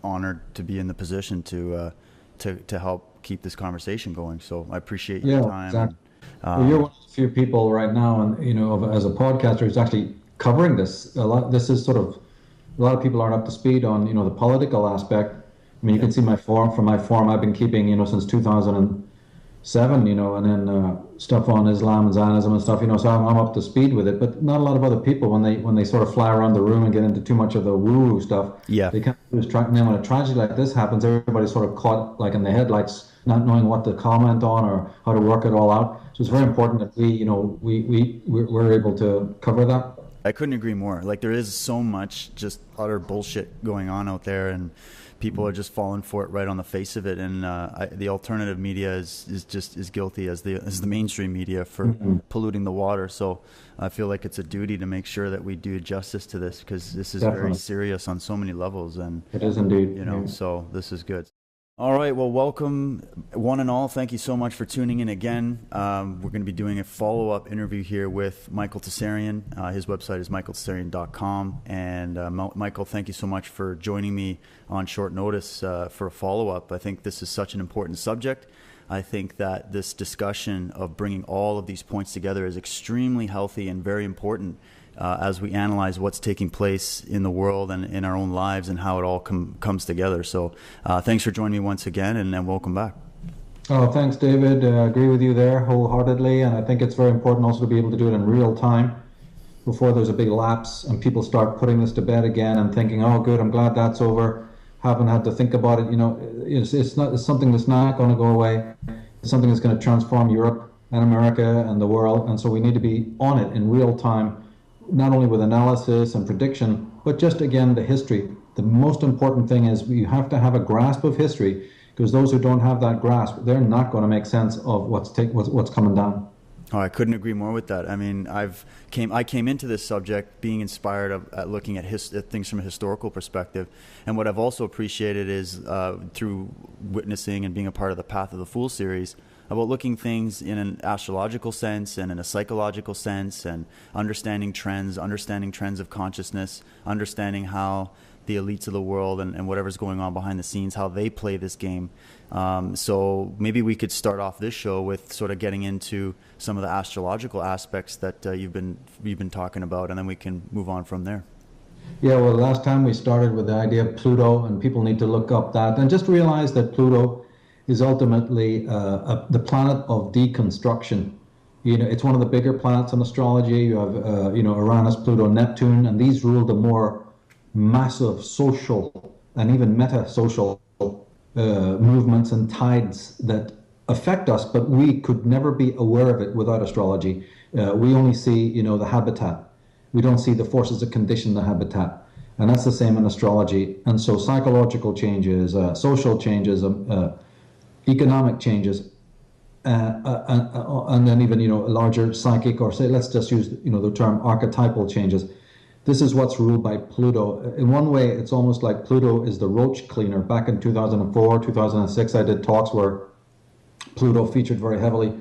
honored to be in the position to help keep this conversation going. So I appreciate your time. Exactly. Well, you're Um, one of the few people right now, and as a podcaster, who's actually covering this. A lot. This is sort of a lot of people aren't up to speed on the political aspect. I mean, you yeah. can see my forum from my forum. I've been keeping since 2007, and then stuff on Islam and Zionism and stuff. So I'm up to speed with it. But not a lot of other people when they sort of fly around the room and get into too much of the woo-woo stuff. Yeah. They can't lose track. And then when a tragedy like this happens, everybody's sort of caught like in the headlights, not knowing what to comment on or how to work it all out. So it's very important that we're able to cover that. I couldn't agree more. Like, there is so much just utter bullshit going on out there, and people are just falling for it right on the face of it. And the alternative media is just as guilty as the mainstream media for polluting the water. So I feel like it's a duty to make sure that we do justice to this, because this is Definitely. very serious on so many levels. And It is indeed. so this is good. All right. Well, welcome one and all. Thank you so much for tuning in again. We're going to be doing a follow-up interview here with Michael Tsarion. His website is michaeltsarion.com. And Michael, thank you so much for joining me on short notice for a follow-up. I think this is such an important subject. I think that this discussion of bringing all of these points together is extremely healthy and very important as we analyze what's taking place in the world and in our own lives and how it all comes together. So thanks for joining me once again, and welcome back. Oh, thanks, David. I agree with you there wholeheartedly. And I think it's very important also to be able to do it in real time before there's a big lapse and people start putting this to bed again and thinking, oh, good, I'm glad that's over. Haven't had to think about it. It's something that's not going to go away. It's something that's going to transform Europe and America and the world. And so we need to be on it in real time, not only with analysis and prediction, but just again the history. The most important thing is you have to have a grasp of history, because those who don't have that grasp, they're not going to make sense of what's coming down. Oh, I couldn't agree more with that. I mean, I came into this subject being inspired at looking at things from a historical perspective, and what I've also appreciated is through witnessing and being a part of the Path of the Fool series, about looking things in an astrological sense and in a psychological sense, and understanding trends of consciousness, understanding how the elites of the world and whatever's going on behind the scenes, how they play this game. So maybe we could start off this show with sort of getting into some of the astrological aspects that you've been talking about, and then we can move on from there. Yeah, well, last time we started with the idea of Pluto, and people need to look up that and just realize that Pluto is ultimately the planet of deconstruction. It's one of the bigger planets in astrology. You have, Uranus, Pluto, Neptune, and these rule the more massive social and even meta-social movements and tides that affect us, but we could never be aware of it without astrology. We only see, the habitat. We don't see the forces that condition the habitat. And that's the same in astrology. And so psychological changes, social changes, economic changes, and then even larger psychic, or say let's just use the term archetypal changes. This is what's ruled by Pluto. In one way, it's almost like Pluto is the roach cleaner. Back in 2004, 2006, I did talks where Pluto featured very heavily.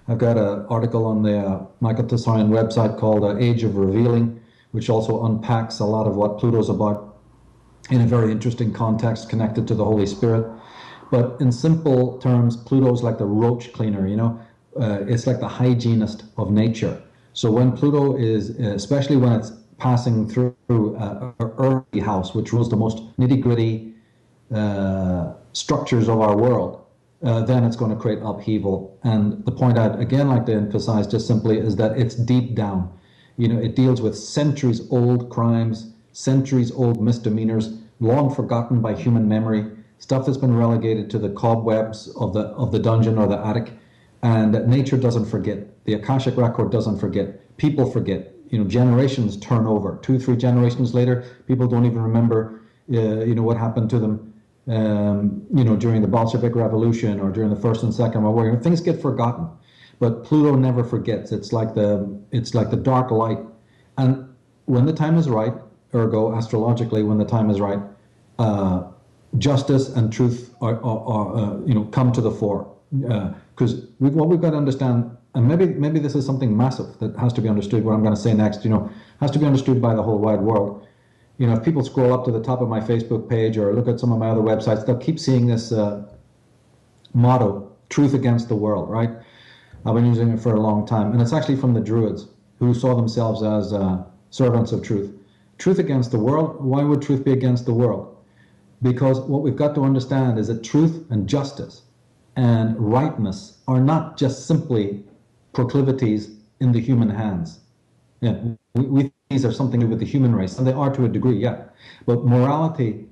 I've got an article on the Michael Tsarion website called Age of Revealing, which also unpacks a lot of what Pluto's about in a very interesting context connected to the Holy Spirit. But in simple terms, Pluto's like the roach cleaner, it's like the hygienist of nature. So when Pluto is, especially when it's passing through our earthly house, which rules the most nitty-gritty structures of our world, then it's going to create upheaval. And the point I'd again like to emphasize just simply is that it's deep down. It deals with centuries-old crimes, centuries-old misdemeanors, long forgotten by human memory, stuff that's been relegated to the cobwebs of the dungeon or the attic. And nature doesn't forget. The Akashic record doesn't forget. People forget. Generations turn over. 2-3 generations later, people don't even remember, what happened to them, during the Bolshevik Revolution or during the First and Second World War. Things get forgotten, but Pluto never forgets. It's like the dark light, and when the time is right, ergo astrologically, when the time is right, justice and truth are come to the fore. Because what we've got to understand. And maybe this is something massive that has to be understood. What I'm going to say next, has to be understood by the whole wide world, if people scroll up to the top of my Facebook page or look at some of my other websites, they'll keep seeing this motto, truth against the world, right? I've been using it for a long time. And it's actually from the Druids, who saw themselves as servants of truth. Truth against the world. Why would truth be against the world? Because what we've got to understand is that truth and justice and rightness are not just simply proclivities in the human hands. Yeah, these are something to do with the human race, and they are to a degree, yeah. But morality,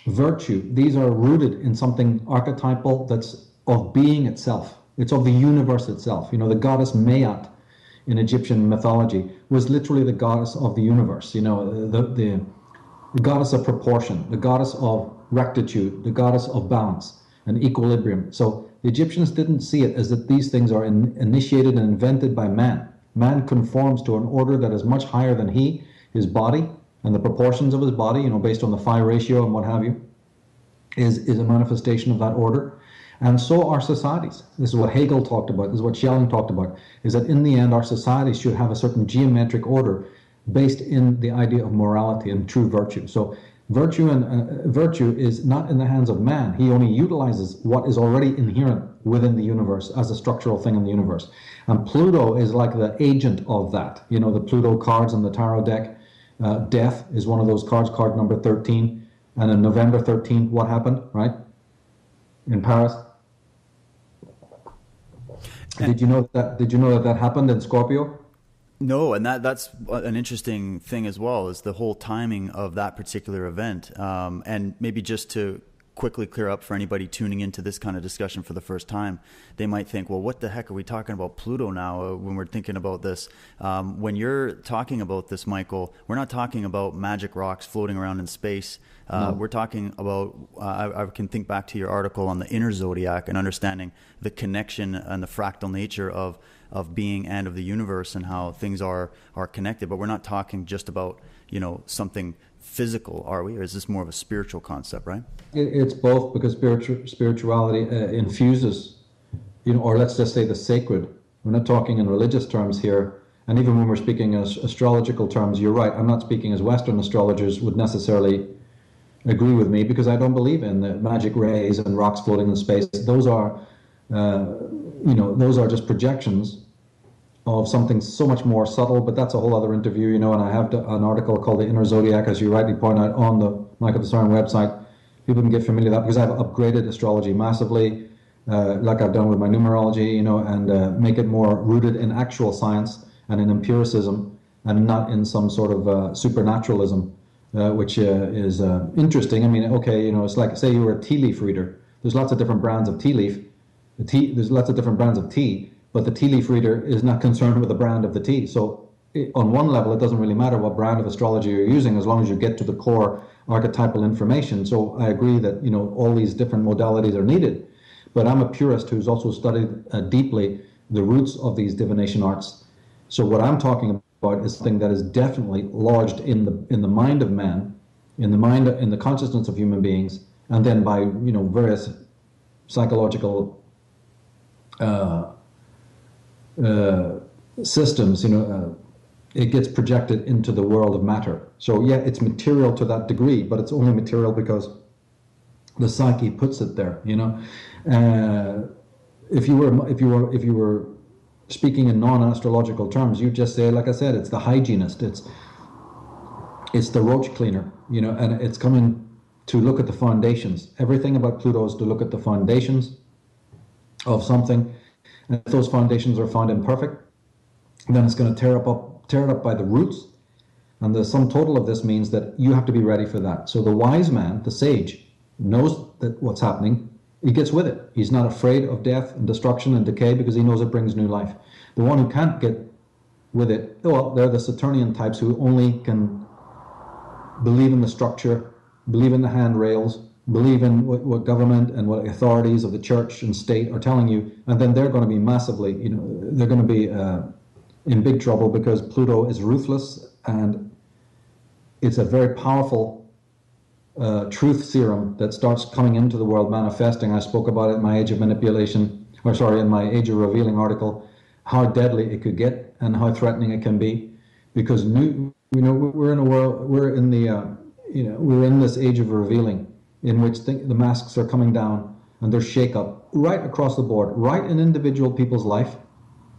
virtue, these are rooted in something archetypal that's of being itself. It's of the universe itself. The goddess Maat in Egyptian mythology was literally the goddess of the universe. The goddess of proportion, the goddess of rectitude, the goddess of balance and equilibrium. So the Egyptians didn't see it as that these things are initiated and invented by man. Man conforms to an order that is much higher than his body, and the proportions of his body, based on the phi ratio and what have you, is a manifestation of that order. And so are societies. This is what Hegel talked about, this is what Schelling talked about, is that in the end our societies should have a certain geometric order based in the idea of morality and true virtue. So virtue is not in the hands of man. He only utilizes what is already inherent within the universe as a structural thing in the universe. And Pluto is like the agent of that. The Pluto cards on the tarot deck. Death is one of those cards, card number 13. And on November 13th, what happened, right? In Paris. Did you know that happened in Scorpio? No, and that's an interesting thing as well, is the whole timing of that particular event. And maybe just to quickly clear up for anybody tuning into this kind of discussion for the first time, they might think, well, what the heck are we talking about Pluto now when we're thinking about this? When you're talking about this, Michael, we're not talking about magic rocks floating around in space. No. We're talking about, I can think back to your article on the inner zodiac and understanding the connection and the fractal nature of being and of the universe and how things are connected. But we're not talking just about, something physical, are we? Or is this more of a spiritual concept, right? It's both, because spirituality infuses, or let's just say the sacred. We're not talking in religious terms here. And even when we're speaking in astrological terms, you're right. I'm not speaking as Western astrologers would necessarily agree with me, because I don't believe in the magic rays and rocks floating in space. Those are, those are just projections of something so much more subtle, but that's a whole other interview, and I have an article called The Inner Zodiac, as you rightly point out, on the Michael Tsarion website. People can get familiar with that, because I've upgraded astrology massively, like I've done with my numerology, and make it more rooted in actual science and in empiricism, and not in some sort of supernaturalism, which is interesting. I mean, okay, it's like, say you were a tea leaf reader. There's lots of different brands of tea leaf. There's lots of different brands of tea, but the tea leaf reader is not concerned with the brand of the tea. So on one level, it doesn't really matter what brand of astrology you're using, as long as you get to the core archetypal information. So I agree that, all these different modalities are needed. But I'm a purist who's also studied deeply the roots of these divination arts. So what I'm talking about is something that is definitely lodged in the mind of man, in the consciousness of human beings, and then by, various psychological systems, it gets projected into the world of matter. So yeah, it's material to that degree, but it's only material because the psyche puts it there. If you were speaking in non-astrological terms, you just say, like I said, it's the hygienist, it's the roach cleaner, and it's coming to look at the foundations. Everything about Pluto is to look at the foundations of something. And if those foundations are found imperfect, then it's going to tear it up by the roots. And the sum total of this means that you have to be ready for that. So the wise man, the sage, knows that what's happening. He gets with it. He's not afraid of death and destruction and decay, because he knows it brings new life. The one who can't get with it, well, they're the Saturnian types who only can believe in the structure, believe in the handrails, believe in what government and what authorities of the church and state are telling you, and then they're going to be massively, they're going to be in big trouble, because Pluto is ruthless, and it's a very powerful truth serum that starts coming into the world, manifesting. I spoke about it in my Age of Manipulation, in my Age of Revealing article, how deadly it could get and how threatening it can be, because new we're in a world, we're in the, we're in this age of revealing in which the masks are coming down and there's shake-up right across the board, right in individual people's life.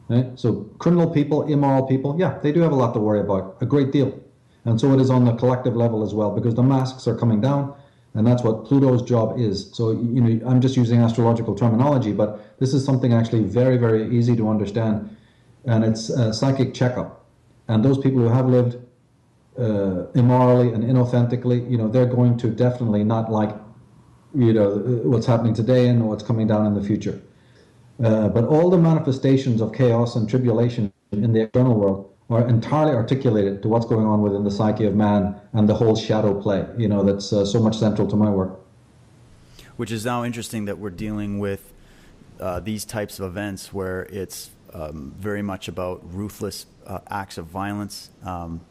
Right? So criminal people, immoral people, yeah, they do have a lot to worry about, a great deal. And so it is on the collective level as well, because the masks are coming down, and that's what Pluto's job is. So, I'm just using astrological terminology, but this is something actually very, very easy to understand, and it's a psychic checkup. And those people who have lived immorally and inauthentically, they're going to definitely not like, what's happening today and what's coming down in the future. But all the manifestations of chaos and tribulation in the external world are entirely articulated to what's going on within the psyche of man and the whole shadow play, that's so much central to my work. Which is now interesting that we're dealing with these types of events where it's very much about ruthless acts of violence.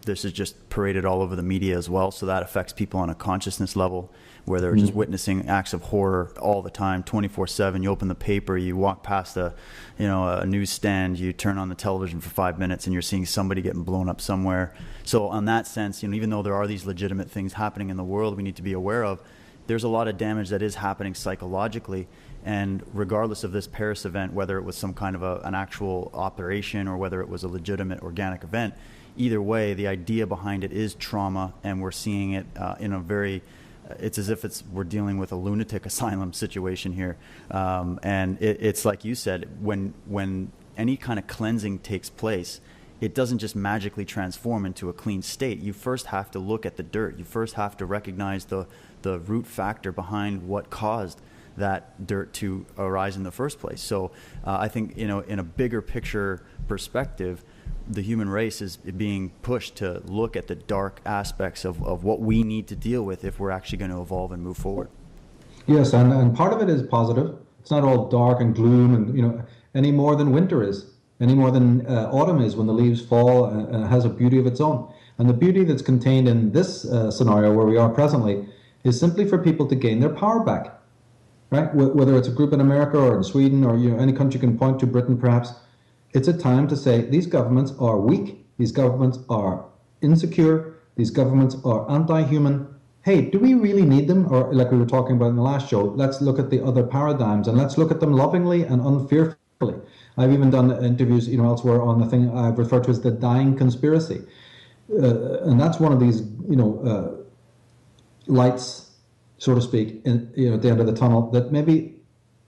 This is just paraded all over the media as well, so that affects people on a consciousness level, where they're just witnessing acts of horror all the time, 24/7. You open the paper, you walk past a newsstand, you turn on the television for 5 minutes, and you're seeing somebody getting blown up somewhere. So on that sense, even though there are these legitimate things happening in the world we need to be aware of, there's a lot of damage that is happening psychologically. And regardless of this Paris event, whether it was some kind of an actual operation or whether it was a legitimate organic event, either way, the idea behind it is trauma, and we're seeing it in a very, it's as if we're dealing with a lunatic asylum situation here. And it's like you said, when any kind of cleansing takes place, it doesn't just magically transform into a clean state. You first have to look at the dirt. You first have to recognize the root factor behind what caused that dirt to arise in the first place. So I think, in a bigger picture perspective, the human race is being pushed to look at the dark aspects of what we need to deal with if we're actually going to evolve and move forward. Yes, and part of it is positive. It's not all dark and gloom, and any more than winter is, any more than autumn is when the leaves fall, and has a beauty of its own. And the beauty that's contained in this scenario where we are presently is simply for people to gain their power back. Right? Whether it's a group in America or in Sweden or any country you can point to, Britain perhaps, it's a time to say these governments are weak, these governments are insecure, these governments are anti-human. Hey, do we really need them? Or like we were talking about in the last show, let's look at the other paradigms and let's look at them lovingly and unfearfully. I've even done interviews elsewhere on the thing I've referred to as the dying conspiracy. And that's one of these lights, so to speak, at the end of the tunnel, that maybe,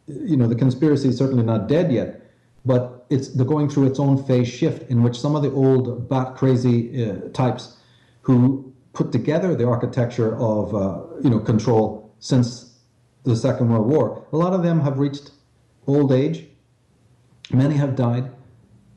the conspiracy is certainly not dead yet, but they're going through its own phase shift in which some of the old bat crazy types who put together the architecture of, control since the Second World War, a lot of them have reached old age, many have died,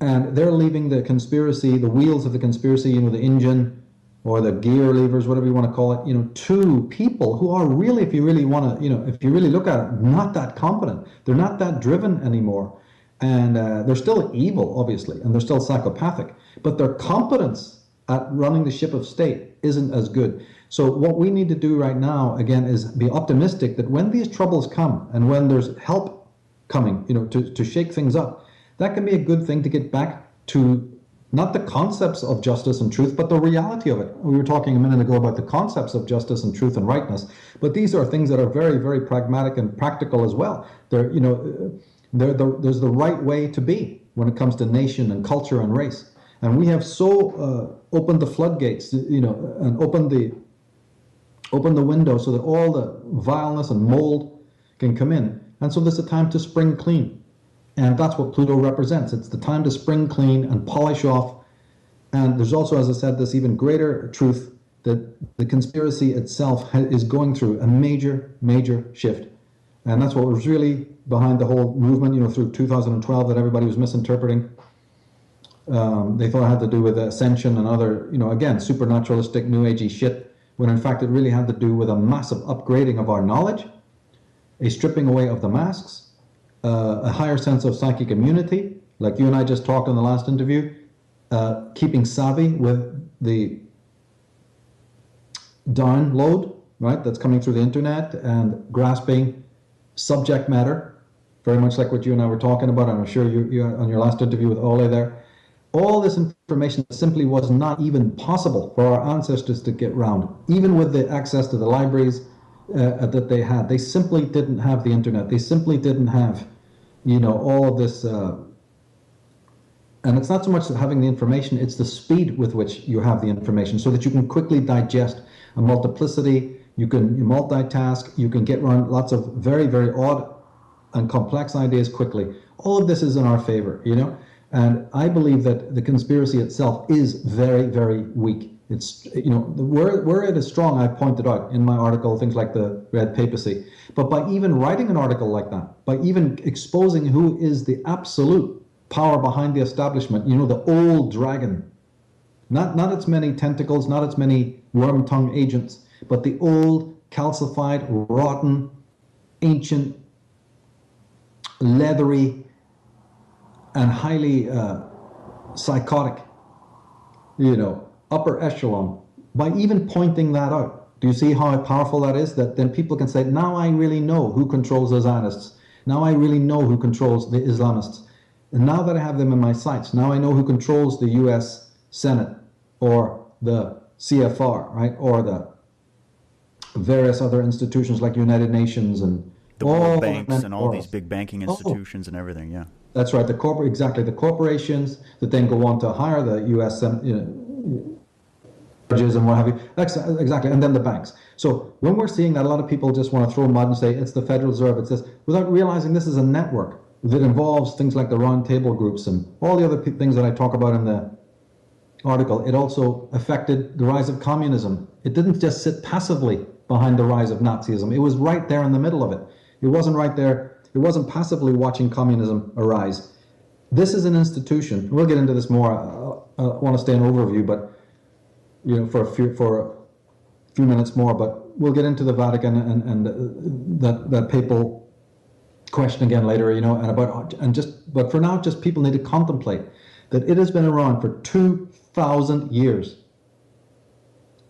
and they're leaving the conspiracy, the wheels of the conspiracy, the engine, or the gear levers, whatever you want to call it, to people who are really, if you really want to, if you really look at it, not that competent. They're not that driven anymore. And they're still evil, obviously, and they're still psychopathic. But their competence at running the ship of state isn't as good. So what we need to do right now, again, is be optimistic that when these troubles come and when there's help coming, to shake things up, that can be a good thing to get back to not the concepts of justice and truth, but the reality of it. We were talking a minute ago about the concepts of justice and truth and rightness, but these are things that are very, very pragmatic and practical as well. There's the right way to be when it comes to nation and culture and race. And we have so opened the floodgates, and opened the window so that all the vileness and mold can come in. And so there's a time to spring clean. And that's what Pluto represents. It's the time to spring clean and polish off. And there's also, as I said, this even greater truth that the conspiracy itself is going through a major, major shift. And that's what was really behind the whole movement, through 2012 that everybody was misinterpreting. They thought it had to do with ascension and other, again, supernaturalistic, new agey shit, when in fact it really had to do with a massive upgrading of our knowledge, a stripping away of the masks, a higher sense of psychic immunity, like you and I just talked in the last interview, keeping savvy with the download, right, that's coming through the internet, and grasping subject matter, very much like what you and I were talking about. I'm sure you on your last interview with Ole there. All this information simply was not even possible for our ancestors to get round, even with the access to the libraries that they had. They simply didn't have the internet. They simply didn't have, all of this. And it's not so much having the information, it's the speed with which you have the information so that you can quickly digest a multiplicity, you can multitask, you can get around lots of very, very odd and complex ideas quickly. All of this is in our favor, And I believe that the conspiracy itself is very, very weak. It's, where it is strong, I pointed out in my article, things like the Red Papacy. But by even writing an article like that, by even exposing who is the absolute power behind the establishment, the old dragon, not its many tentacles, not its many worm-tongue agents, but the old, calcified, rotten, ancient, leathery, and highly psychotic, upper echelon. By even pointing that out, do you see how powerful that is? That then people can say, now I really know who controls the Zionists. Now I really know who controls the Islamists. And now that I have them in my sights, now I know who controls the U.S. Senate or the CFR, right? Or the various other institutions like United Nations and the world banks and all these big banking institutions and everything, yeah. That's right. The corporations that then go on to hire the U.S. judges and what have you. Exactly, and then the banks. So when we're seeing that, a lot of people just want to throw mud and say it's the Federal Reserve, it's this, without realizing this is a network that involves things like the round table groups and all the other things that I talk about in the article. It also affected the rise of communism. It didn't just sit passively behind the rise of Nazism. It was right there in the middle of it. It wasn't right there. It wasn't passively watching communism arise. This is an institution. We'll get into this more. I want to stay in overview, but for a few minutes more. But we'll get into the Vatican and that papal question again later. But for now, just people need to contemplate that it has been around for 2,000 years.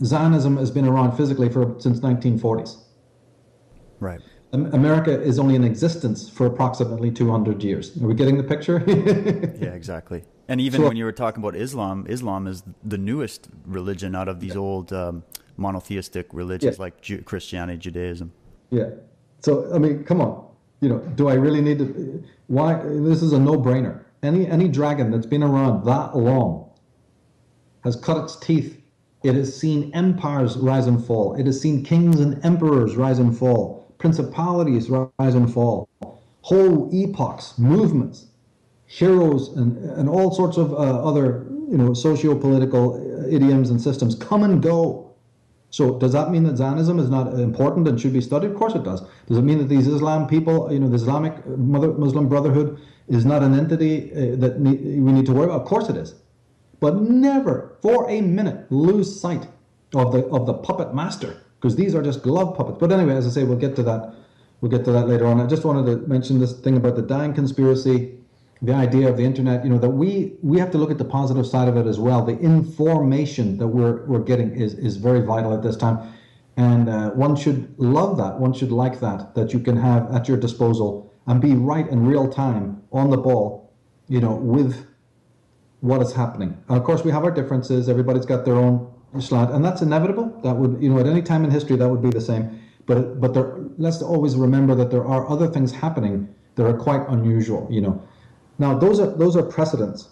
Zionism has been around physically since 1940s. Right. America is only in existence for approximately 200 years. Are we getting the picture? Yeah, exactly. And even when you were talking about Islam is the newest religion out of these old monotheistic religions like Christianity, Judaism. Yeah. So, I mean, come on. Do I really need to... Why? This is a no-brainer. Any dragon that's been around that long has cut its teeth. It has seen empires rise and fall. It has seen kings and emperors rise and fall. Principalities rise and fall, whole epochs, movements, heroes, and all sorts of other socio-political idioms and systems come and go. So does that mean that Zionism is not important and should be studied? Of course it does. Does it mean that these Islam people, the Islamic Muslim Brotherhood is not an entity that we need to worry about? Of course it is. But never for a minute lose sight of the puppet master, because these are just glove puppets. But anyway, as I say, we'll get to that. We'll get to that later on. I just wanted to mention this thing about the dying conspiracy, the idea of the internet. That we have to look at the positive side of it as well. The information that we're getting is very vital at this time, and one should love that. One should like that you can have at your disposal and be right in real time on the ball, with what is happening. And of course, we have our differences. Everybody's got their own slant, and that's inevitable. That would, at any time in history, that would be the same. But let's always remember that there are other things happening that are quite unusual. Now those are precedents.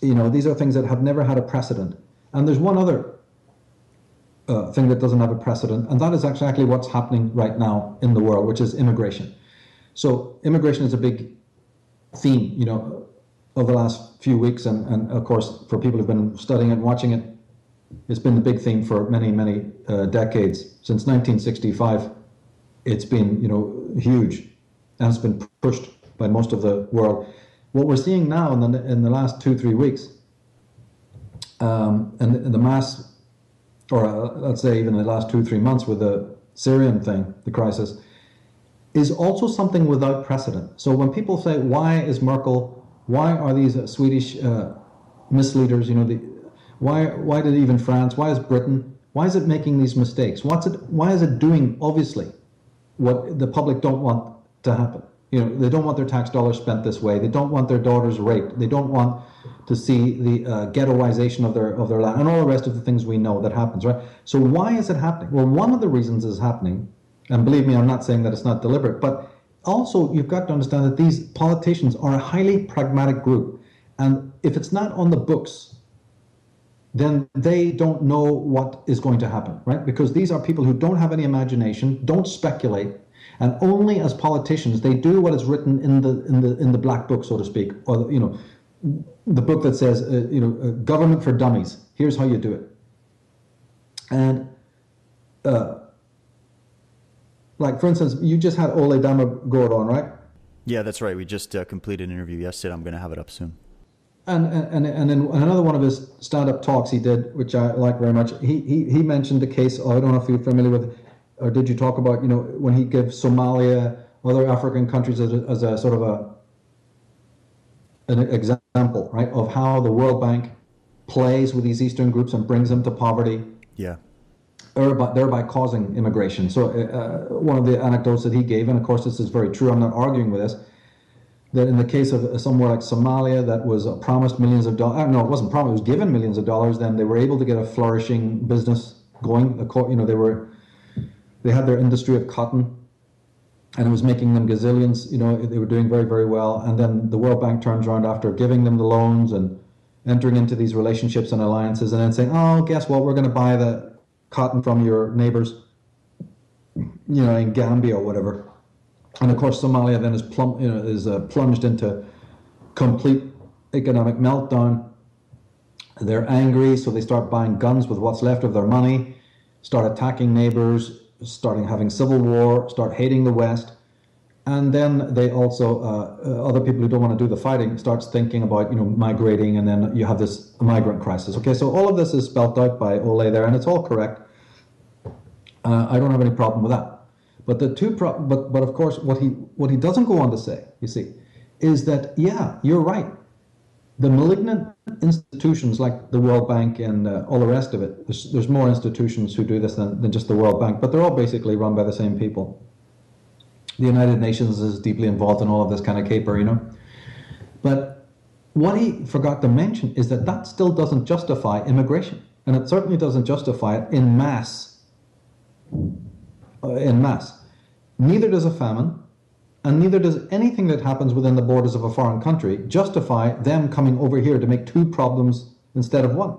These are things that have never had a precedent. And there's one other thing that doesn't have a precedent, and that is exactly what's happening right now in the world, which is immigration. So immigration is a big theme, of the last few weeks, and of course for people who've been studying it and watching it, it's been the big theme for many, many decades. Since 1965, it's been, huge, and it's been pushed by most of the world. What we're seeing now in the last 2-3 weeks, and the mass, or let's say even the last 2-3 months with the Tsarion thing, the crisis, is also something without precedent. So when people say, why are these Swedish misleaders, why did even France, why is Britain, why is it making these mistakes? Why is it doing, obviously, what the public don't want to happen? You know, they don't want their tax dollars spent this way. They don't want their daughters raped. They don't want to see the ghettoization of their land and all the rest of the things we know that happens, right? So why is it happening? Well, one of the reasons it's happening, and believe me, I'm not saying that it's not deliberate, but also you've got to understand that these politicians are a highly pragmatic group. And if it's not on the books, then they don't know what is going to happen, right? Because these are people who don't have any imagination, don't speculate, and only as politicians they do what is written in the black book, so to speak, or you know, the book that says government for dummies. Here's how you do it. And like for instance, you just had Ole Dammergaard on, right? Yeah, that's right. We just completed an interview yesterday. I'm going to have it up soon. And in another one of his stand-up talks he did, which I like very much, he mentioned the case. I don't know if you're familiar with, or did you talk about, you know, when he gives Somalia, other African countries as a sort of an example, right, of how the World Bank plays with these Eastern groups and brings them to poverty. Yeah. Thereby causing immigration. So one of the anecdotes that he gave, and of course this is very true, I'm not arguing with this, that in the case of somewhere like Somalia that was promised millions of dollars, no, it wasn't promised, it was given millions of dollars, then they were able to get a flourishing business going. You know, they had their industry of cotton, and it was making them gazillions. You know, they were doing very, very well. And then the World Bank turns around after giving them the loans and entering into these relationships and alliances, and then saying, "Oh, guess what? We're going to buy the cotton from your neighbors, you know, in Gambia or whatever." And of course, Somalia then is plunged into complete economic meltdown. They're angry, so they start buying guns with what's left of their money, start attacking neighbors, starting having civil war, start hating the West. And then they also, other people who don't want to do the fighting, starts thinking about, you know, migrating, and then you have this migrant crisis. Okay, so all of this is spelled out by Ole there, and it's all correct. I don't have any problem with that. But but of course, what he doesn't go on to say, you see, is that yeah, you're right. The malignant institutions like the World Bank and all the rest of it. There's more institutions who do this than just the World Bank, but they're all basically run by the same people. The United Nations is deeply involved in all of this kind of caper, you know. But what he forgot to mention is that still doesn't justify immigration, and it certainly doesn't justify it in mass. Neither does a famine, and neither does anything that happens within the borders of a foreign country justify them coming over here to make two problems instead of one.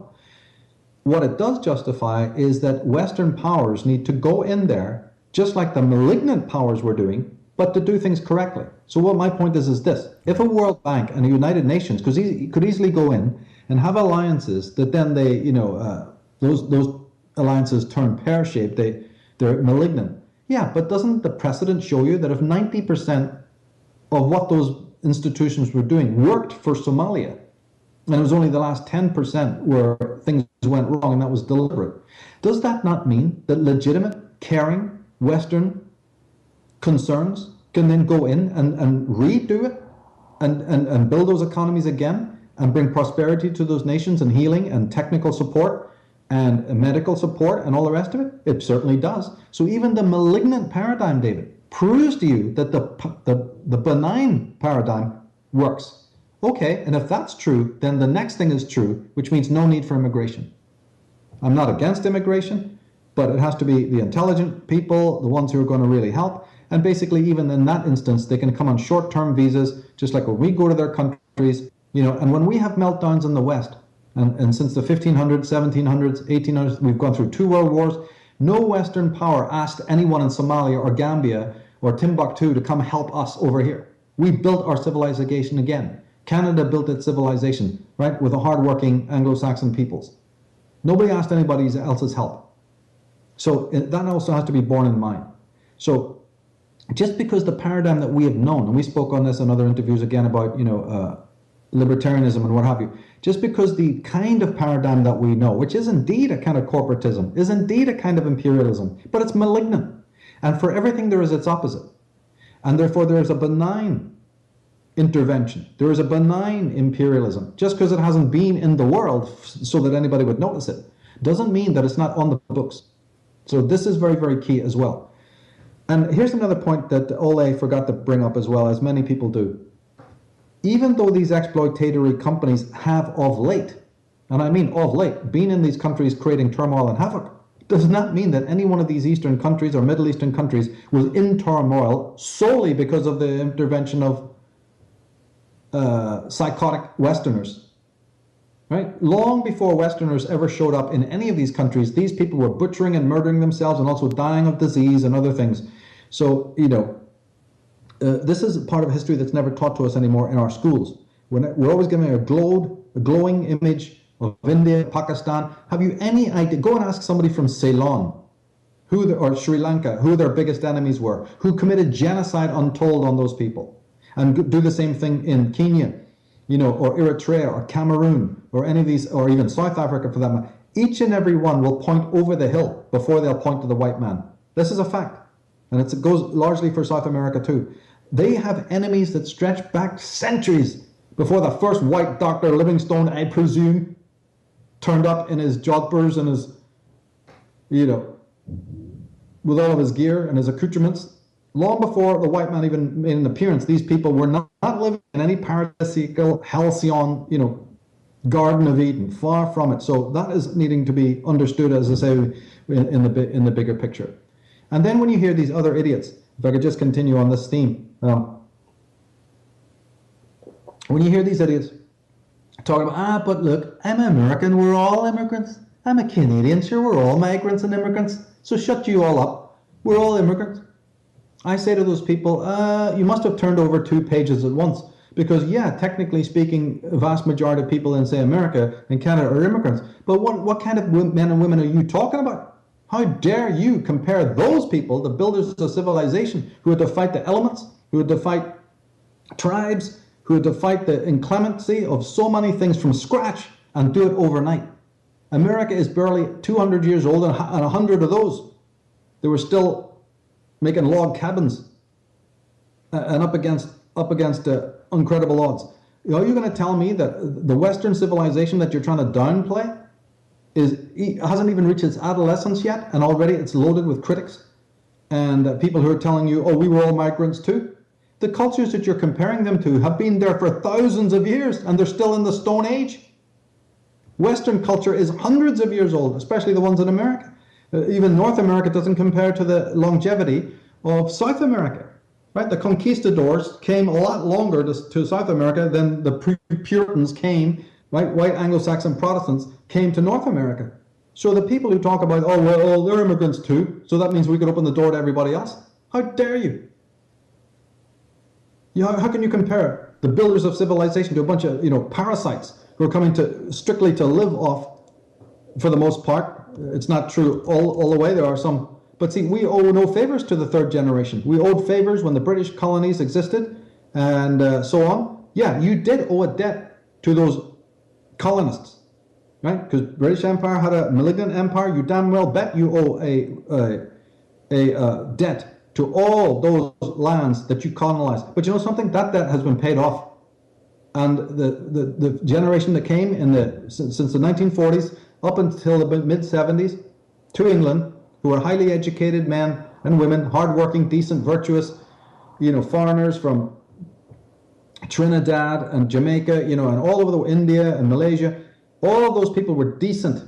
What it does justify is that Western powers need to go in there, just like the malignant powers were doing, but to do things correctly. So what my point is this: if a World Bank and a United Nations could easily go in and have alliances that then they, you know, those alliances turn pear-shaped, they're malignant. Yeah, but doesn't the precedent show you that if 90% of what those institutions were doing worked for Somalia, and it was only the last 10% where things went wrong, and that was deliberate, does that not mean that legitimate, caring Western concerns can then go in and redo it and build those economies again and bring prosperity to those nations and healing and technical support and medical support and all the rest of it? It certainly does. So even the malignant paradigm, David, proves to you that the benign paradigm works. Okay, and if that's true, then the next thing is true, which means no need for immigration. I'm not against immigration, but it has to be the intelligent people, the ones who are going to really help. And basically, even in that instance, they can come on short-term visas, just like when we go to their countries, you know. And when we have meltdowns in the West, and since the 1500s, 1700s, 1800s, we've gone through 2 world wars. No Western power asked anyone in Somalia or Gambia or Timbuktu to come help us over here. We built our civilization again. Canada built its civilization, right, with the hardworking Anglo-Saxon peoples. Nobody asked anybody else's help. So that also has to be borne in mind. So just because the paradigm that we have known, and we spoke on this in other interviews again about, you know, libertarianism and what have you, just because the kind of paradigm that we know, which is indeed a kind of corporatism, is indeed a kind of imperialism, but it's malignant. And for everything there is its opposite. And therefore there is a benign intervention. There is a benign imperialism. Just because it hasn't been in the world so that anybody would notice it, doesn't mean that it's not on the books. So this is very, very key as well. And here's another point that Ole forgot to bring up as well, as many people do. Even though these exploitatory companies have of late, and I mean of late, been in these countries creating turmoil and havoc, does not mean that any one of these Eastern countries or Middle Eastern countries was in turmoil solely because of the intervention of psychotic Westerners. Right? Long before Westerners ever showed up in any of these countries, these people were butchering and murdering themselves and also dying of disease and other things. So, this is a part of history that's never taught to us anymore in our schools. We're always giving a glowing image of India, Pakistan. Have you any idea? Go and ask somebody from Ceylon or Sri Lanka who their biggest enemies were, who committed genocide untold on those people. And do the same thing in Kenya, or Eritrea or Cameroon or any of these, or even South Africa for that matter. Each and every one will point over the hill before they'll point to the white man. This is a fact. And it goes largely for South America too. They have enemies that stretch back centuries before the first white Dr. Livingstone, I presume, turned up in his jodhpurs and his, with all of his gear and his accoutrements. Long before the white man even made an appearance, these people were not living in any paradisiacal, halcyon, Garden of Eden. Far from it. So that is needing to be understood, as I say, in the bigger picture. And then when you hear these other idiots, if I could just continue on this theme, when you hear these idiots talking about, but look, I'm American, we're all immigrants. I'm a Canadian, sure, we're all migrants and immigrants. So shut you all up. We're all immigrants. I say to those people, you must have turned over 2 pages at once. Because, yeah, technically speaking, a vast majority of people in, say, America and Canada are immigrants. But what kind of men and women are you talking about? How dare you compare those people, the builders of civilization, who had to fight the elements, who had to fight tribes, who had to fight the inclemency of so many things from scratch and do it overnight. America is barely 200 years old, and 100 of those, they were still making log cabins and up against incredible odds. Are you going to tell me that the Western civilization that you're trying to downplay hasn't even reached its adolescence yet, and already it's loaded with critics and people who are telling you, oh, we were all migrants too? The cultures that you're comparing them to have been there for thousands of years, and they're still in the Stone Age. Western culture is hundreds of years old, especially the ones in America. Even North America doesn't compare to the longevity of South America. Right? The conquistadors came a lot longer to South America than the Puritans came, right? White Anglo-Saxon Protestants came to North America. So the people who talk about, oh, well, they're immigrants too, so that means we could open the door to everybody else. How dare you? How can you compare the builders of civilization to a bunch of, parasites who are coming strictly to live off, for the most part? It's not true all the way. There are some. But see, we owe no favors to the third generation. We owed favors when the British colonies existed and so on. Yeah, you did owe a debt to those colonists, right? Because British Empire had a malignant empire. You damn well bet you owe a debt to all those lands that you colonized. But you know something? That debt has been paid off. And the generation that came since the 1940s up until the mid-70s to England, who are highly educated men and women, hardworking, decent, virtuous, foreigners from Trinidad and Jamaica, and all over India and Malaysia. All of those people were decent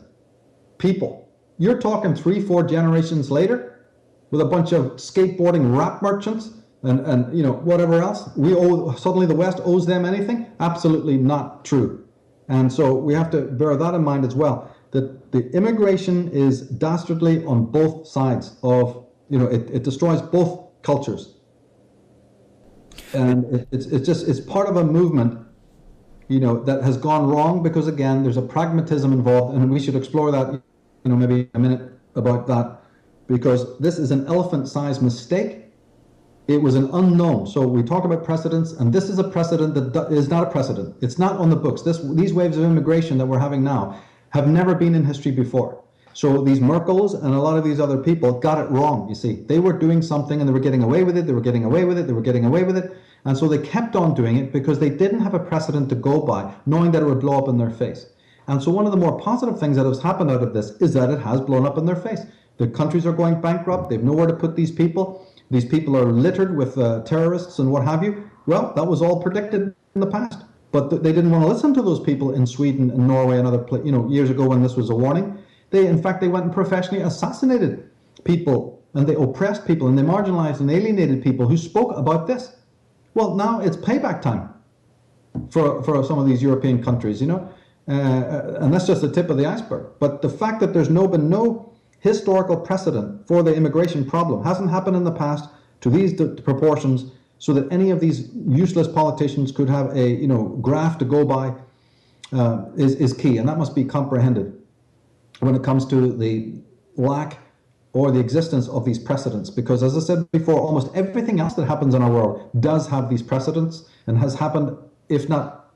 people. You're talking 3-4 generations later with a bunch of skateboarding rap merchants and whatever else. Suddenly the West owes them anything? Absolutely not true. And so we have to bear that in mind as well, that the immigration is dastardly on both sides of, it destroys both cultures. And it's part of a movement, that has gone wrong because, again, there's a pragmatism involved, and we should explore that, maybe a minute about that, because this is an elephant-sized mistake. It was an unknown. So we talk about precedents, and this is a precedent that is not a precedent. It's not on the books. These waves of immigration that we're having now have never been in history before. So these Merkels and a lot of these other people got it wrong, you see. They were doing something and they were getting away with it, they were getting away with it, they were getting away with it. And so they kept on doing it because they didn't have a precedent to go by, knowing that it would blow up in their face. And so one of the more positive things that has happened out of this is that it has blown up in their face. The countries are going bankrupt, they've nowhere to put these people. These people are littered with terrorists and what have you. Well, that was all predicted in the past. But they didn't want to listen to those people in Sweden and Norway and other years ago when this was a warning. In fact, they went and professionally assassinated people, and they oppressed people, and they marginalized and alienated people who spoke about this. Well, now it's payback time for some of these European countries, and that's just the tip of the iceberg. But the fact that there's been no historical precedent for the immigration problem hasn't happened in the past to these proportions, so that any of these useless politicians could have a graph to go by is key, and that must be comprehended when it comes to the lack or the existence of these precedents. Because as I said before, almost everything else that happens in our world does have these precedents and has happened, if not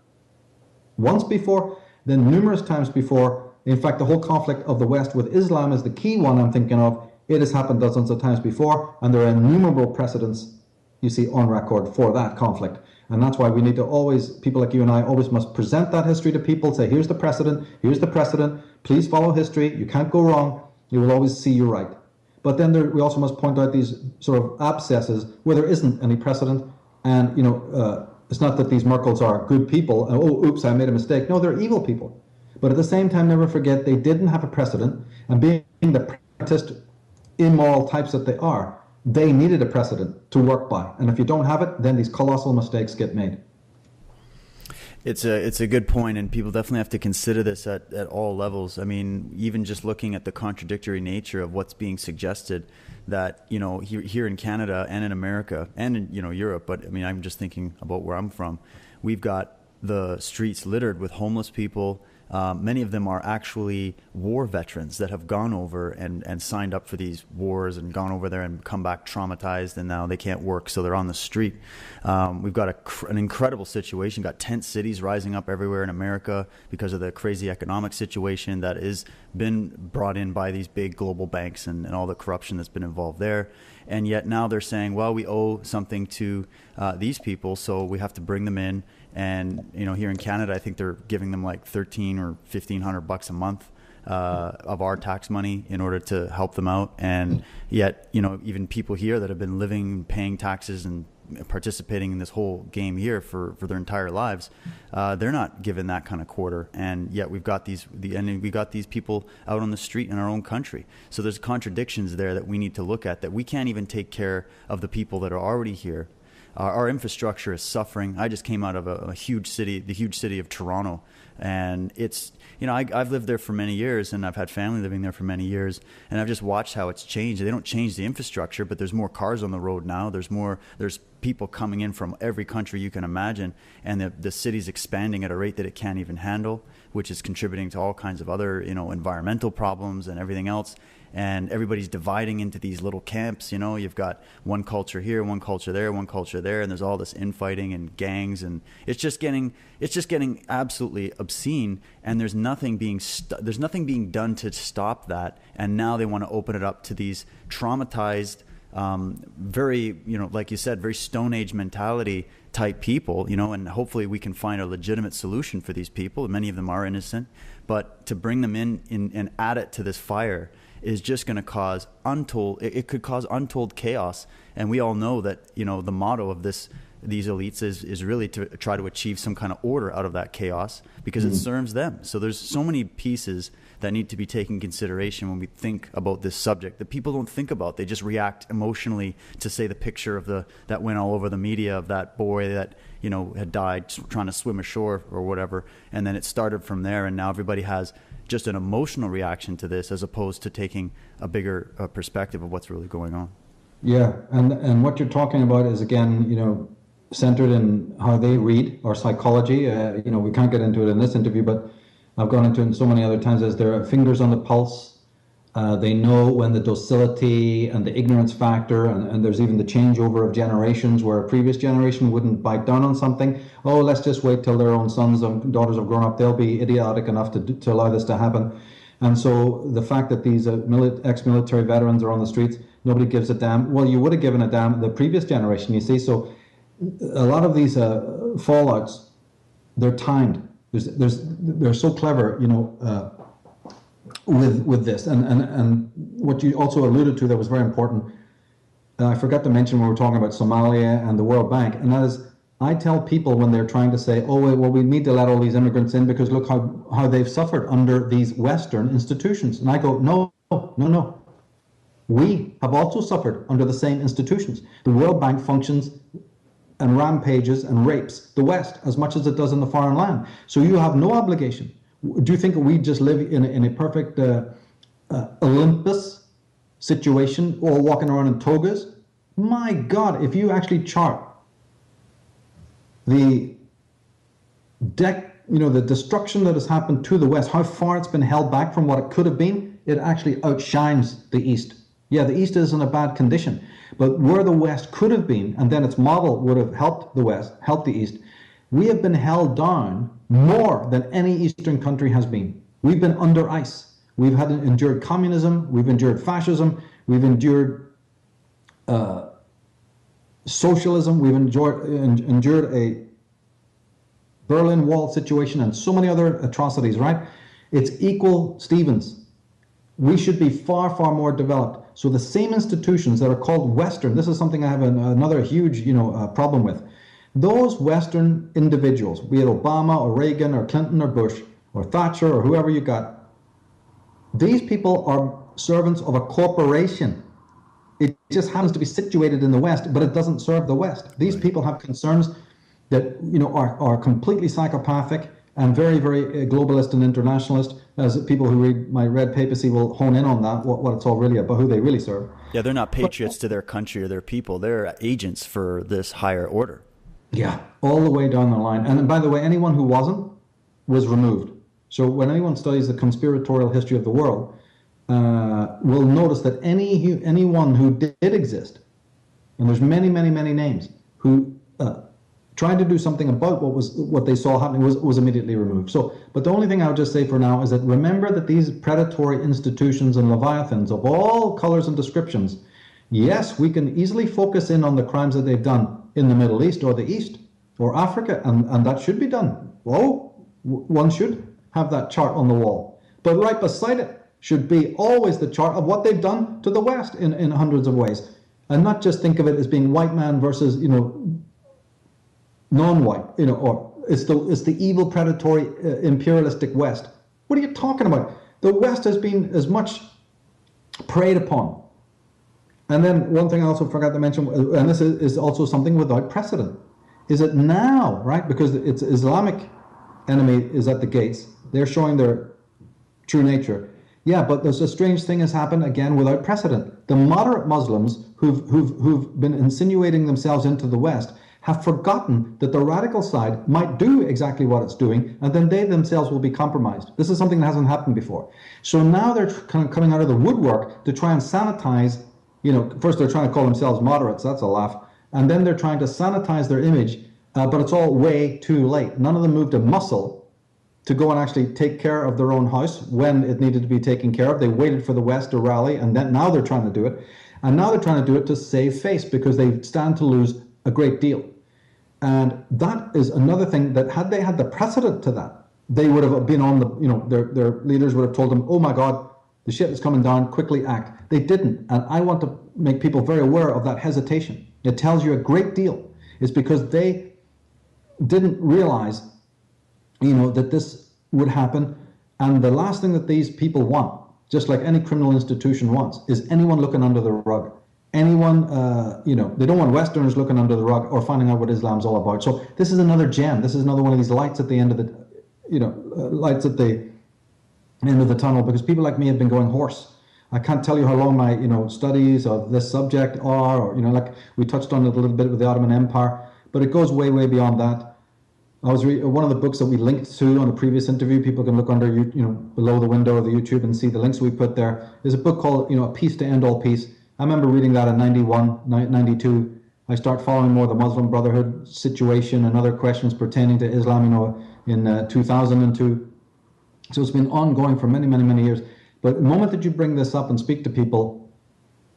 once before, then numerous times before. In fact, the whole conflict of the West with Islam is the key one I'm thinking of. It has happened dozens of times before, and there are innumerable precedents you see on record for that conflict. And that's why we need to always, people like you and I, always must present that history to people, say, here's the precedent, please follow history, you can't go wrong, you will always see you're right. But then we also must point out these sort of abscesses where there isn't any precedent, and it's not that these Merkels are good people, oh, oops, I made a mistake. No, they're evil people. But at the same time, never forget, they didn't have a precedent, and being the practiced, immoral types that they are, they needed a precedent to work by. And if you don't have it, then these colossal mistakes get made. It's a good point, and people definitely have to consider this at all levels. I mean, even just looking at the contradictory nature of what's being suggested, that here in Canada and in America and in Europe, but I mean, I'm just thinking about where I'm from. We've got the streets littered with homeless people. Many of them are actually war veterans that have gone over and signed up for these wars and gone over there and come back traumatized, and now they can't work, so they're on the street. We've got an incredible situation. Got tent cities rising up everywhere in America because of the crazy economic situation that has been brought in by these big global banks and all the corruption that's been involved there. And yet now they're saying, well, we owe something to these people, so we have to bring them in. And here in Canada, I think they're giving them like $1,300 or $1,500 a month of our tax money in order to help them out. And yet, even people here that have been living, paying taxes, and participating in this whole game here for their entire lives, they're not given that kind of quarter. And yet we got these people out on the street in our own country. So there's contradictions there that we need to look at, that we can't even take care of the people that are already here. Our infrastructure is suffering. I just came out of the huge city of Toronto, and it's, I've lived there for many years, and I've had family living there for many years, and I've just watched how it's changed. They don't change the infrastructure, but there's more cars on the road now. There's people coming in from every country you can imagine, and the city's expanding at a rate that it can't even handle, which is contributing to all kinds of other, environmental problems and everything else. And everybody's dividing into these little camps. You've got one culture here, one culture there, one culture there, and there's all this infighting and gangs, and it's just getting absolutely obscene. And there's nothing being done to stop that. And now they want to open it up to these traumatized, very, like you said, very Stone Age mentality type people. And hopefully we can find a legitimate solution for these people. Many of them are innocent, but to bring them in and add it to this fire is just going to cause untold chaos. And we all know that, the motto of these elites is really to try to achieve some kind of order out of that chaos, because it serves them. So there's so many pieces that need to be taken into consideration when we think about this subject that people don't think about. They just react emotionally to, say, the picture of that went all over the media of that boy that, had died trying to swim ashore or whatever. And then it started from there, and now everybody has just an emotional reaction to this, as opposed to taking a bigger perspective of what's really going on. Yeah, and what you're talking about is, again, centered in how they read our psychology. We can't get into it in this interview, but I've gone into it so many other times, as their fingers on the pulse. They know when the docility and the ignorance factor, and there's even the changeover of generations where a previous generation wouldn't bite down on something. Oh, let's just wait till their own sons and daughters have grown up. They'll be idiotic enough to allow this to happen. And so the fact that these ex-military veterans are on the streets, nobody gives a damn. Well, you would have given a damn the previous generation, you see. So a lot of these fallouts, they're timed. They're so clever, with this. And what you also alluded to that was very important, I forgot to mention when we were talking about Somalia and the World Bank, and that is, I tell people when they're trying to say, oh, well, we need to let all these immigrants in because look how they've suffered under these Western institutions. And I go, no, no, no. We have also suffered under the same institutions. The World Bank functions and rampages and rapes the West as much as it does in the foreign land. So you have no obligation. Do you think we just live in a perfect Olympus situation, all walking around in togas? My God, if you actually chart the the destruction that has happened to the West, how far it's been held back from what it could have been, it actually outshines the East. Yeah, the East is in a bad condition, but where the West could have been, and then its model would have helped the West, helped the East, we have been held down more than any Eastern country has been. We've been under ice. We've endured communism, we've endured fascism, we've endured socialism, we've endured a Berlin Wall situation and so many other atrocities, right? It's equal Stevens. We should be far, far more developed. So the same institutions that are called Western, this is something I have another huge, problem with. Those Western individuals, be it Obama or Reagan or Clinton or Bush or Thatcher or whoever you got, these people are servants of a corporation. It just happens to be situated in the West, but it doesn't serve the West. These people have concerns that are completely psychopathic and very, very globalist and internationalist. As people who read my Red Papacy will hone in on that, what it's all really about, who they really serve. Yeah, they're not patriots to their country or their people. They're agents for this higher order. Yeah, all the way down the line. And by the way, anyone who wasn't was removed. So when anyone studies the conspiratorial history of the world, will notice that anyone who did exist, and there's many, many, many names, who tried to do something about what they saw happening was immediately removed. So, but the only thing I would just say for now is that remember that these predatory institutions and leviathans of all colors and descriptions, yes, we can easily focus in on the crimes that they've done in the Middle East or the East or Africa, and that should be done. Well, one should have that chart on the wall. But right beside it should be always the chart of what they've done to the West in hundreds of ways. And not just think of it as being white man versus, non-white, or it's the evil, predatory, imperialistic West. What are you talking about? The West has been as much preyed upon. And then one thing I also forgot to mention, and this is also something without precedent, is that now, right, because its Islamic enemy is at the gates, they're showing their true nature. Yeah, but there's a strange thing has happened again without precedent. The moderate Muslims who've been insinuating themselves into the West have forgotten that the radical side might do exactly what it's doing, and then they themselves will be compromised. This is something that hasn't happened before. So now they're kind of coming out of the woodwork to try and sanitize, first they're trying to call themselves moderates, that's a laugh, and then they're trying to sanitize their image, but it's all way too late. None of them moved a muscle to go and actually take care of their own house when it needed to be taken care of. They waited for the West to rally, and then now they're trying to do it. And now they're trying to do it to save face because they stand to lose a great deal. And that is another thing that had they had the precedent to that, they would have been on their leaders would have told them, oh my God, the shit is coming down, quickly act. They didn't. And I want to make people very aware of that hesitation. It tells you a great deal. It's because they didn't realize, that this would happen. And the last thing that these people want, just like any criminal institution wants, is anyone looking under the rug. Anyone, they don't want Westerners looking under the rug or finding out what Islam's all about. So this is another gem. This is another one of these lights at the end of the, lights at the end of the tunnel, because people like me have been going hoarse. I can't tell you how long my, studies of this subject are, or, like we touched on it a little bit with the Ottoman Empire, but it goes way, way beyond that. I was one of the books that we linked to on a previous interview. People can look under, below the window of the YouTube and see the links we put there. There's a book called, A Peace to End All Peace. I remember reading that in 91, 92. I start following more the Muslim Brotherhood situation and other questions pertaining to Islam, in 2002. So it's been ongoing for many, many, many years. But the moment that you bring this up and speak to people,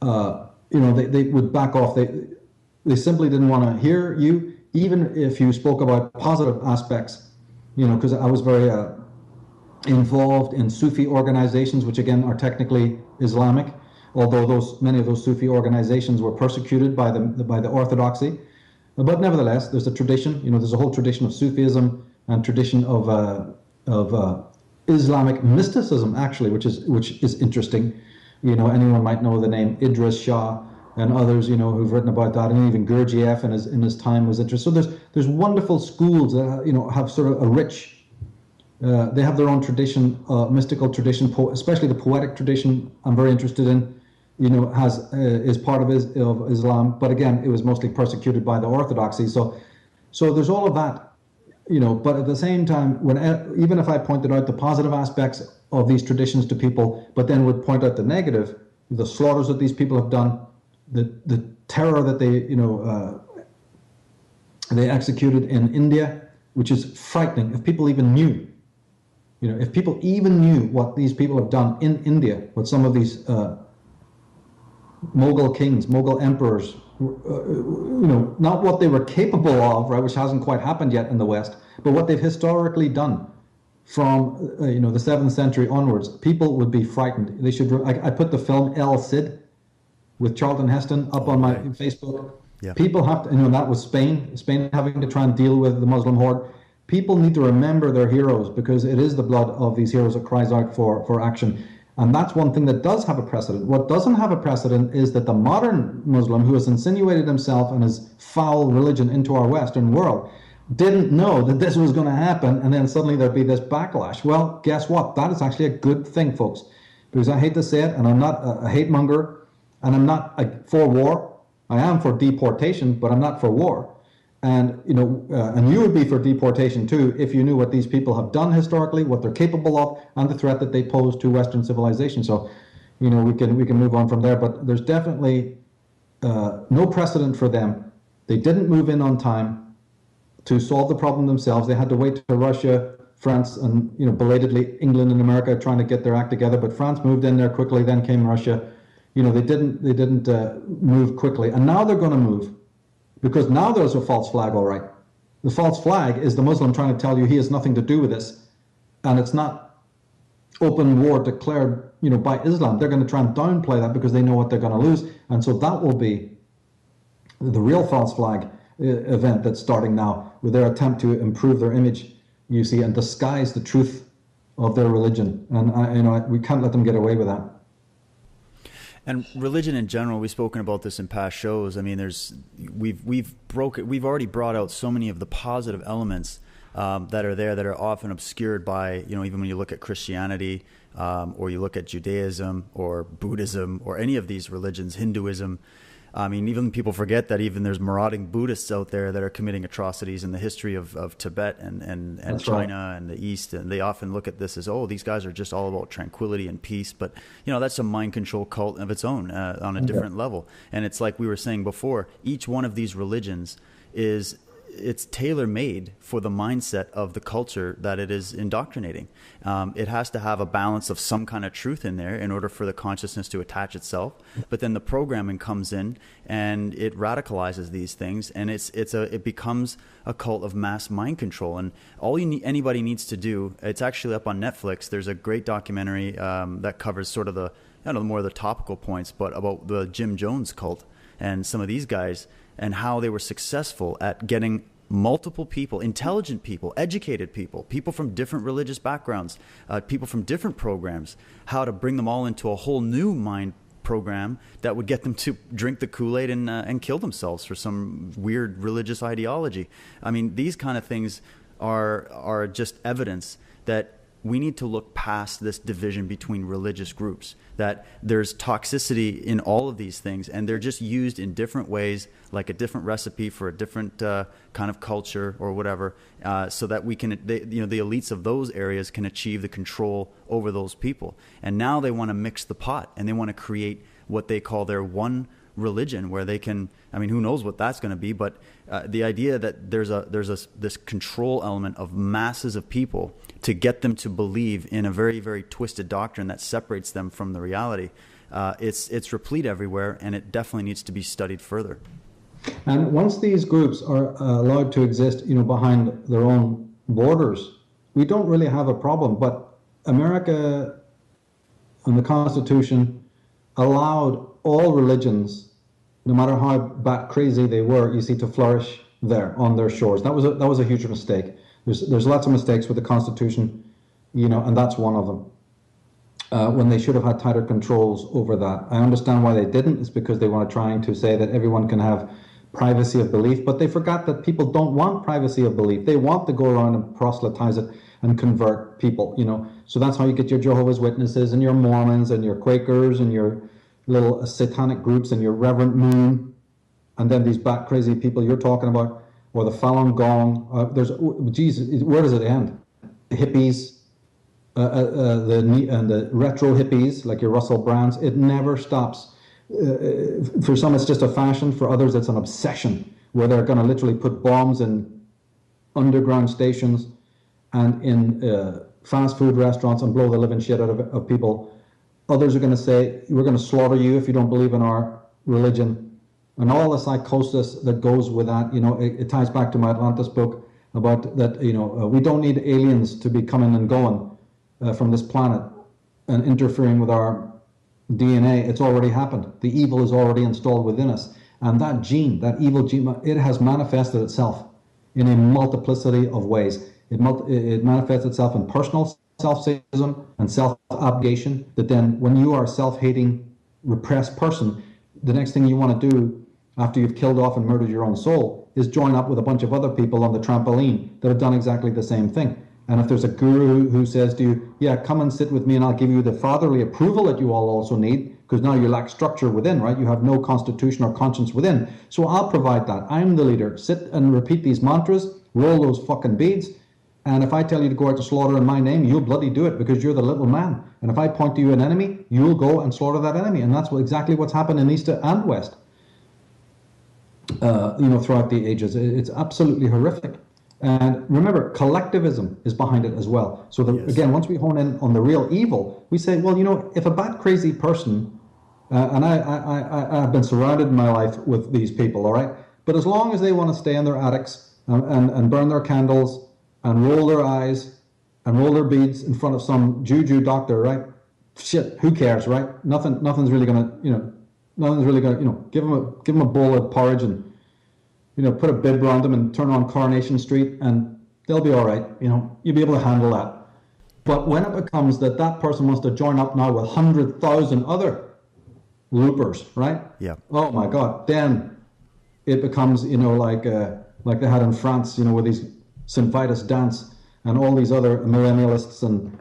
they would back off. They simply didn't want to hear you, even if you spoke about positive aspects, because I was very involved in Sufi organizations, which again are technically Islamic, although many of those Sufi organizations were persecuted by the orthodoxy. But nevertheless, there's a tradition. There's a whole tradition of Sufism and tradition of Islamic mysticism, actually, which is interesting. Anyone might know the name Idris Shah and others, who've written about that, and even Gurdjieff in his time was interested. So there's wonderful schools that have sort of a rich. They have their own tradition, mystical tradition, especially the poetic tradition. I'm very interested in. Is part of Islam, but again, it was mostly persecuted by the orthodoxy. So there's all of that, But at the same time, even if I pointed out the positive aspects of these traditions to people, but then would point out the negative, the slaughters that these people have done, the terror that they executed in India, which is frightening. If people even knew, what these people have done in India, what some of these Mughal kings, Mughal emperors, not what they were capable of, right, which hasn't quite happened yet in the West, but what they've historically done from the 7th century onwards, people would be frightened. They should. I put the film El Cid with Charlton Heston up on my Facebook. Yeah. People have to, that was Spain having to try and deal with the Muslim horde. People need to remember their heroes, because it is the blood of these heroes that cries out for action. And that's one thing that does have a precedent. What doesn't have a precedent is that the modern Muslim, who has insinuated himself and his foul religion into our Western world, didn't know that this was going to happen, and then suddenly there'd be this backlash. Well, guess what? That is actually a good thing, folks. Because I hate to say it, and I'm not a hate monger, and I'm not for war. I am for deportation, but I'm not for war. And and you would be for deportation too if you knew what these people have done historically, what they're capable of, and the threat that they pose to Western civilization. So, we can move on from there. But there's definitely no precedent for them. They didn't move in on time to solve the problem themselves. They had to wait till Russia, France, and belatedly England and America trying to get their act together. But France moved in there quickly. Then came Russia. They didn't move quickly, and now they're going to move. Because now there's a false flag, all right. The false flag is the Muslim trying to tell you he has nothing to do with this. And it's not open war declared, by Islam. They're going to try and downplay that because they know what they're going to lose. And so that will be the real false flag event that's starting now, with their attempt to improve their image, you see, and disguise the truth of their religion. And we can't let them get away with that. And religion in general, we've spoken about this in past shows. I mean, we've already brought out so many of the positive elements that are there, that are often obscured by, even when you look at Christianity, or you look at Judaism or Buddhism or any of these religions, Hinduism. I mean, even people forget that even there's marauding Buddhists out there that are committing atrocities in the history of Tibet and China, right, and the East. And they often look at this as, these guys are just all about tranquility and peace. But, that's a mind control cult of its own on a different level. And it's like we were saying before, each one of these religions it's tailor-made for the mindset of the culture that it is indoctrinating. It has to have a balance of some kind of truth in there in order for the consciousness to attach itself. But then the programming comes in and it radicalizes these things, and it becomes a cult of mass mind control. And all anybody needs to do, it's actually up on Netflix. There's a great documentary that covers sort of the more of the topical points, but about the Jim Jones cult and some of these guys, and how they were successful at getting multiple people, intelligent people, educated people, people from different religious backgrounds, people from different programs, how to bring them all into a whole new mind program that would get them to drink the Kool-Aid and kill themselves for some weird religious ideology. I mean, these kind of things are just evidence that we need to look past this division between religious groups, that there's toxicity in all of these things, and they're just used in different ways, like a different recipe for a different kind of culture or whatever, so that the elites of those areas can achieve the control over those people. And now they want to mix the pot, and they want to create what they call their one religion, where they can, I mean, who knows what that's going to be, but the idea that there's this control element of masses of people to get them to believe in a very, very twisted doctrine that separates them from the reality. It's replete everywhere, and it definitely needs to be studied further. And once these groups are allowed to exist, behind their own borders, we don't really have a problem. But America and the Constitution allowed all religions, no matter how bat crazy they were, you see, to flourish there on their shores. That was a huge mistake. There's lots of mistakes with the Constitution, and that's one of them. When they should have had tighter controls over that. I understand why they didn't. It's because they were trying to say that everyone can have privacy of belief, but they forgot that people don't want privacy of belief. They want to go around and proselytize it and convert people, So that's how you get your Jehovah's Witnesses and your Mormons and your Quakers and your little satanic groups and your Reverend Moon, and then these bat crazy people you're talking about, or the Falun Gong. Jesus, where does it end? The hippies. The retro hippies, like your Russell Brands, it never stops. For some, it's just a fashion. For others, it's an obsession, where they're going to literally put bombs in underground stations and in fast food restaurants and blow the living shit out of people. Others are going to say, we're going to slaughter you if you don't believe in our religion. And all the psychosis that goes with that, it ties back to my Atlantis book about that, we don't need aliens to be coming and going from this planet and interfering with our DNA. It's already happened. The evil is already installed within us. And that gene, that evil gene, it has manifested itself in a multiplicity of ways. It manifests itself in personal self-sadism and self-abnegation, that then when you are a self-hating, repressed person, the next thing you want to do after you've killed off and murdered your own soul is join up with a bunch of other people on the trampoline that have done exactly the same thing. And if there's a guru who says to you, yeah, come and sit with me and I'll give you the fatherly approval that you all also need, because now you lack structure within, right? You have no constitution or conscience within. So I'll provide that. I'm the leader. Sit and repeat these mantras, roll those fucking beads. And if I tell you to go out to slaughter in my name, you'll bloody do it because you're the little man. And if I point to you an enemy, you'll go and slaughter that enemy. And that's exactly what's happened in East and West, throughout the ages. It's absolutely horrific. And remember, collectivism is behind it as well. So again, once we hone in on the real evil, we say, well, if a bat crazy person, and I've been surrounded in my life with these people, all right? But as long as they want to stay in their attics and burn their candles and roll their eyes and roll their beads in front of some juju doctor, right? Shit, who cares, right? Nothing's really gonna, give them a bowl of porridge and put a bib around them and turn on Coronation Street and they'll be all right. You'll be able to handle that. But when it becomes that person wants to join up now with 100,000 other loopers, right? Yeah. Oh my God. Then it becomes, like they had in France, with these Sinfitis dance and all these other millennialists and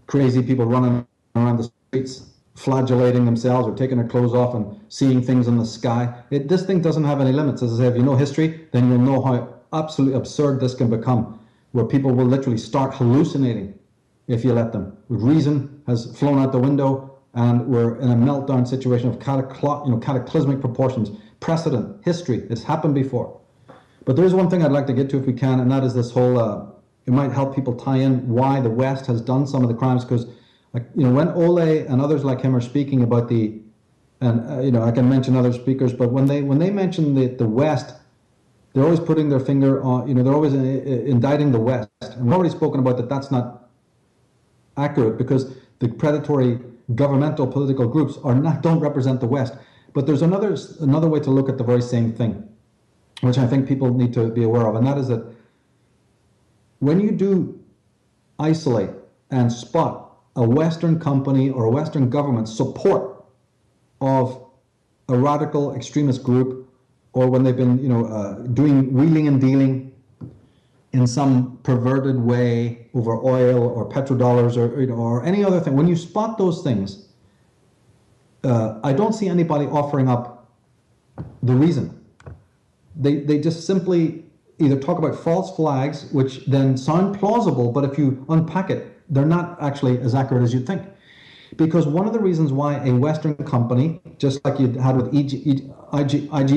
crazy people running around the streets, flagellating themselves or taking their clothes off and seeing things in the sky. This thing doesn't have any limits. As I say, if you know history, then you'll know how absolutely absurd this can become, where people will literally start hallucinating if you let them. Reason has flown out the window and we're in a meltdown situation of cataclysmic proportions. Precedent, history, it's happened before. But there's one thing I'd like to get to if we can, and that is this whole, it might help people tie in why the West has done some of the crimes, because when Ole and others like him are speaking about I can mention other speakers, but when they mention the West, they're always putting their finger on, they're always indicting the West. And we've already spoken about that. That's not accurate because the predatory governmental political groups don't represent the West. But there's another way to look at the very same thing, which I think people need to be aware of, and that is that when you do isolate and spot a Western company or a Western government support of a radical extremist group, or when they've been, doing wheeling and dealing in some perverted way over oil or petrodollars or any other thing, when you spot those things, I don't see anybody offering up the reason. They just simply either talk about false flags, which then sound plausible, but if you unpack it, they're not actually as accurate as you'd think. Because one of the reasons why a Western company, just like you had with IG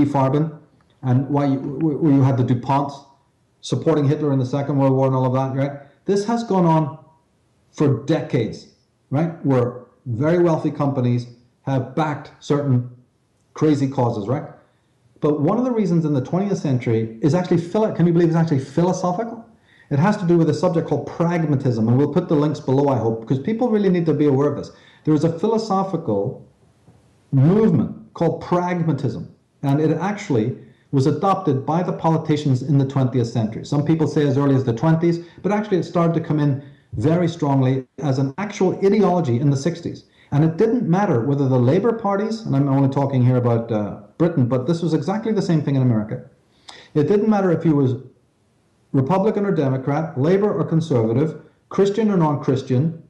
Farben, and where you had the DuPont supporting Hitler in the Second World War and all of that, right? This has gone on for decades, right? Where very wealthy companies have backed certain crazy causes, right? But one of the reasons in the 20th century is actually, can you believe it's actually philosophical? It has to do with a subject called pragmatism, and we'll put the links below, I hope, because people really need to be aware of this. There is a philosophical movement called pragmatism. And it actually was adopted by the politicians in the 20th century. Some people say as early as the 20s, but actually it started to come in very strongly as an actual ideology in the 60s. And it didn't matter whether the Labour parties, and I'm only talking here about Britain, but this was exactly the same thing in America. It didn't matter if he was Republican or Democrat, Labour or Conservative, Christian or non-Christian.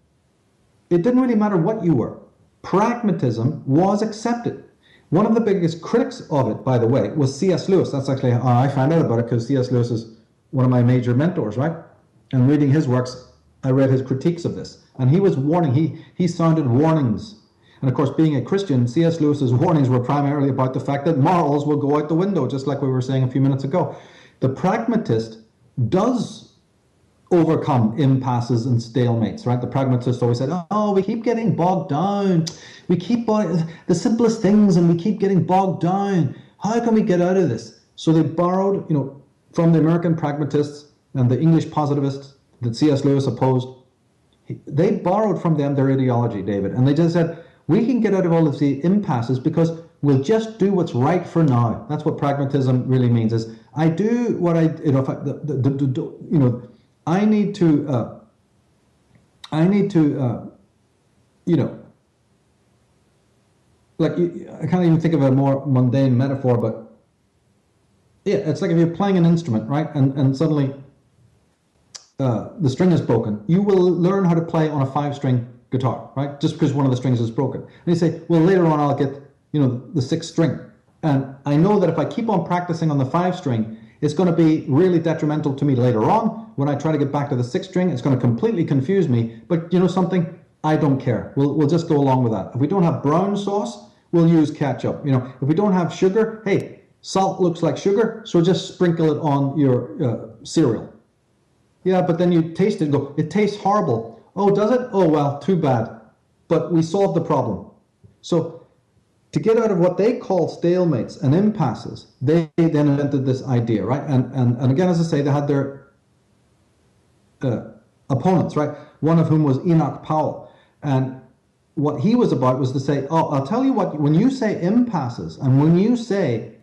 It didn't really matter what you were. Pragmatism was accepted. One of the biggest critics of it, by the way, was C.S. Lewis. That's actually how I found out about it, because C.S. Lewis is one of my major mentors, right? And reading his works, I read his critiques of this. And he was warning, he sounded warnings. And of course, being a Christian, C.S. Lewis's warnings were primarily about the fact that morals will go out the window, just like we were saying a few minutes ago. The pragmatist does overcome impasses and stalemates, right? The pragmatists always said, oh, we keep getting bogged down. We keep the simplest things and we keep getting bogged down. How can we get out of this? So they borrowed, from the American pragmatists and the English positivists that C.S. Lewis opposed. They borrowed from them their ideology, David, and they just said, we can get out of all of the impasses because we'll just do what's right for now. That's what pragmatism really means, is I do what I, I need to, I can't even think of a more mundane metaphor, but yeah, it's like if you're playing an instrument, right? And suddenly the string is broken. You will learn how to play on a 5-string guitar, right? Just because one of the strings is broken. And you say, well, later on I'll get, the 6th string. And I know that if I keep on practicing on the 5-string, it's going to be really detrimental to me later on. When I try to get back to the 6th string, it's going to completely confuse me. But you know something? I don't care. We'll just go along with that. If we don't have brown sauce, we'll use ketchup. If we don't have sugar, hey, salt looks like sugar, so just sprinkle it on your cereal. Yeah, but then you taste it and go, it tastes horrible. Oh, does it? Oh, well, too bad. But we solved the problem. So to get out of what they call stalemates and impasses, they then invented this idea, right? And again, as I say, they had their opponents, right? One of whom was Enoch Powell. And what he was about was to say, oh, I'll tell you what, when you say impasses and when you say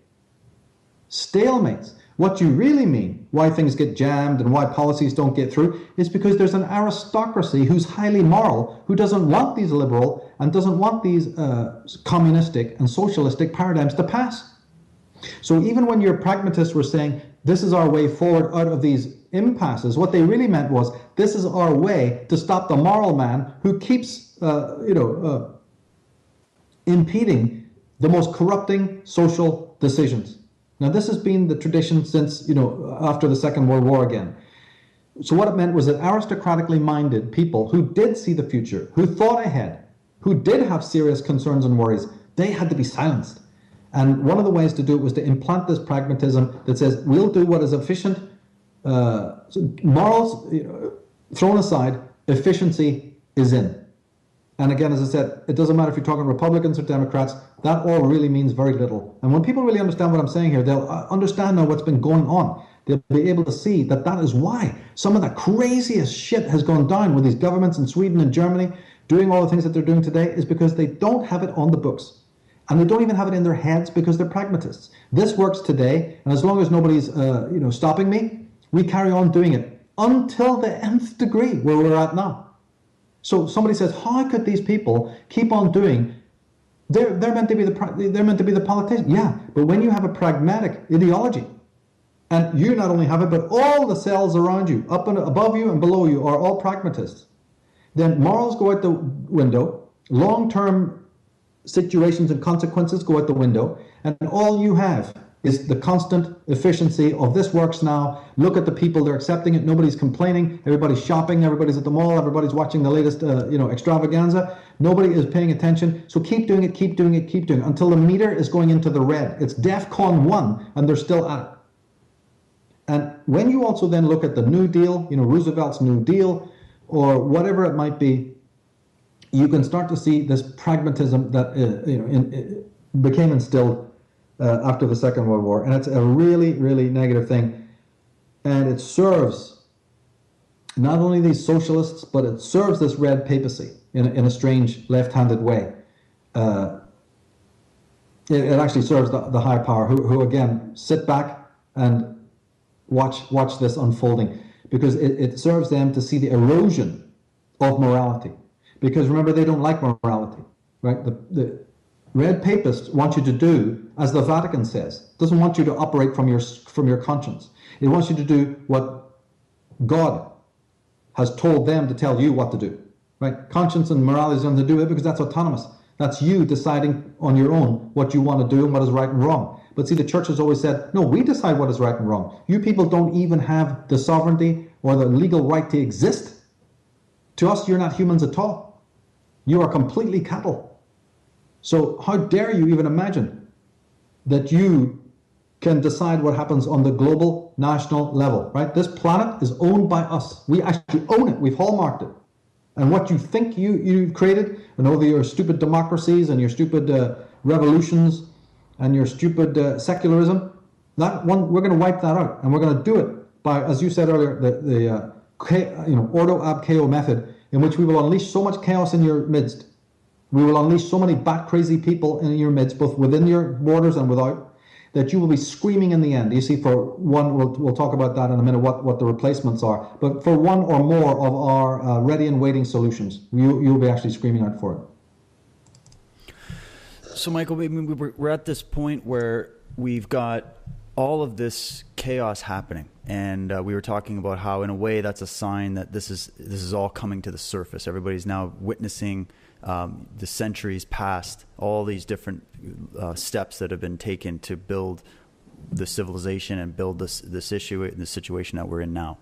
stalemates, what you really mean, why things get jammed and why policies don't get through, is because there's an aristocracy who's highly moral, who doesn't want these liberal and doesn't want these communistic and socialistic paradigms to pass. So even when your pragmatists were saying, this is our way forward out of these impasses, what they really meant was, this is our way to stop the moral man who keeps, impeding the most corrupting social decisions. Now, this has been the tradition since, after the Second World War again. So what it meant was that aristocratically minded people who did see the future, who thought ahead, who did have serious concerns and worries, they had to be silenced. And one of the ways to do it was to implant this pragmatism that says, we'll do what is efficient, morals thrown aside, efficiency is in. And again, as I said, it doesn't matter if you're talking Republicans or Democrats, that all really means very little. And when people really understand what I'm saying here, they'll understand now what's been going on. They'll be able to see that that is why some of the craziest shit has gone down with these governments in Sweden and Germany doing all the things that they're doing today, is because they don't have it on the books. And they don't even have it in their heads because they're pragmatists. This works today, and as long as nobody's stopping me, we carry on doing it until the nth degree where we're at now. So somebody says, how could these people keep on doing? They're meant to be the politicians. Yeah, but when you have a pragmatic ideology, and you not only have it, but all the cells around you, up and above you and below you, are all pragmatists, then morals go out the window, long-term situations and consequences go out the window, and all you have is the constant efficiency of this works now. Look at the people, they're accepting it, nobody's complaining, everybody's shopping, everybody's at the mall, everybody's watching the latest extravaganza, nobody is paying attention. So keep doing it, keep doing it, keep doing it, until the meter is going into the red. It's DEFCON 1, and they're still at it. And when you also then look at the New Deal, Roosevelt's New Deal, or whatever it might be, you can start to see this pragmatism that became instilled after the Second World War, and it's a really, really negative thing. And it serves not only these socialists, but it serves this red papacy in a strange left-handed way. it actually serves the higher power who again sit back and watch this unfolding, because it serves them to see the erosion of morality. Because remember, they don't like morality, right? The red papists want you to do as the Vatican says. It doesn't want you to operate from your conscience. It wants you to do what God has told them to tell you what to do, right? Conscience and morality is nothing to do with it, because that's autonomous. That's you deciding on your own what you want to do and what is right and wrong. But see, the church has always said, no, we decide what is right and wrong. You people don't even have the sovereignty or the legal right to exist. To us, you're not humans at all. You are completely cattle. So how dare you even imagine that you can decide what happens on the global, national level, right? This planet is owned by us. We actually own it. We've hallmarked it. And what you think you've created, and over your stupid democracies and your stupid revolutions and your stupid secularism, that one, we're going to wipe that out. And we're going to do it by, as you said earlier, the ordo ab chaos method, in which we will unleash so much chaos in your midst. We will unleash so many bat crazy people in your midst, both within your borders and without, that you will be screaming in the end. You see, for one, we'll talk about that in a minute, what the replacements are. But for one or more of our ready and waiting solutions, you'll be actually screaming out for it. So, Michael, we're at this point where we've got all of this chaos happening, and we were talking about how, in a way, that's a sign that this is all coming to the surface. Everybody's now witnessing the centuries past, all these different steps that have been taken to build the civilization and build this situation that we're in now.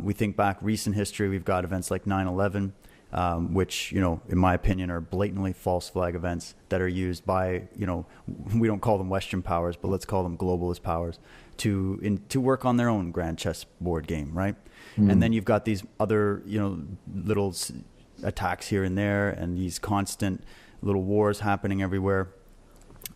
We think back recent history, we've got events like 9/11, which, in my opinion, are blatantly false flag events that are used by, we don't call them Western powers, but let's call them globalist powers, to work on their own grand chessboard game, right? And then you've got these other, little attacks here and there, and these constant little wars happening everywhere.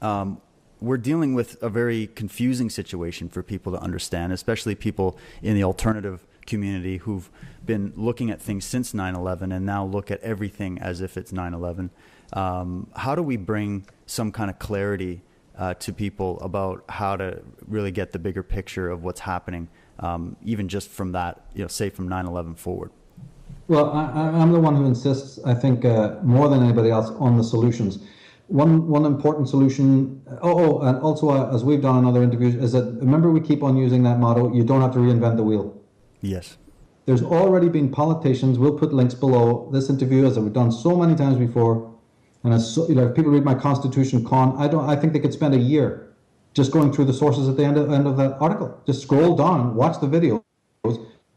We're dealing with a very confusing situation for people to understand, especially people in the alternative community who've been looking at things since 9/11 and now look at everything as if it's 9/11. How do we bring some kind of clarity to people about how to really get the bigger picture of what's happening, even just from that, say from 9/11 forward? Well, I'm the one who insists, I think, more than anybody else, on the solutions. One important solution, and also as we've done in other interviews, is that, remember, we keep on using that motto, you don't have to reinvent the wheel. Yes. There's already been politicians, we'll put links below this interview, as we've done so many times before, and if people read my Constitution Con, I think they could spend a year just going through the sources at the end of that article. Just scroll down, watch the videos,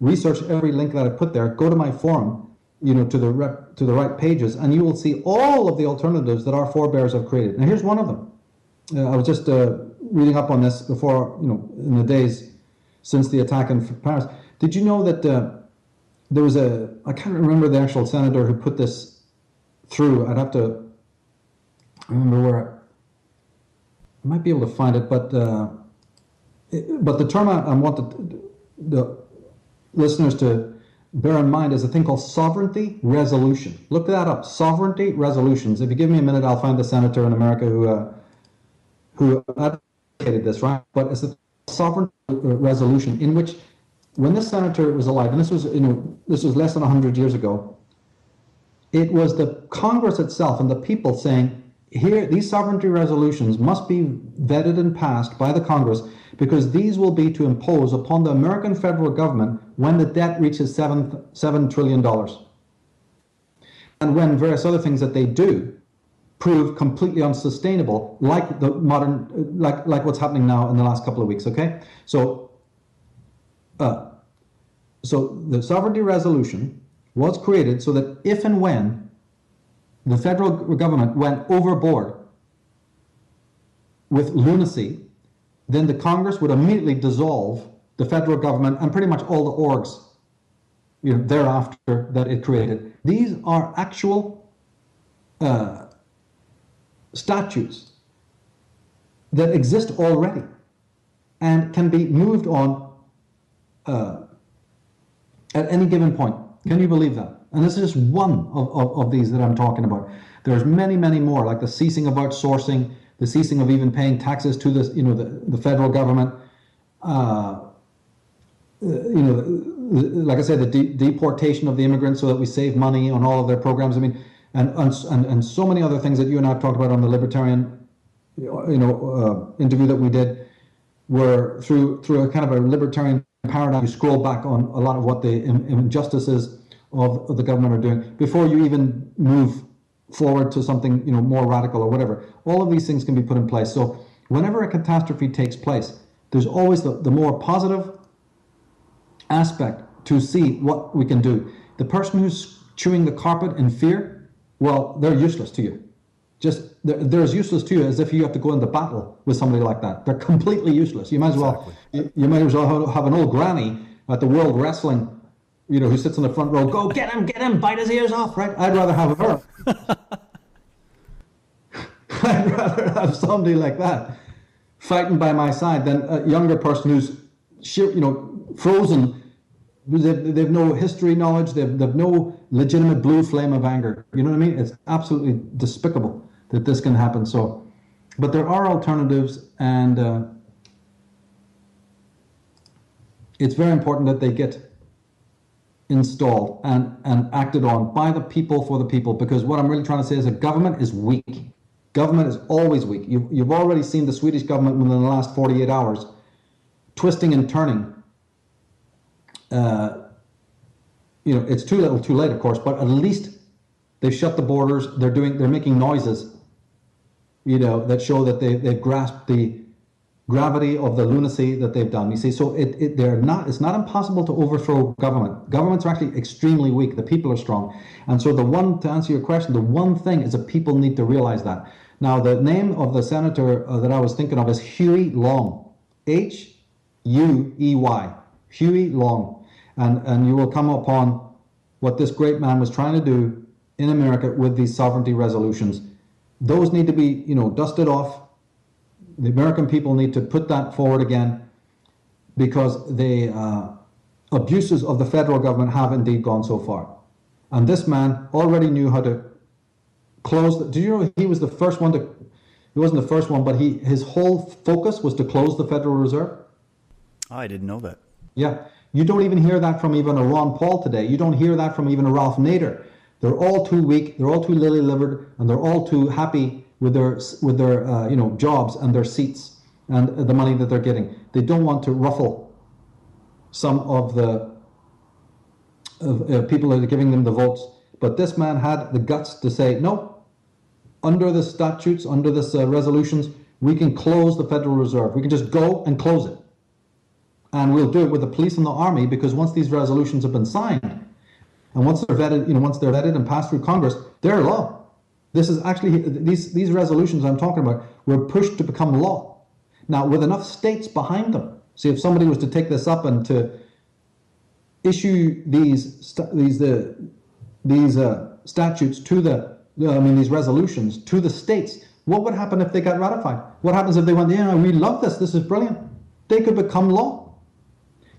research every link that I put there, go to my forum, to the right pages, and you will see all of the alternatives that our forebears have created. And here's one of them. I was just reading up on this before, in the days since the attack in Paris. Did you know that there was I can't remember the actual senator who put this through. I'd have to remember where. I might be able to find it, but the term I want the listeners to bear in mind is a thing called sovereignty resolution. Look that up, sovereignty resolutions. If you give me a minute, I'll find the senator in America who advocated this, right? But it's a sovereignty resolution in which, when this senator was alive, and this was less than 100 years ago, it was the Congress itself and the people saying, here, these sovereignty resolutions must be vetted and passed by the Congress, because these will be to impose upon the American federal government when the debt reaches $7 trillion. And when various other things that they do prove completely unsustainable, like the modern, like what's happening now in the last couple of weeks, okay? So the sovereignty resolution was created so that if and when the federal government went overboard with lunacy, then the Congress would immediately dissolve the federal government and pretty much all the orgs, thereafter that it created. These are actual statutes that exist already and can be moved on at any given point. Can you believe that? And this is just one of these that I'm talking about. There's many, many more, like the ceasing of outsourcing, the ceasing of even paying taxes to the federal government. Like I said, the deportation of the immigrants so that we save money on all of their programs. I mean, and so many other things that you and I have talked about on the libertarian, interview that we did, were through a kind of a libertarian paradigm. You scroll back on a lot of what the injustices of the government are doing before you even move forward to something more radical or whatever. All of these things can be put in place. So whenever a catastrophe takes place, there's always the more positive aspect to see what we can do. The person who's chewing the carpet in fear, well, they're useless to you. They're as useless to you as if you have to go into battle with somebody like that. They're completely useless. You might as well you might as well have an old granny at the World Wrestling, who sits in the front row. Go get him, bite his ears off, right? I'd rather have her. I'd rather have somebody like that fighting by my side than a younger person who's frozen. They've no history knowledge. They've no legitimate blue flame of anger. You know what I mean? It's absolutely despicable that this can happen. So, but there are alternatives, and it's very important that they get installed and acted on by the people for the people. Because what I'm really trying to say is that government is weak. Government is always weak. You've already seen the Swedish government within the last 48 hours twisting and turning. It's too little, too late, of course, but at least they've shut the borders. They're making noises, that show that they've grasped the gravity of the lunacy that they've done. You see, so it's not impossible to overthrow government. Governments are actually extremely weak. The people are strong. And so to answer your question, the one thing is that people need to realize that. Now, the name of the senator that I was thinking of is Huey Long, Huey, Huey Long. And you will come upon what this great man was trying to do in America with these sovereignty resolutions. Those need to be, dusted off. The American people need to put that forward again, because the abuses of the federal government have indeed gone so far. And this man already knew how to close. Do you know he was the first one to? He wasn't the first one, but his whole focus was to close the Federal Reserve. I didn't know that. Yeah. You don't even hear that from even a Ron Paul today. You don't hear that from even a Ralph Nader. They're all too weak. They're all too lily-livered, and they're all too happy with their jobs and their seats and the money that they're getting. They don't want to ruffle some of the people that are giving them the votes. But this man had the guts to say, no, under the statutes, under this resolutions, we can close the Federal Reserve. We can just go and close it. And we'll do it with the police and the army, because once these resolutions have been signed, and once they're vetted and passed through Congress, they're law. This is actually, these resolutions I'm talking about were pushed to become law. Now, with enough states behind them. See, if somebody was to take this up and to issue these statutes to these resolutions to the states, what would happen if they got ratified? What happens if they went, we love this, this is brilliant? They could become law.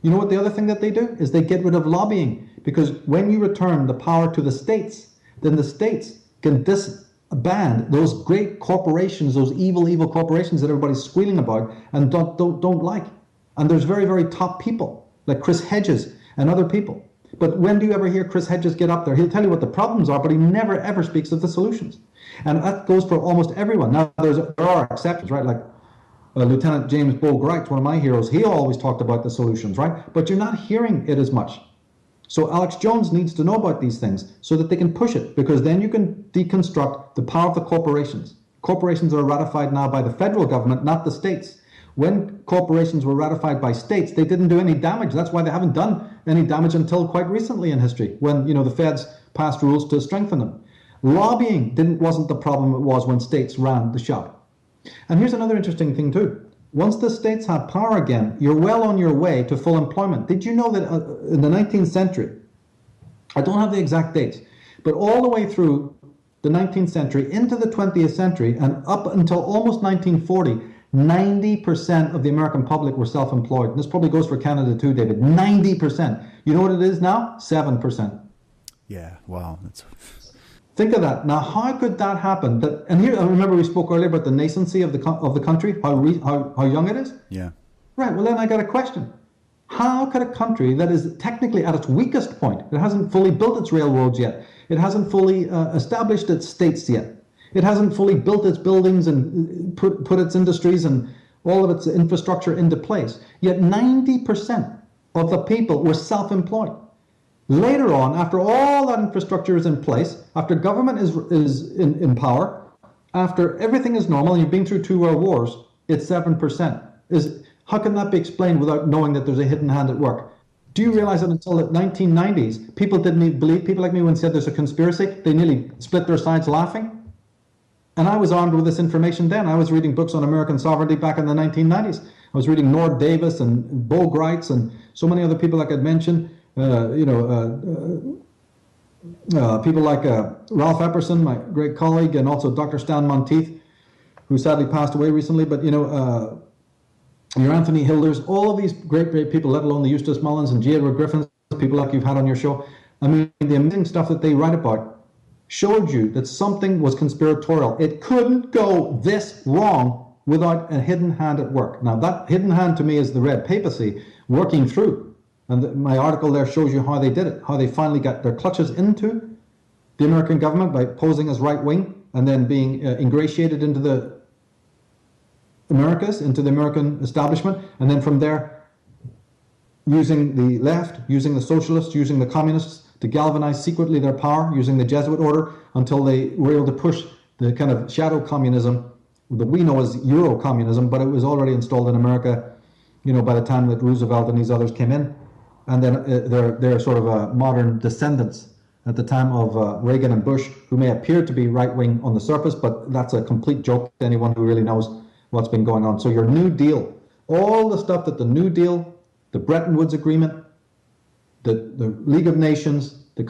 You know what the other thing that they do is they get rid of lobbying, because when you return the power to the states, then the states can disband those great corporations, those evil corporations that everybody's squealing about and don't like. And there's very, very top people like Chris Hedges and other people. But when do you ever hear Chris Hedges get up there? He'll tell you what the problems are, but he never ever speaks of the solutions. And that goes for almost everyone. Now there are exceptions, right? Like Lieutenant James Bo Greitz, one of my heroes, he always talked about the solutions, right? But you're not hearing it as much. So Alex Jones needs to know about these things so that they can push it, because then you can deconstruct the power of the corporations. Corporations are ratified now by the federal government, not the states. When corporations were ratified by states, they didn't do any damage. That's why they haven't done any damage until quite recently in history, when the feds passed rules to strengthen them. Lobbying wasn't the problem it was when states ran the shop. And here's another interesting thing too. Once the states have power again, you're well on your way to full employment. Did you know that in the 19th century, I don't have the exact dates, but all the way through the 19th century into the 20th century and up until almost 1940, 90% of the American public were self-employed. And this probably goes for Canada too, David. 90%. You know what it is now? 7%. Yeah, wow. Think of that. Now, how could that happen? That, and here, I remember we spoke earlier about the nascency of the country, how young it is. Yeah. Right. Well, then I got a question. How could a country that is technically at its weakest point, it hasn't fully built its railroads yet, it hasn't fully established its states yet, it hasn't fully built its buildings and put its industries and all of its infrastructure into place, yet 90% of the people were self-employed. Later on, after all that infrastructure is in place, after government is in power, after everything is normal, and you've been through 2 world wars, it's 7%. How can that be explained without knowing that there's a hidden hand at work? Do you realize that until the 1990s, people didn't even believe, people like me when said there's a conspiracy, they nearly split their sides laughing? And I was armed with this information then. I was reading books on American sovereignty back in the 1990s. I was reading Nord Davis and Bo Greitz and so many other people like I'd mentioned. People like Ralph Epperson, my great colleague, and also Dr. Stan Monteith, who sadly passed away recently. But your Anthony Hilders, all of these great people, let alone the Eustace Mullins and G. Edward Griffins, people like you've had on your show. I mean, the amazing stuff that they write about showed you that something was conspiratorial. It couldn't go this wrong without a hidden hand at work. Now, that hidden hand to me is the Red Papacy working through. And my article there shows you how they did it, how they finally got their clutches into the American government by posing as right-wing and then being ingratiated into the Americas, into the American establishment, and then from there using the left, using the socialists, using the communists to galvanize secretly their power, using the Jesuit order until they were able to push the kind of shadow communism that we know as Euro-communism, but it was already installed in America, by the time that Roosevelt and these others came in. And then they're sort of modern descendants at the time of Reagan and Bush, who may appear to be right-wing on the surface, but that's a complete joke to anyone who really knows what's been going on. So your New Deal, all the stuff that the New Deal, the Bretton Woods Agreement, the League of Nations, the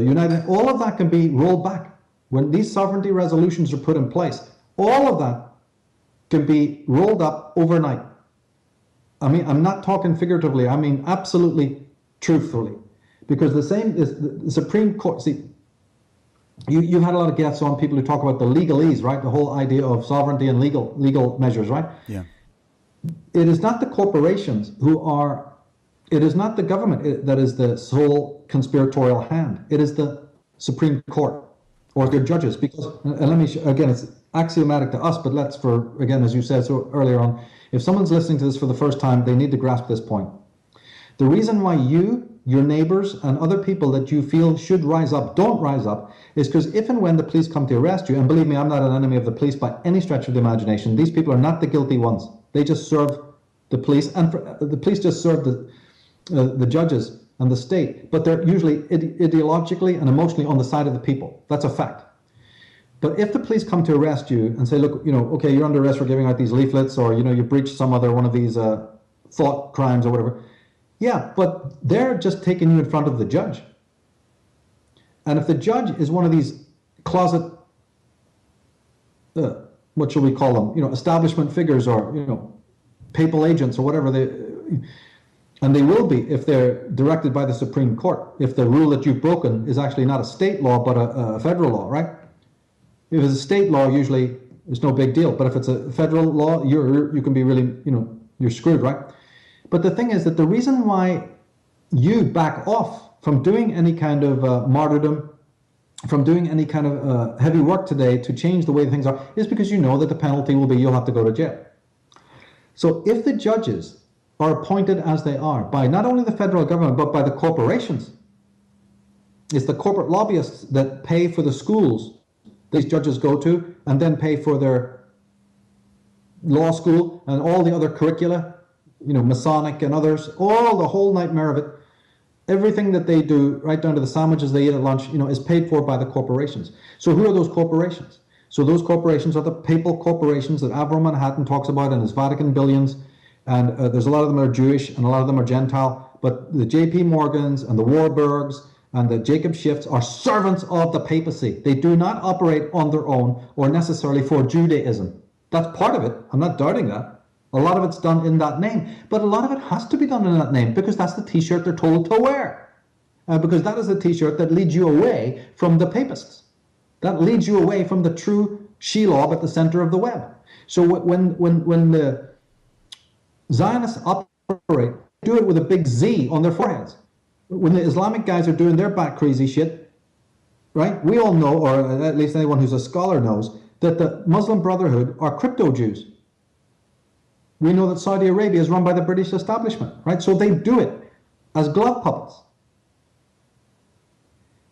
United, all of that can be rolled back. When these sovereignty resolutions are put in place, all of that can be rolled up overnight. I mean, I'm not talking figuratively, I mean absolutely truthfully. Because the same is the Supreme Court. See, you've had a lot of guests on, people who talk about the legalese, right? The whole idea of sovereignty and legal measures, right? Yeah. It is not the corporations it is not the government that is the sole conspiratorial hand. It is the Supreme Court or their judges. Because, and let me, again, it's axiomatic to us, but again, as you said so earlier on, if someone's listening to this for the first time, they need to grasp this point. The reason why your neighbors, and other people that you feel should rise up, don't rise up, is because if and when the police come to arrest you, and believe me, I'm not an enemy of the police by any stretch of the imagination, these people are not the guilty ones. They just serve the police, and the police just serve the judges and the state, but they're usually ideologically and emotionally on the side of the people. That's a fact. But if the police come to arrest you and say, look, okay, you're under arrest for giving out these leaflets, or, you breached some other one of these thought crimes or whatever. Yeah, but they're just taking you in front of the judge. And if the judge is one of these closet, what shall we call them, establishment figures or, papal agents or whatever, and they will be if they're directed by the Supreme Court, if the rule that you've broken is actually not a state law but a federal law, right? If it's a state law, usually it's no big deal. But if it's a federal law, you can be really, you're screwed, right? But the thing is that the reason why you back off from doing any kind of martyrdom, from doing any kind of heavy work today to change the way things are, is because you know that the penalty will be you'll have to go to jail. So if the judges are appointed as they are by not only the federal government, but by the corporations, it's the corporate lobbyists that pay for the schools these judges go to, and then pay for their law school and all the other curricula, Masonic and others, all the whole nightmare of it. Everything that they do, right down to the sandwiches they eat at lunch, is paid for by the corporations. So who are those corporations? So those corporations are the papal corporations that Avram Manhattan talks about in his Vatican Billions, and there's a lot of them are Jewish and a lot of them are Gentile, but the J.P. Morgans and the Warburgs and the Jacob Schiffs are servants of the papacy. They do not operate on their own or necessarily for Judaism. That's part of it. I'm not doubting that. A lot of it's done in that name. But a lot of it has to be done in that name because that's the t-shirt they're told to wear. Because that is the t-shirt that leads you away from the papists. That leads you away from the true Shelob at the center of the web. So when the Zionists operate, do it with a big Z on their foreheads. When the Islamic guys are doing their back crazy shit, right? We all know, or at least anyone who's a scholar knows, that the Muslim Brotherhood are crypto Jews. We know that Saudi Arabia is run by the British establishment, right? So they do it as glove puppets.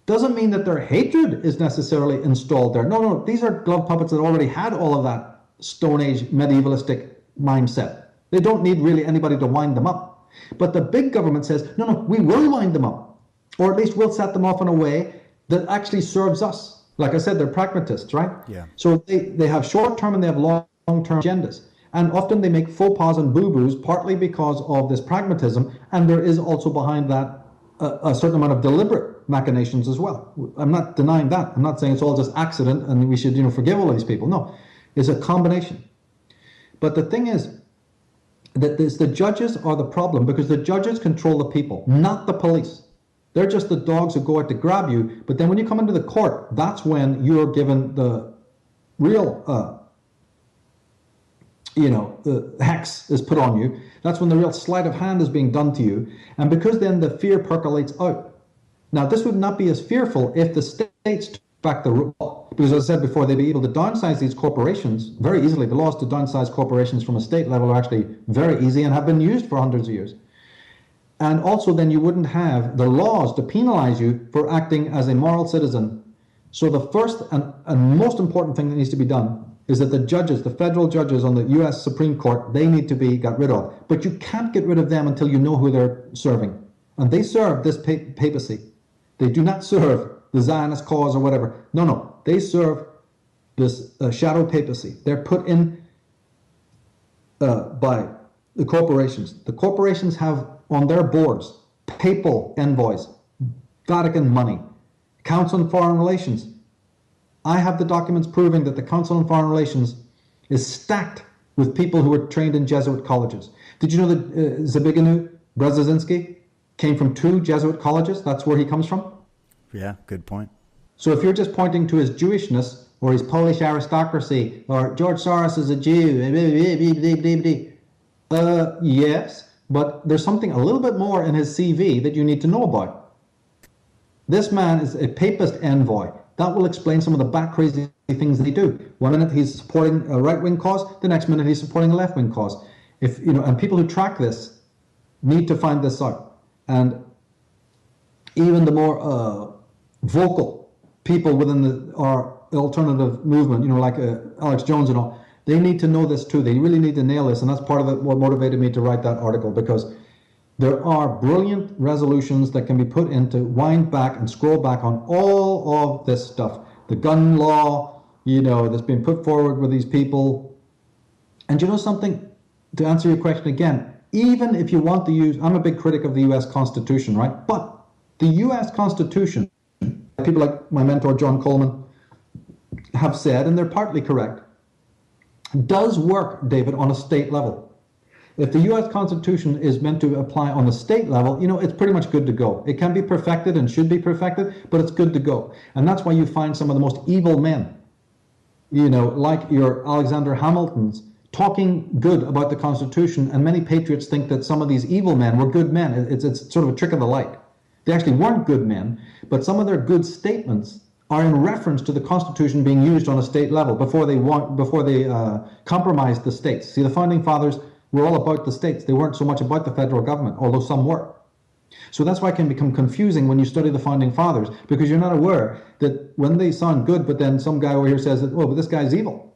Doesn't mean that their hatred is necessarily installed there. No, these are glove puppets that already had all of that Stone Age medievalistic mindset. They don't need really anybody to wind them up. But the big government says, no, we will wind them up. Or at least we'll set them off in a way that actually serves us. Like I said, they're pragmatists, right? Yeah. So they have short-term and they have long-term agendas. And often they make faux pas and boo-boos, partly because of this pragmatism, and there is also behind that a certain amount of deliberate machinations as well. I'm not denying that. I'm not saying it's all just accident and we should, forgive all these people. No, it's a combination. But the thing is that the judges are the problem, because the judges control the people, not the police. They're just the dogs who go out to grab you. But then when you come into the court, that's when you're given the real the hex is put on you. That's when the real sleight of hand is being done to you. And because then the fear percolates out. Now, this would not be as fearful if the states took back the rule. Because as I said before, they'd be able to downsize these corporations very easily. The laws to downsize corporations from a state level are actually very easy and have been used for hundreds of years. And also then you wouldn't have the laws to penalize you for acting as a moral citizen. So the first and most important thing that needs to be done is that the judges, the federal judges on the US Supreme Court, they need to be got rid of. But you can't get rid of them until you know who they're serving. And they serve this papacy. They do not serve the Zionist cause or whatever. No, they serve this shadow papacy. They're put in by the corporations. The corporations have on their boards papal envoys, Vatican money, Council on Foreign Relations. I have the documents proving that the Council on Foreign Relations is stacked with people who were trained in Jesuit colleges. Did you know that Zbigniew Brzezinski came from 2 Jesuit colleges? That's where he comes from. Yeah, good point. So if you're just pointing to his Jewishness or his Polish aristocracy or George Soros is a Jew, yes, but there's something a little bit more in his CV that you need to know about. This man is a papist envoy. That will explain some of the back crazy things that he do. One minute he's supporting a right-wing cause, the next minute he's supporting a left-wing cause. And people who track this need to find this out. And even the more vocal people within our alternative movement, like Alex Jones and all, they need to know this too. They really need to nail this, and that's part of what motivated me to write that article, because there are brilliant resolutions that can be put in to wind back and scroll back on all of this stuff. The gun law, that's been put forward with these people. And you know something? To answer your question again, even if you want to use, I'm a big critic of the US Constitution, right? But the US Constitution, people like my mentor John Coleman have said, and they're partly correct, does work, David, on a state level. If the US Constitution is meant to apply on the state level, it's pretty much good to go. It can be perfected and should be perfected, but it's good to go. And that's why you find some of the most evil men, like your Alexander Hamiltons, talking good about the Constitution. And many patriots think that some of these evil men were good men. It's sort of a trick of the light. They actually weren't good men, but some of their good statements are in reference to the Constitution being used on a state level before they compromised the states. See, the Founding Fathers were all about the states. They weren't so much about the federal government, although some were. So that's why it can become confusing when you study the Founding Fathers, because you're not aware that when they sound good, but then some guy over here says that, oh, but this guy's evil.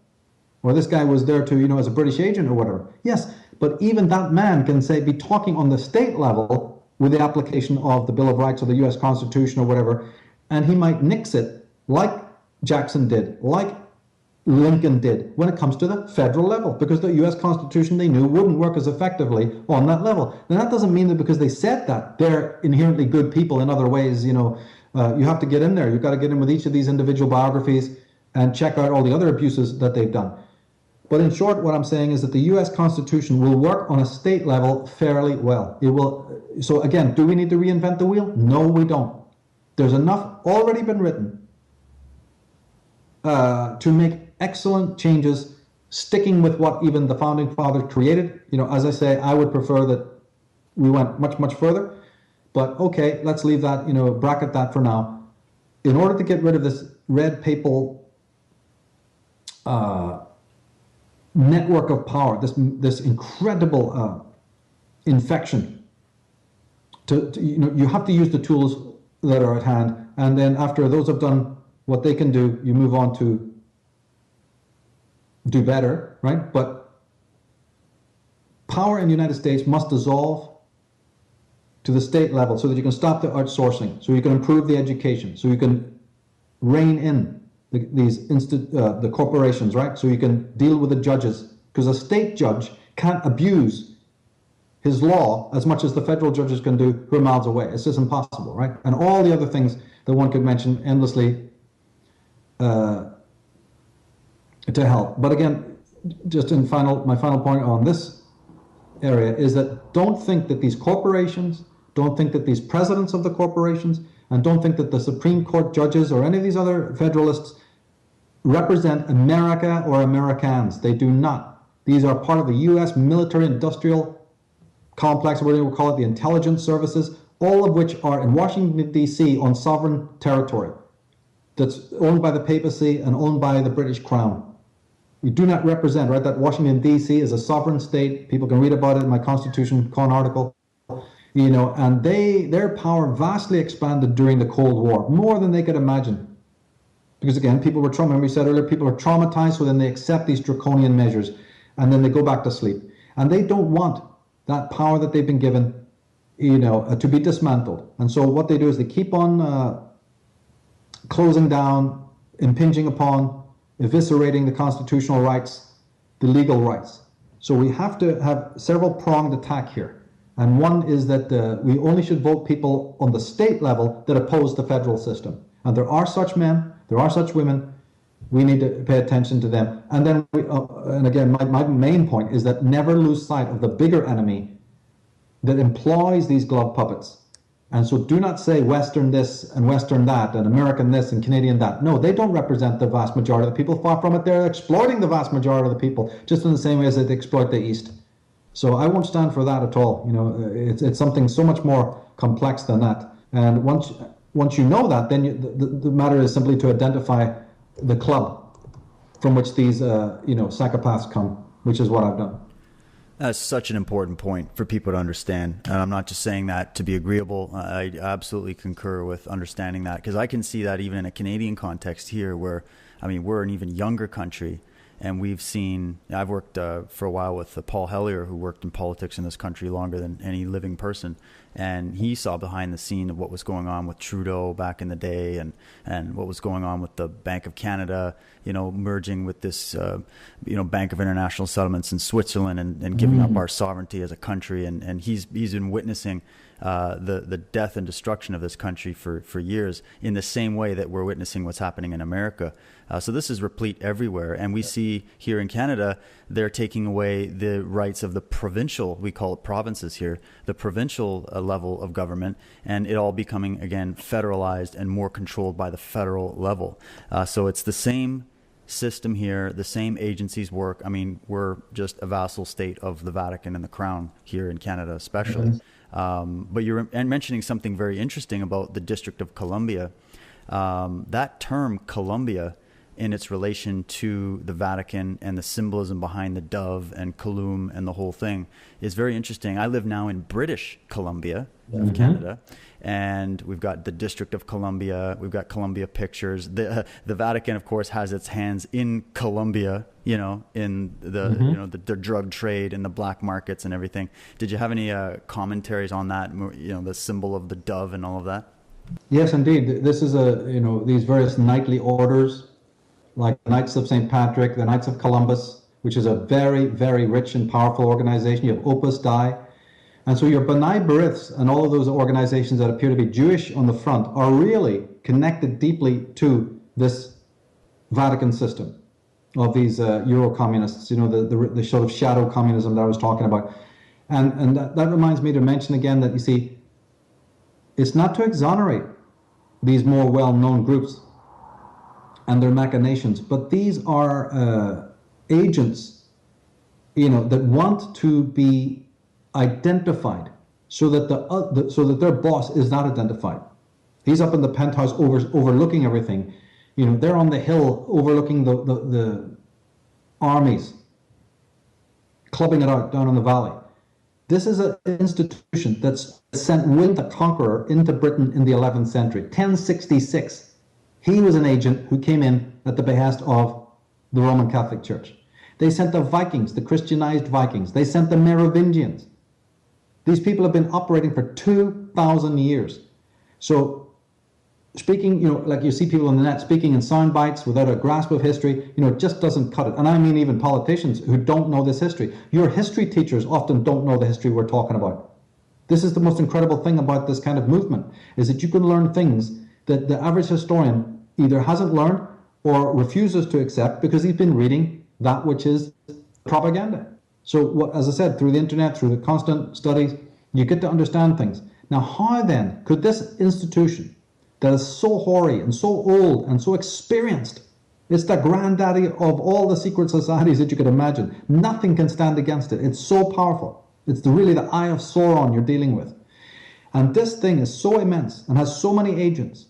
Or this guy was there to, as a British agent or whatever. Yes, but even that man can be talking on the state level with the application of the Bill of Rights or the US Constitution or whatever, and he might nix it like Jackson did, like Lincoln did, when it comes to the federal level, because the US Constitution they knew wouldn't work as effectively on that level. Now that doesn't mean that because they said that they're inherently good people in other ways. You have to get in there. You've got to get in with each of these individual biographies and check out all the other abuses that they've done. But in short, what I'm saying is that the US Constitution will work on a state level fairly well. It will. So again, do we need to reinvent the wheel? No, we don't. There's enough already been written to make excellent changes, sticking with what even the founding fathers created. As I say, I would prefer that we went much, much further. But okay, let's leave that, bracket that for now. In order to get rid of this red papal network of power, this incredible infection, you have to use the tools that are at hand, and then after those have done what they can do, you move on to do better, right? But power in the United States must dissolve to the state level so that you can stop the outsourcing, so you can improve the education, so you can rein in the corporations, right? So you can deal with the judges, because a state judge can't abuse his law as much as the federal judges can do who are miles away. It's just impossible, right? And all the other things that one could mention endlessly to help. But again, just my final point on this area is that don't think that these corporations, don't think that these presidents of the corporations, and don't think that the Supreme Court judges or any of these other federalists represent America or Americans. They do not. These are part of the U.S. military-industrial complex, or whatever we call it, the intelligence services, all of which are in Washington, D.C. on sovereign territory that's owned by the Papacy and owned by the British Crown. We do not represent, right, that Washington, D.C. is a sovereign state. People can read about it in my Constitution Con article. And their power vastly expanded during the Cold War, more than they could imagine. Because again, people were remember we said earlier, people are traumatized, so then they accept these draconian measures, and then they go back to sleep. And they don't want that power that they've been given, to be dismantled. And so what they do is they keep on closing down, impinging upon, eviscerating the constitutional rights, the legal rights. So we have to have several pronged attack here. And one is that we only should vote people on the state level that oppose the federal system. And there are such men, there are such women. We need to pay attention to them. And then, and again, my main point is that never lose sight of the bigger enemy that employs these glove puppets. And so do not say Western this and Western that and American this and Canadian that. No, they don't represent the vast majority of the people. Far from it, they're exploiting the vast majority of the people, just in the same way as they exploit the East. So I won't stand for that at all. It's something so much more complex than that. And once you know that, then the matter is simply to identify the club from which these psychopaths come, which is what I've done. That's such an important point for people to understand. And I'm not just saying that to be agreeable. I absolutely concur with understanding that, because I can see that even in a Canadian context here where, we're an even younger country. And we've seen, I've worked for a while with Paul Hellyer, who worked in politics in this country longer than any living person. And he saw behind the scene of what was going on with Trudeau back in the day and what was going on with the Bank of Canada, merging with this, Bank of International Settlements in Switzerland and giving up our sovereignty as a country. And he's been witnessing the death and destruction of this country for years in the same way that we're witnessing what's happening in America. So this is replete everywhere. And we see here in Canada, they're taking away the rights of the provincial, we call it provinces here, the provincial level of government, and it all becoming, again, federalized and more controlled by the federal level. So it's the same system here, the same agencies work. We're just a vassal state of the Vatican and the Crown here in Canada especially. But you're mentioning something very interesting about the District of Columbia. That term Columbia, in its relation to the Vatican and the symbolism behind the dove and Column and the whole thing, is very interesting. I live now in British Columbia of Canada, and we've got the District of Columbia, we've got Columbia Pictures. The Vatican, of course, has its hands in Colombia, in the the drug trade and the black markets and everything. Did you have any commentaries on that? The symbol of the dove and all of that. Yes, indeed. This is these various knightly orders, like the Knights of St. Patrick, the Knights of Columbus, which is a very, very rich and powerful organization. You have Opus Dei. And so your B'nai B'riths and all of those organizations that appear to be Jewish on the front are really connected deeply to this Vatican system of these Euro-communists, the sort of shadow communism that I was talking about. And that reminds me to mention again that, you see, it's not to exonerate these more well-known groups and their machinations. But these are agents, that want to be identified so that so that their boss is not identified. He's up in the penthouse overlooking everything. They're on the hill overlooking the armies, clubbing it out down in the valley. This is an institution that's sent William the Conqueror into Britain in the 11th century, 1066. He was an agent who came in at the behest of the Roman Catholic Church. They sent the Vikings, the Christianized Vikings. They sent the Merovingians. These people have been operating for 2,000 years. So speaking, like you see people on the net speaking in sound bites without a grasp of history, it just doesn't cut it. And I mean even politicians who don't know this history. Your history teachers often don't know the history we're talking about. This is the most incredible thing about this kind of movement, is that you can learn things that the average historian either hasn't learned or refuses to accept because he's been reading that which is propaganda. So, as I said, through the internet, through the constant studies, you get to understand things. Now, how then could this institution that is so hoary and so old and so experienced, it's the granddaddy of all the secret societies that you could imagine, nothing can stand against it. It's so powerful. It's really the eye of Sauron you're dealing with. And this thing is so immense and has so many agents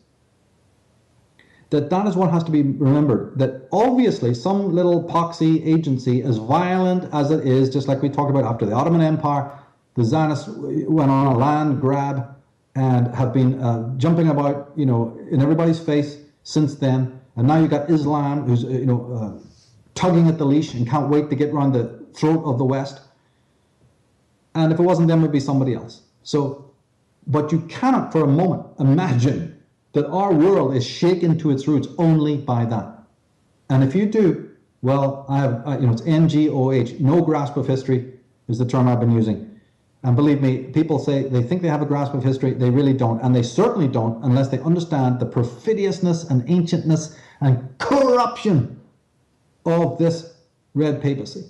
that is what has to be remembered, that obviously some little poxy agency, as violent as it is, just like we talked about after the Ottoman Empire, the Zionists went on a land grab and have been jumping about, in everybody's face since then. And now you've got Islam, who's, tugging at the leash and can't wait to get around the throat of the West. And if it wasn't them, it would be somebody else. So, but you cannot for a moment imagine that our world is shaken to its roots only by that. And if you do, well, it's NGOH, no grasp of history is the term I've been using. And believe me, people say they think they have a grasp of history, they really don't. And they certainly don't unless they understand the perfidiousness and ancientness and corruption of this red papacy.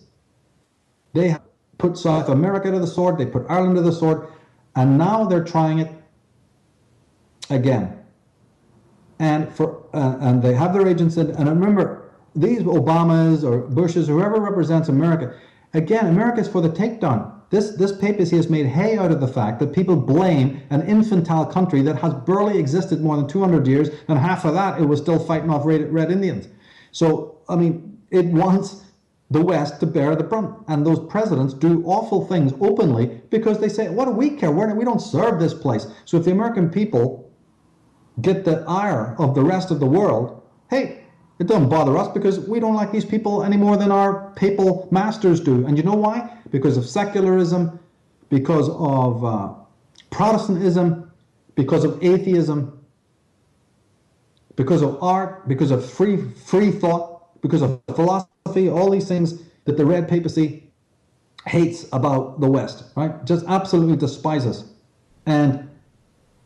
They have put South America to the sword, they put Ireland to the sword, and now they're trying it again. And they have their agents in, and remember, these Obamas or Bushes, whoever represents America, again, America is for the takedown. This papacy has made hay out of the fact that people blame an infantile country that has barely existed more than 200 years, and half of that it was still fighting off Red Indians. So, it wants the West to bear the brunt. And those presidents do awful things openly because they say, what do we care? We don't serve this place. So if the American people get the ire of the rest of the world, hey, it doesn't bother us because we don't like these people any more than our papal masters do. And you know why? Because of secularism, because of Protestantism, because of atheism, because of art, because of free thought, because of philosophy, all these things that the red papacy hates about the West, right? Just absolutely despises. And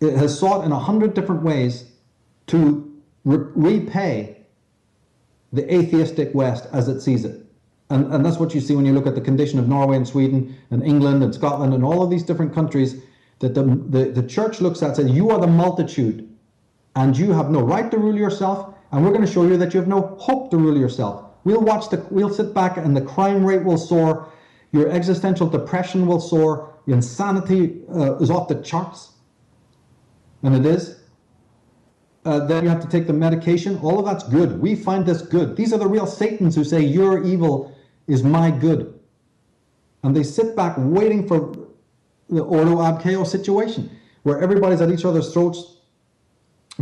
it has sought in 100 different ways to repay the atheistic West as it sees it. And that's what you see when you look at the condition of Norway and Sweden and England and Scotland and all of these different countries, that the church looks at and says, you are the multitude and you have no right to rule yourself, and we're going to show you that you have no hope to rule yourself. We'll sit back and the crime rate will soar, your existential depression will soar, your insanity is off the charts. And it is. Then you have to take the medication. All of that's good. We find this good. These are the real Satans who say your evil is my good. And they sit back waiting for the ordo ab chaos situation where everybody's at each other's throats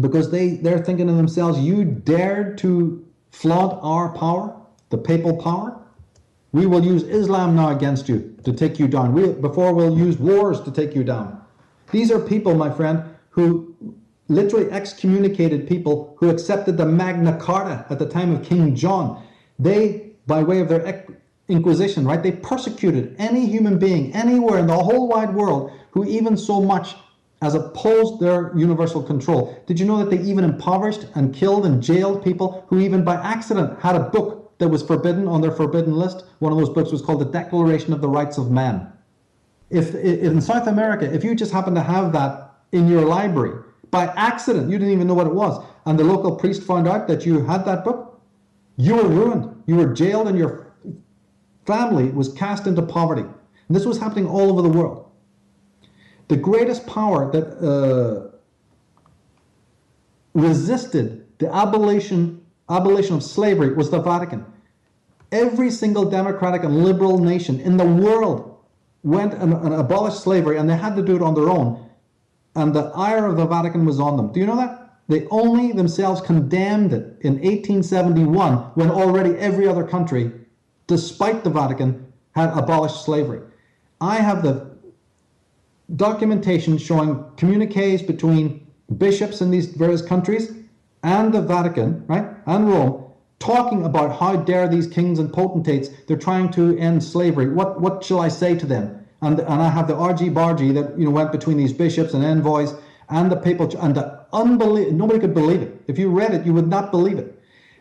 because they're thinking to themselves, you dared to flaunt our power, the papal power? We will use Islam now against you to take you down. Before we'll use wars to take you down. These are people, my friend, who literally excommunicated people who accepted the Magna Carta at the time of King John. They, by way of their Inquisition, right, they persecuted any human being anywhere in the whole wide world who even so much as opposed their universal control. Did you know that they even impoverished and killed and jailed people who even by accident had a book that was forbidden on their forbidden list? One of those books was called the Declaration of the Rights of Man. If in South America, if you just happen to have that in your library, by accident, you didn't even know what it was, and the local priest found out that you had that book, you were ruined. You were jailed and your family was cast into poverty. And this was happening all over the world. The greatest power that resisted the abolition of slavery was the Vatican. Every single democratic and liberal nation in the world went and abolished slavery, and they had to do it on their own. And the ire of the Vatican was on them. Do you know that? They only themselves condemned it in 1871, when already every other country, despite the Vatican, had abolished slavery. I have the documentation showing communiques between bishops in these various countries and the Vatican, right, and Rome, talking about how dare these kings and potentates, they're trying to end slavery. What shall I say to them? And I have the argy-bargy that went between these bishops and envoys and the papal, and the nobody could believe it. If you read it, you would not believe it.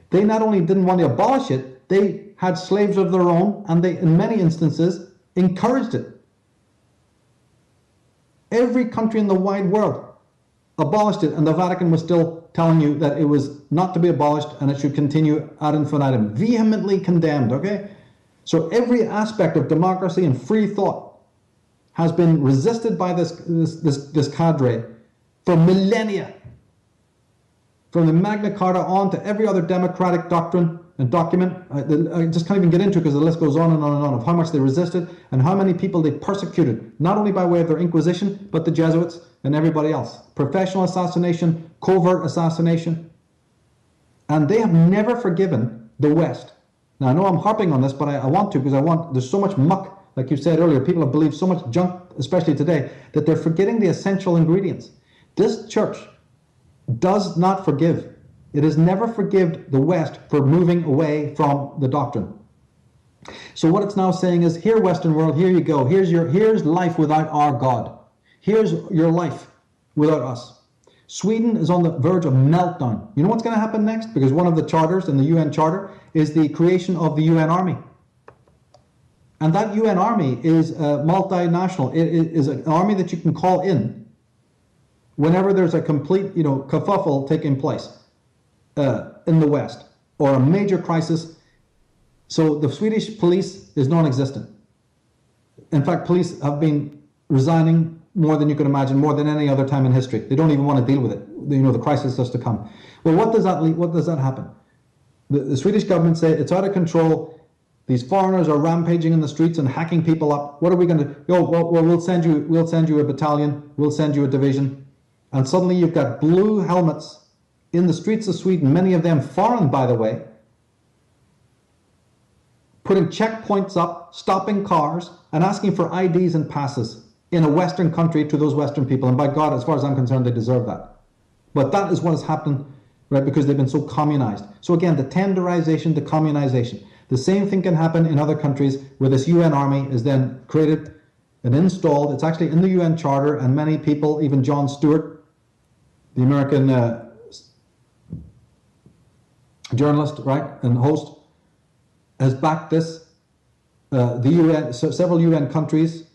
They not only didn't want to abolish it, they had slaves of their own, and they, in many instances, encouraged it. Every country in the wide world abolished it, and the Vatican was still telling you that it was not to be abolished and it should continue ad infinitum. Vehemently condemned, okay? So every aspect of democracy and free thought has been resisted by this cadre for millennia. From the Magna Carta on to every other democratic doctrine and document. I just can't even get into it because the list goes on and on and on of how much they resisted and how many people they persecuted, not only by way of their Inquisition, but the Jesuits and everybody else. Professional assassination, covert assassination. And they have never forgiven the West. Now, I know I'm harping on this, but I want to, because there's so much muck, like you said earlier, people have believed so much junk, especially today, that they're forgetting the essential ingredients. This church does not forgive. It has never forgiven the West for moving away from the doctrine. So what it's now saying is, here, Western world, here you go. Here's life without our God. Here's your life without us. Sweden is on the verge of meltdown. You know what's going to happen next? Because one of the charters in the UN Charter is the creation of the UN Army. And that UN Army is multinational. It is an army that you can call in whenever there's a complete, kerfuffle taking place in the West, or a major crisis. So the Swedish police is non-existent. In fact, police have been resigning more than you can imagine, more than any other time in history. They don't even want to deal with it. The crisis has to come. Well, what does that happen? The Swedish government say it's out of control. These foreigners are rampaging in the streets and hacking people up. What are we going to do? Well, we'll send you a battalion. We'll send you a division. And suddenly you've got blue helmets in the streets of Sweden, many of them foreign, by the way, putting checkpoints up, stopping cars, and asking for IDs and passes in a Western country to those Western people. And by God, as far as I'm concerned, they deserve that. But that is what has happened, right, because they've been so communized. So again, the tenderization, the communization. The same thing can happen in other countries where this UN army is then created and installed. It's actually in the UN Charter, and many people, even Jon Stewart, the American journalist, right, and host, has backed this. The UN, so several UN countries,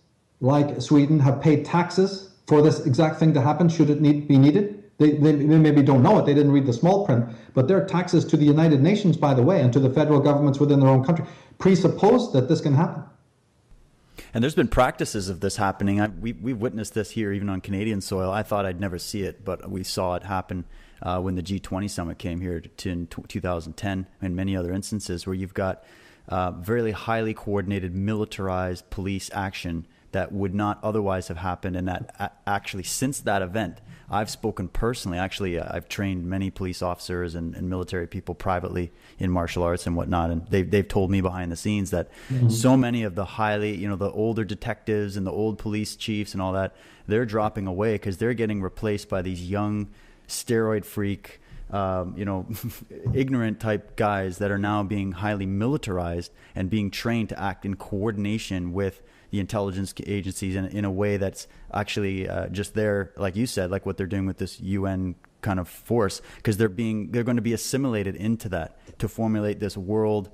like Sweden, have paid taxes for this exact thing to happen, should it be needed. They maybe don't know it, they didn't read the small print, but their taxes to the United Nations, by the way, and to the federal governments within their own country, presuppose that this can happen. And there's been practices of this happening. We've witnessed this here, even on Canadian soil. I thought I'd never see it, but we saw it happen when the G20 summit came here in 2010, and many other instances where you've got very highly coordinated, militarized police action that would not otherwise have happened. And that actually, since that event, I've spoken personally. Actually, I've trained many police officers and military people privately in martial arts and whatnot, and they've told me behind the scenes that so many of the highly, the older detectives and the old police chiefs and all that, they're dropping away because they're getting replaced by these young steroid freak, ignorant type guys that are now being highly militarized and being trained to act in coordination with the intelligence agencies in a way that's actually just there, like you said, like what they're doing with this UN kind of force, because they're going to be assimilated into that to formulate this world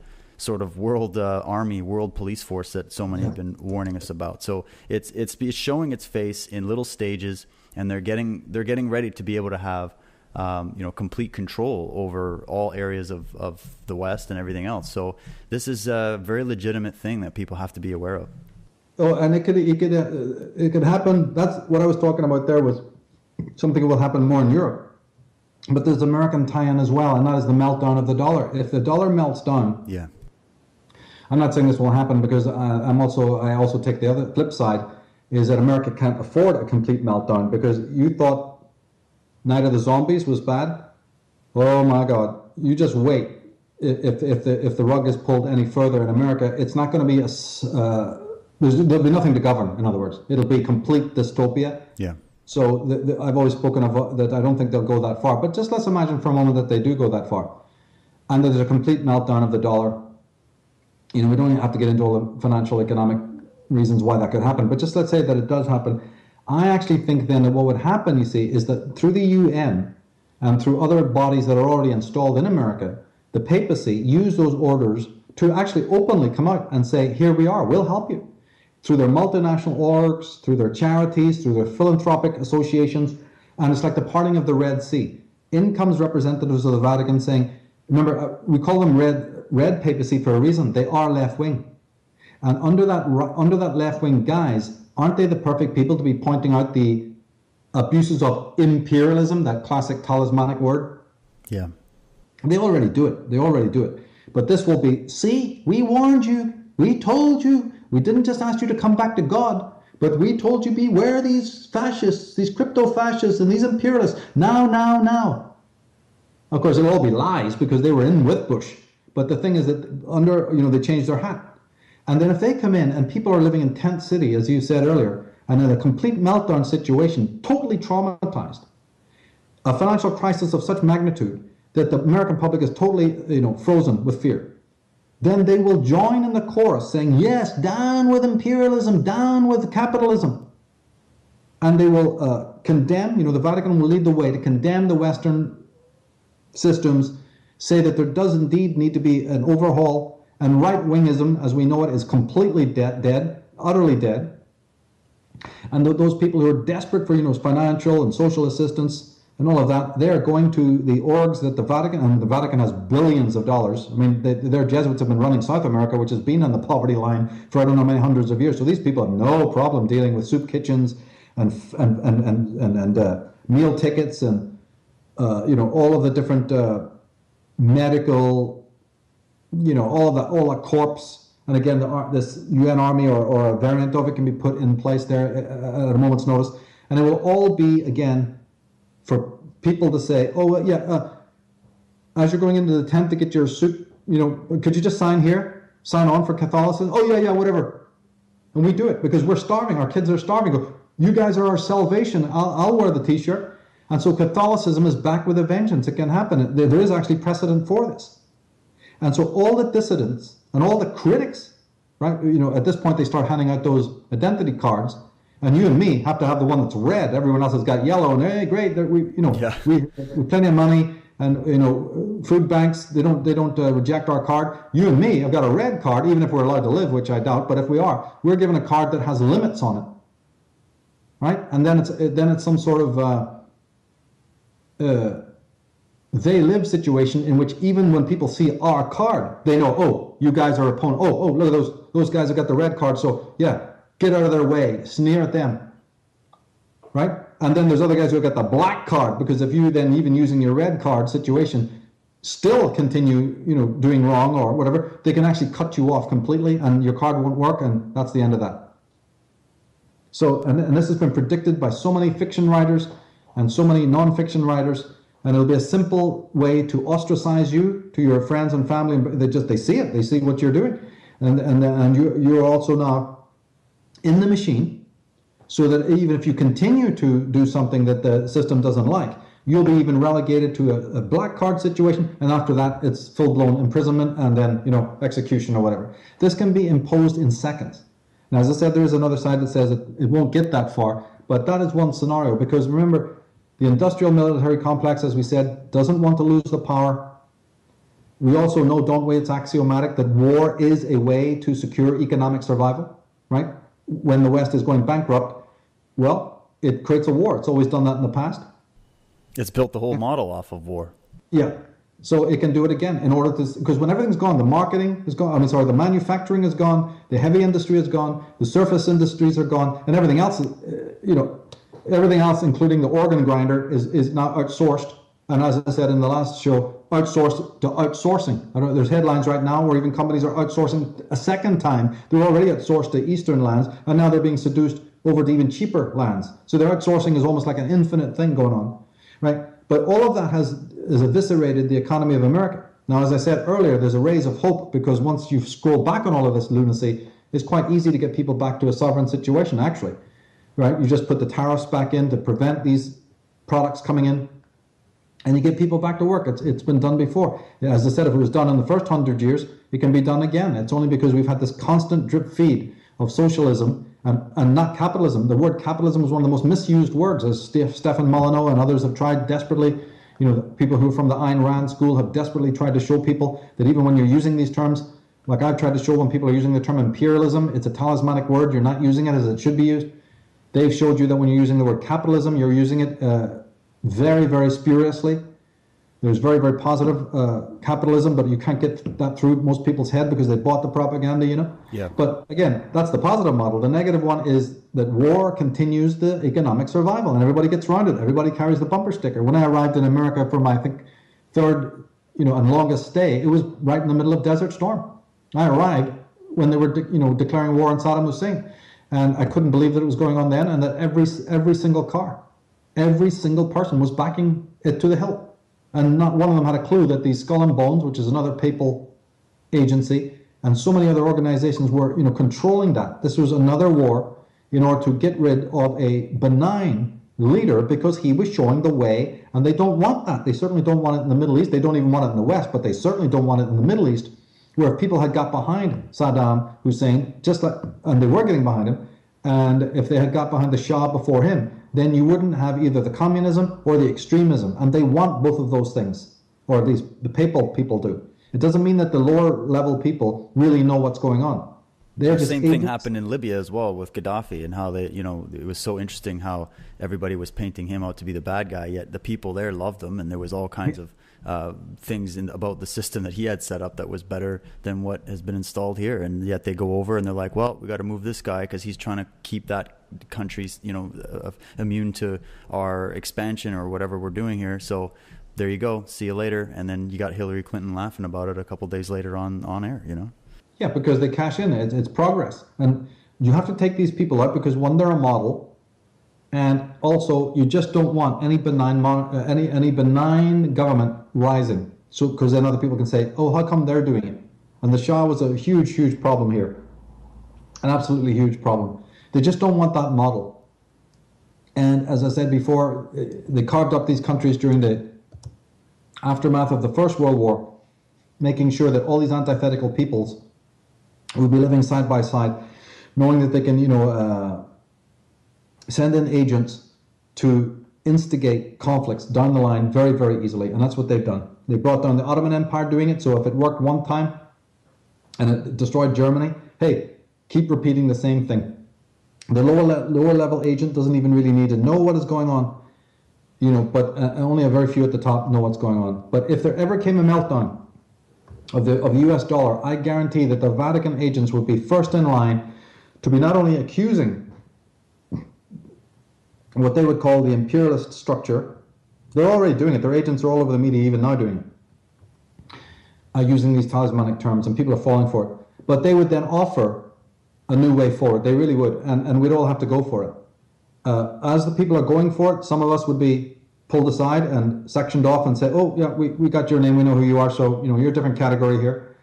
army, world police force that so many have been warning us about. So it's showing its face in little stages, and they're getting ready to be able to have complete control over all areas of the West and everything else. So this is a very legitimate thing that people have to be aware of. Oh, and it could happen. That's what I was talking about there, was something that will happen more in Europe. But there's American tie-in as well, and that is the meltdown of the dollar. If the dollar melts down, yeah, I'm not saying this will happen, because I also take the other flip side, is that America can't afford a complete meltdown, because you thought Night of the Zombies was bad. Oh my God! You just wait. If the rug is pulled any further in America, it's not going to be there'll be nothing to govern. In other words, it'll be complete dystopia. Yeah. So I've always spoken of that. I don't think they'll go that far. But just let's imagine for a moment that they do go that far, and there's a complete meltdown of the dollar. We don't even have to get into all the financial, economic reasons why that could happen. But just let's say that it does happen. I actually think then that what would happen, you see, is that through the UN and through other bodies that are already installed in America, the papacy use those orders to actually openly come out and say, here we are, we'll help you. Through their multinational orgs, through their charities, through their philanthropic associations, and it's like the parting of the Red Sea. In comes representatives of the Vatican saying, remember, we call them red papacy for a reason. They are left-wing. And under that left-wing guise, aren't they the perfect people to be pointing out the abuses of imperialism, that classic talismanic word? Yeah. They already do it. But this will be, see, we warned you, we told you, we didn't just ask you to come back to God, but we told you beware these fascists, these crypto-fascists and these imperialists. Now. Of course, it'll all be lies because they were in with Bush. But the thing is that they changed their hat. And then if they come in and people are living in tent city, as you said earlier, and in a complete meltdown situation, totally traumatized, a financial crisis of such magnitude that the American public is totally, frozen with fear, then they will join in the chorus saying, yes, down with imperialism, down with capitalism. And they will condemn, the Vatican will lead the way to condemn the Western systems, say that there does indeed need to be an overhaul, and right-wingism, as we know it, is completely dead, utterly dead. And those people who are desperate for, financial and social assistance and all of that, they're going to the orgs that the Vatican has billions of dollars. I mean, their Jesuits have been running South America, which has been on the poverty line for I don't know many hundreds of years. So these people have no problem dealing with soup kitchens and meal tickets and all of the different medical, all the corps. And again, this UN army or a variant of it can be put in place there at a moment's notice, and it will all be again for people to say, as you're going into the tent to get your soup, could you just sign on for Catholicism? Oh, yeah, whatever. And we do it because we're starving. Our kids are starving. Go, you guys are our salvation. I'll wear the t-shirt. And so Catholicism is back with a vengeance. It can happen. There is actually precedent for this. And so all the dissidents and all the critics, right, at this point they start handing out those identity cards. And you and me have to have the one that's red. Everyone else has got yellow. And hey, great, we have plenty of money, and food banks they don't reject our card. You and me have got a red card, even if we're allowed to live, which I doubt. But if we are, we're given a card that has limits on it, right? And then it's some sort of they live situation in which even when people see our card, they know, oh, you guys are opponent. Oh, look at those guys have got the red card. So yeah. Get out of their way, sneer at them, right? And then there's other guys who have got the black card, because if you then, even using your red card situation, still continue, doing wrong or whatever, they can actually cut you off completely and your card won't work, and that's the end of that. So, and this has been predicted by so many fiction writers and so many non-fiction writers, and it'll be a simple way to ostracize you to your friends and family. They see it, they see what you're doing, and you're also now in the machine, so that even if you continue to do something that the system doesn't like, you'll be even relegated to a black card situation, and after that it's full-blown imprisonment and then execution or whatever. This can be imposed in seconds. Now, as I said, there is another side that says that it won't get that far, but that is one scenario, because remember, the industrial military complex, as we said, doesn't want to lose the power. We also know, don't we, it's axiomatic that war is a way to secure economic survival, right? When the West is going bankrupt, well, it creates a war. It's always done that in the past. It's built the whole model off of war. Yeah. So it can do it again in order to, because when everything's gone, the marketing is gone. The manufacturing is gone, the heavy industry is gone, the surface industries are gone, and everything else, everything else, including the organ grinder, is now outsourced. And as I said in the last show, outsourced to outsourcing. I don't know, there's headlines right now where even companies are outsourcing a second time. They're already outsourced to eastern lands, and now they're being seduced over to even cheaper lands. So their outsourcing is almost like an infinite thing going on, right? But all of that has eviscerated the economy of America. Now, as I said earlier, there's a rays of hope, because once you scroll back on all of this lunacy, it's quite easy to get people back to a sovereign situation, actually, right? You just put the tariffs back in to prevent these products coming in, and you get people back to work. It's been done before. As I said, if it was done in the first 100 years, it can be done again. It's only because we've had this constant drip feed of socialism and not capitalism. The word capitalism is one of the most misused words, as Stefan Molyneux and others have tried desperately. The people who are from the Ayn Rand school have desperately tried to show people that even when you're using these terms, like I've tried to show when people are using the term imperialism, it's a talismanic word. You're not using it as it should be used. They've showed you that when you're using the word capitalism, you're using it very, very spuriously. There's very, very positive capitalism, but you can't get that through most people's head because they bought the propaganda, Yeah. But again, that's the positive model. The negative one is that war continues the economic survival, and everybody gets around it. Everybody carries the bumper sticker. When I arrived in America for my, I think, third, and longest stay, it was right in the middle of Desert Storm. I arrived when they were, declaring war on Saddam Hussein, and I couldn't believe that it was going on then, and that every single car, every single person was backing it to the hilt. And not one of them had a clue that the Skull and Bones, which is another papal agency, and so many other organizations were, controlling that. This was another war in order to get rid of a benign leader because he was showing the way, and they don't want that. They certainly don't want it in the Middle East. They don't even want it in the West, but they certainly don't want it in the Middle East, where if people had got behind Saddam Hussein, and they were getting behind him, and if they had got behind the Shah before him, then you wouldn't have either the communism or the extremism. And they want both of those things, or at least the papal people do. It doesn't mean that the lower level people really know what's going on. The same thing happened in Libya as well with Gaddafi, and how it was so interesting how everybody was painting him out to be the bad guy, yet the people there loved him, and there was all kinds of things about the system that he had set up that was better than what has been installed here. And yet they go over and they're like, well, we got to move this guy because he's trying to keep that country's, immune to our expansion or whatever we're doing here. So there you go. See you later. And then you got Hillary Clinton laughing about it a couple of days later on air, Yeah, because they cash in. It's progress. And you have to take these people out because, one, they're a model. And also, you just don't want any benign government rising. So, because then other people can say, oh, how come they're doing it? And the Shah was a huge, huge problem here. An absolutely huge problem. They just don't want that model. And as I said before, they carved up these countries during the aftermath of the First World War, making sure that all these antithetical peoples would be living side by side, knowing that they can, send in agents to instigate conflicts down the line very, very easily. And that's what they've done. They brought down the Ottoman Empire doing it. So if it worked one time and it destroyed Germany, hey, keep repeating the same thing. The lower level agent doesn't even really need to know what is going on, but only a very few at the top know what's going on. But if there ever came a meltdown of the US dollar, I guarantee that the Vatican agents would be first in line to be not only accusing what they would call the imperialist structure. They're already doing it. Their agents are all over the media even now doing it, using these talismanic terms, and people are falling for it. But they would then offer a new way forward. They really would, and we'd all have to go for it. As the people are going for it, some of us would be pulled aside and sectioned off and say, oh, yeah, we got your name, we know who you are, so you're a different category here.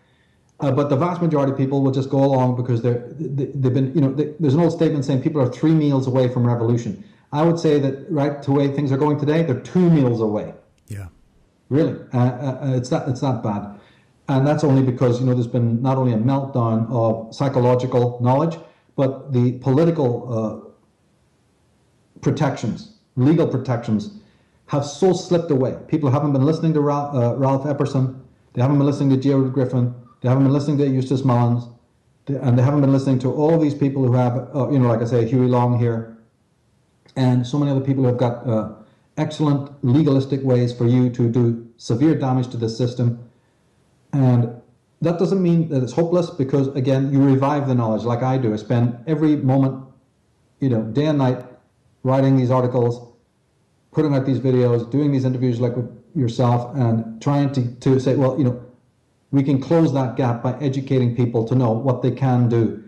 But the vast majority of people will just go along because they've been, there's an old statement saying people are 3 meals away from revolution. I would say that right to the way things are going today, they're 2 meals away. Yeah. Really. It's that bad. And that's only because, there's been not only a meltdown of psychological knowledge, but the political protections, legal protections, have so slipped away. People haven't been listening to Ralph Epperson. They haven't been listening to Jared Griffin. They haven't been listening to Eustace Mullins. And they haven't been listening to all these people who have, like I say, Huey Long here, and so many other people who have got excellent legalistic ways for you to do severe damage to the system. And that doesn't mean that it's hopeless, because again, you revive the knowledge like I do. I spend every moment, day and night, writing these articles, putting out these videos, doing these interviews like with yourself, and trying to say, well, we can close that gap by educating people to know what they can do.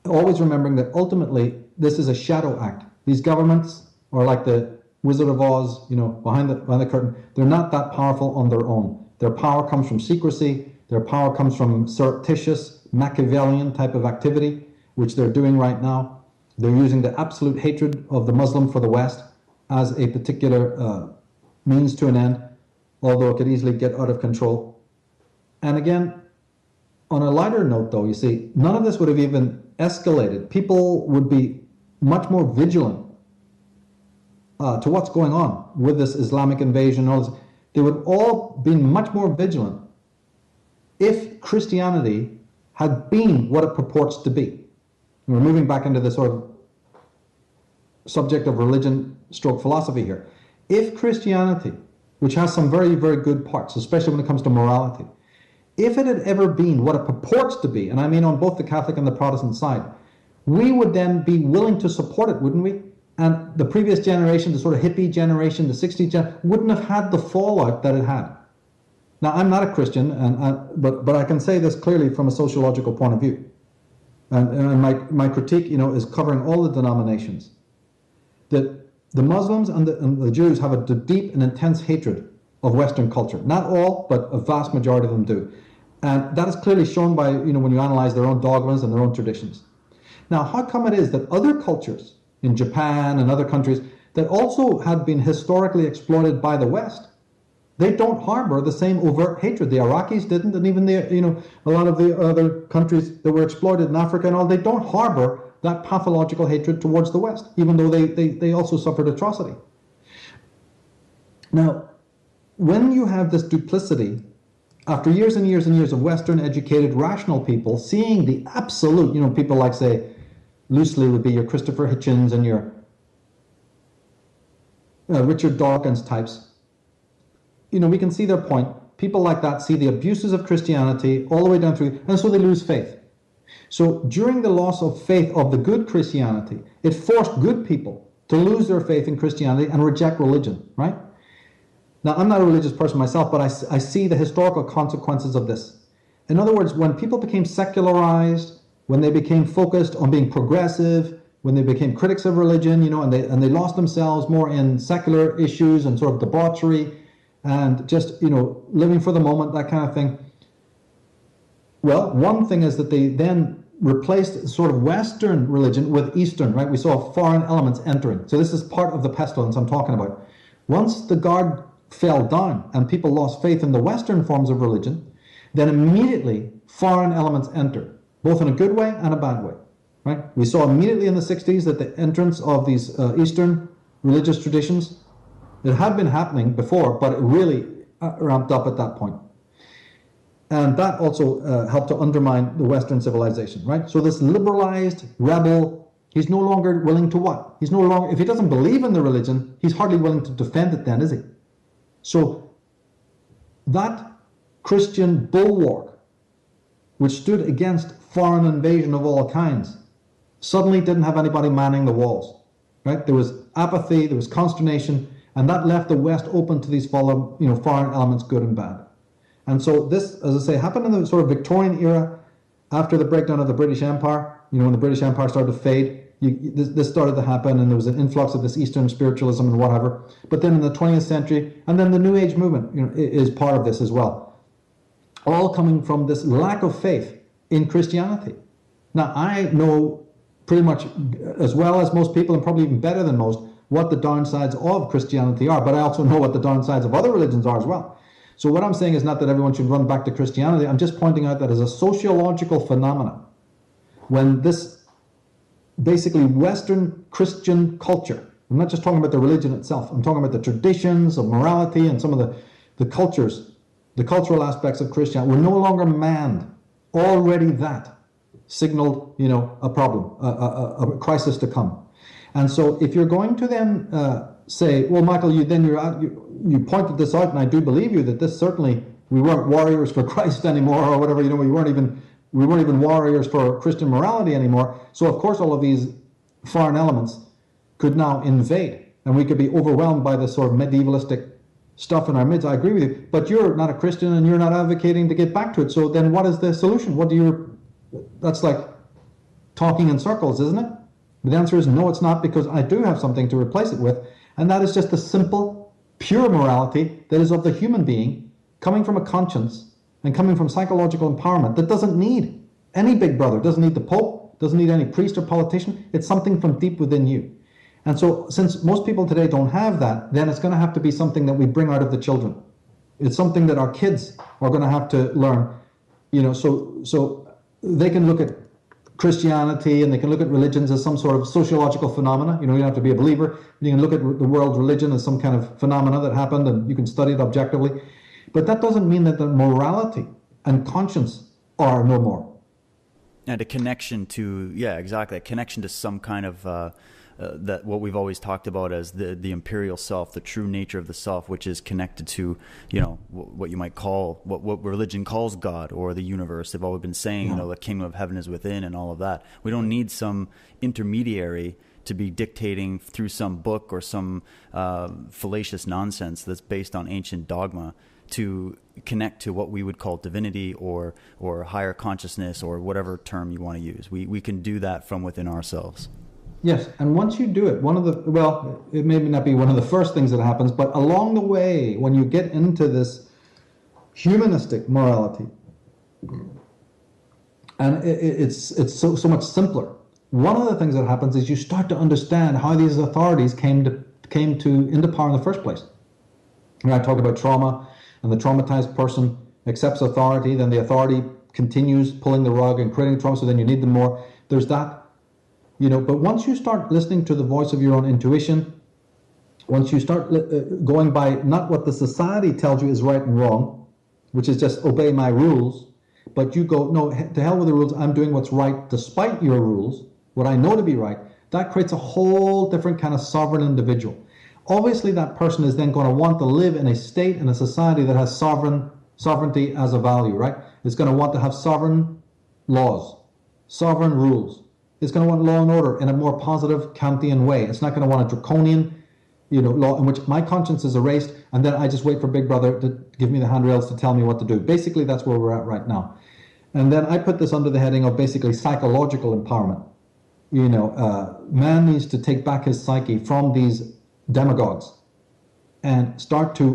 Always remembering that ultimately this is a shadow act. These governments are like the Wizard of Oz, behind the curtain. They're not that powerful on their own. Their power comes from secrecy. Their power comes from surreptitious, Machiavellian type of activity, which they're doing right now. They're using the absolute hatred of the Muslim for the West as a particular means to an end, although it could easily get out of control. And again, on a lighter note though, you see, none of this would have even escalated. People would be much more vigilant to what's going on with this Islamic invasion. All this. They would all be much more vigilant if Christianity had been what it purports to be. And we're moving back into the sort of subject of religion stroke philosophy here. If Christianity, which has some very, very good parts, especially when it comes to morality, if it had ever been what it purports to be, and I mean on both the Catholic and the Protestant side, we would then be willing to support it, wouldn't we? And the previous generation, the sort of hippie generation, the 60s generation, wouldn't have had the fallout that it had. Now, I'm not a Christian, but I can say this clearly from a sociological point of view. And my critique, is covering all the denominations. That the Muslims and the Jews have a deep and intense hatred of Western culture. Not all, but a vast majority of them do. And that is clearly shown by, when you analyze their own dogmas and their own traditions. Now, how come it is that other cultures, in Japan and other countries, that also had been historically exploited by the West, they don't harbor the same overt hatred? The Iraqis didn't, and even a lot of the other countries that were exploited in Africa and all, they don't harbor that pathological hatred towards the West, even though they also suffered atrocity. Now, when you have this duplicity, after years and years and years of Western educated, rational people seeing the absolute, people like, say, loosely would be your Christopher Hitchens and your Richard Dawkins types, we can see their point. People like that see the abuses of Christianity all the way down through, and so they lose faith. So during the loss of faith of the good Christianity, it forced good people to lose their faith in Christianity and reject religion, right? Now, I'm not a religious person myself, but I see the historical consequences of this. In other words, when people became secularized, when they became focused on being progressive, when they became critics of religion, and they lost themselves more in secular issues and sort of debauchery and just, living for the moment, that kind of thing. Well, one thing is that they then replaced sort of Western religion with Eastern, right? We saw foreign elements entering. So this is part of the pestilence I'm talking about. Once the guard fell down and people lost faith in the Western forms of religion, then immediately foreign elements entered, both in a good way and a bad way, right? We saw immediately in the 60s that the entrance of these Eastern religious traditions, it had been happening before, but it really ramped up at that point. And that also helped to undermine the Western civilization, right? So this liberalized rebel, he's no longer willing to what? He's no longer, if he doesn't believe in the religion, he's hardly willing to defend it then, is he? So that Christian bulwark, which stood against foreign invasion of all kinds, suddenly didn't have anybody manning the walls, right? There was apathy, there was consternation, and that left the West open to these foreign elements, good and bad. And so this, as I say, happened in the sort of Victorian era, after the breakdown of the British Empire. When the British Empire started to fade, this started to happen, and there was an influx of this Eastern spiritualism and whatever. But then in the 20th century, and then the New Age movement, is part of this as well. All coming from this lack of faith in Christianity. Now, I know pretty much as well as most people, and probably even better than most, what the downsides of Christianity are, but I also know what the downsides of other religions are as well. So what I'm saying is not that everyone should run back to Christianity. I'm just pointing out that as a sociological phenomenon, when this basically Western Christian culture, I'm not just talking about the religion itself, I'm talking about the traditions of morality and some of the cultures, the cultural aspects of Christianity, were no longer manned. Already that signaled, a problem, a crisis to come. And so if you're going to then say, well, Michael, you pointed this out, and I do believe you that this certainly, we weren't warriors for Christ anymore, or whatever. We weren't even warriors for Christian morality anymore. So of course, all of these foreign elements could now invade, and we could be overwhelmed by this sort of medievalistic stuff in our midst. I agree with you, but you're not a Christian, and you're not advocating to get back to it. So then, what is the solution? That's like talking in circles, isn't it? The answer is no, it's not, because I do have something to replace it with, and that is just the simple, pure morality that is of the human being, coming from a conscience and coming from psychological empowerment that doesn't need any big brother, doesn't need the Pope, doesn't need any priest or politician. It's something from deep within you. And so since most people today don't have that, then it's going to have to be something that we bring out of the children. It's something that our kids are going to have to learn, so they can look at Christianity and they can look at religions as some sort of sociological phenomena. You don't have to be a believer. You can look at the world religion as some kind of phenomena that happened, and you can study it objectively. But that doesn't mean that the morality and conscience are no more. And a connection to, exactly, a connection to some kind of that what we've always talked about as the imperial self, the true nature of the self, which is connected to, what you might call, what religion calls God or the universe. They've always been saying, the kingdom of heaven is within and all of that. We don't need some intermediary to be dictating through some book or some fallacious nonsense that's based on ancient dogma to connect to what we would call divinity or higher consciousness or whatever term you want to use. We can do that from within ourselves. Yes, and once you do it, it may not be one of the first things that happens, but along the way, when you get into this humanistic morality, and it's so much simpler. One of the things that happens is you start to understand how these authorities came into power in the first place. And I talk about trauma, and the traumatized person accepts authority, then the authority continues pulling the rug and creating trauma, so then you need them more. There's that. But once you start listening to the voice of your own intuition, once you start going by not what the society tells you is right and wrong, which is just obey my rules, but you go, no, to hell with the rules, I'm doing what's right despite your rules, what I know to be right, that creates a whole different kind of sovereign individual. Obviously, that person is then going to want to live in a state, in a society that has sovereignty as a value, right? It's going to want to have sovereign laws, sovereign rules. It's going to want law and order in a more positive Kantian way. It's not going to want a draconian, law in which my conscience is erased, and then I just wait for Big Brother to give me the handrails to tell me what to do. Basically, that's where we're at right now. And then I put this under the heading of basically psychological empowerment. Man needs to take back his psyche from these demagogues and start to,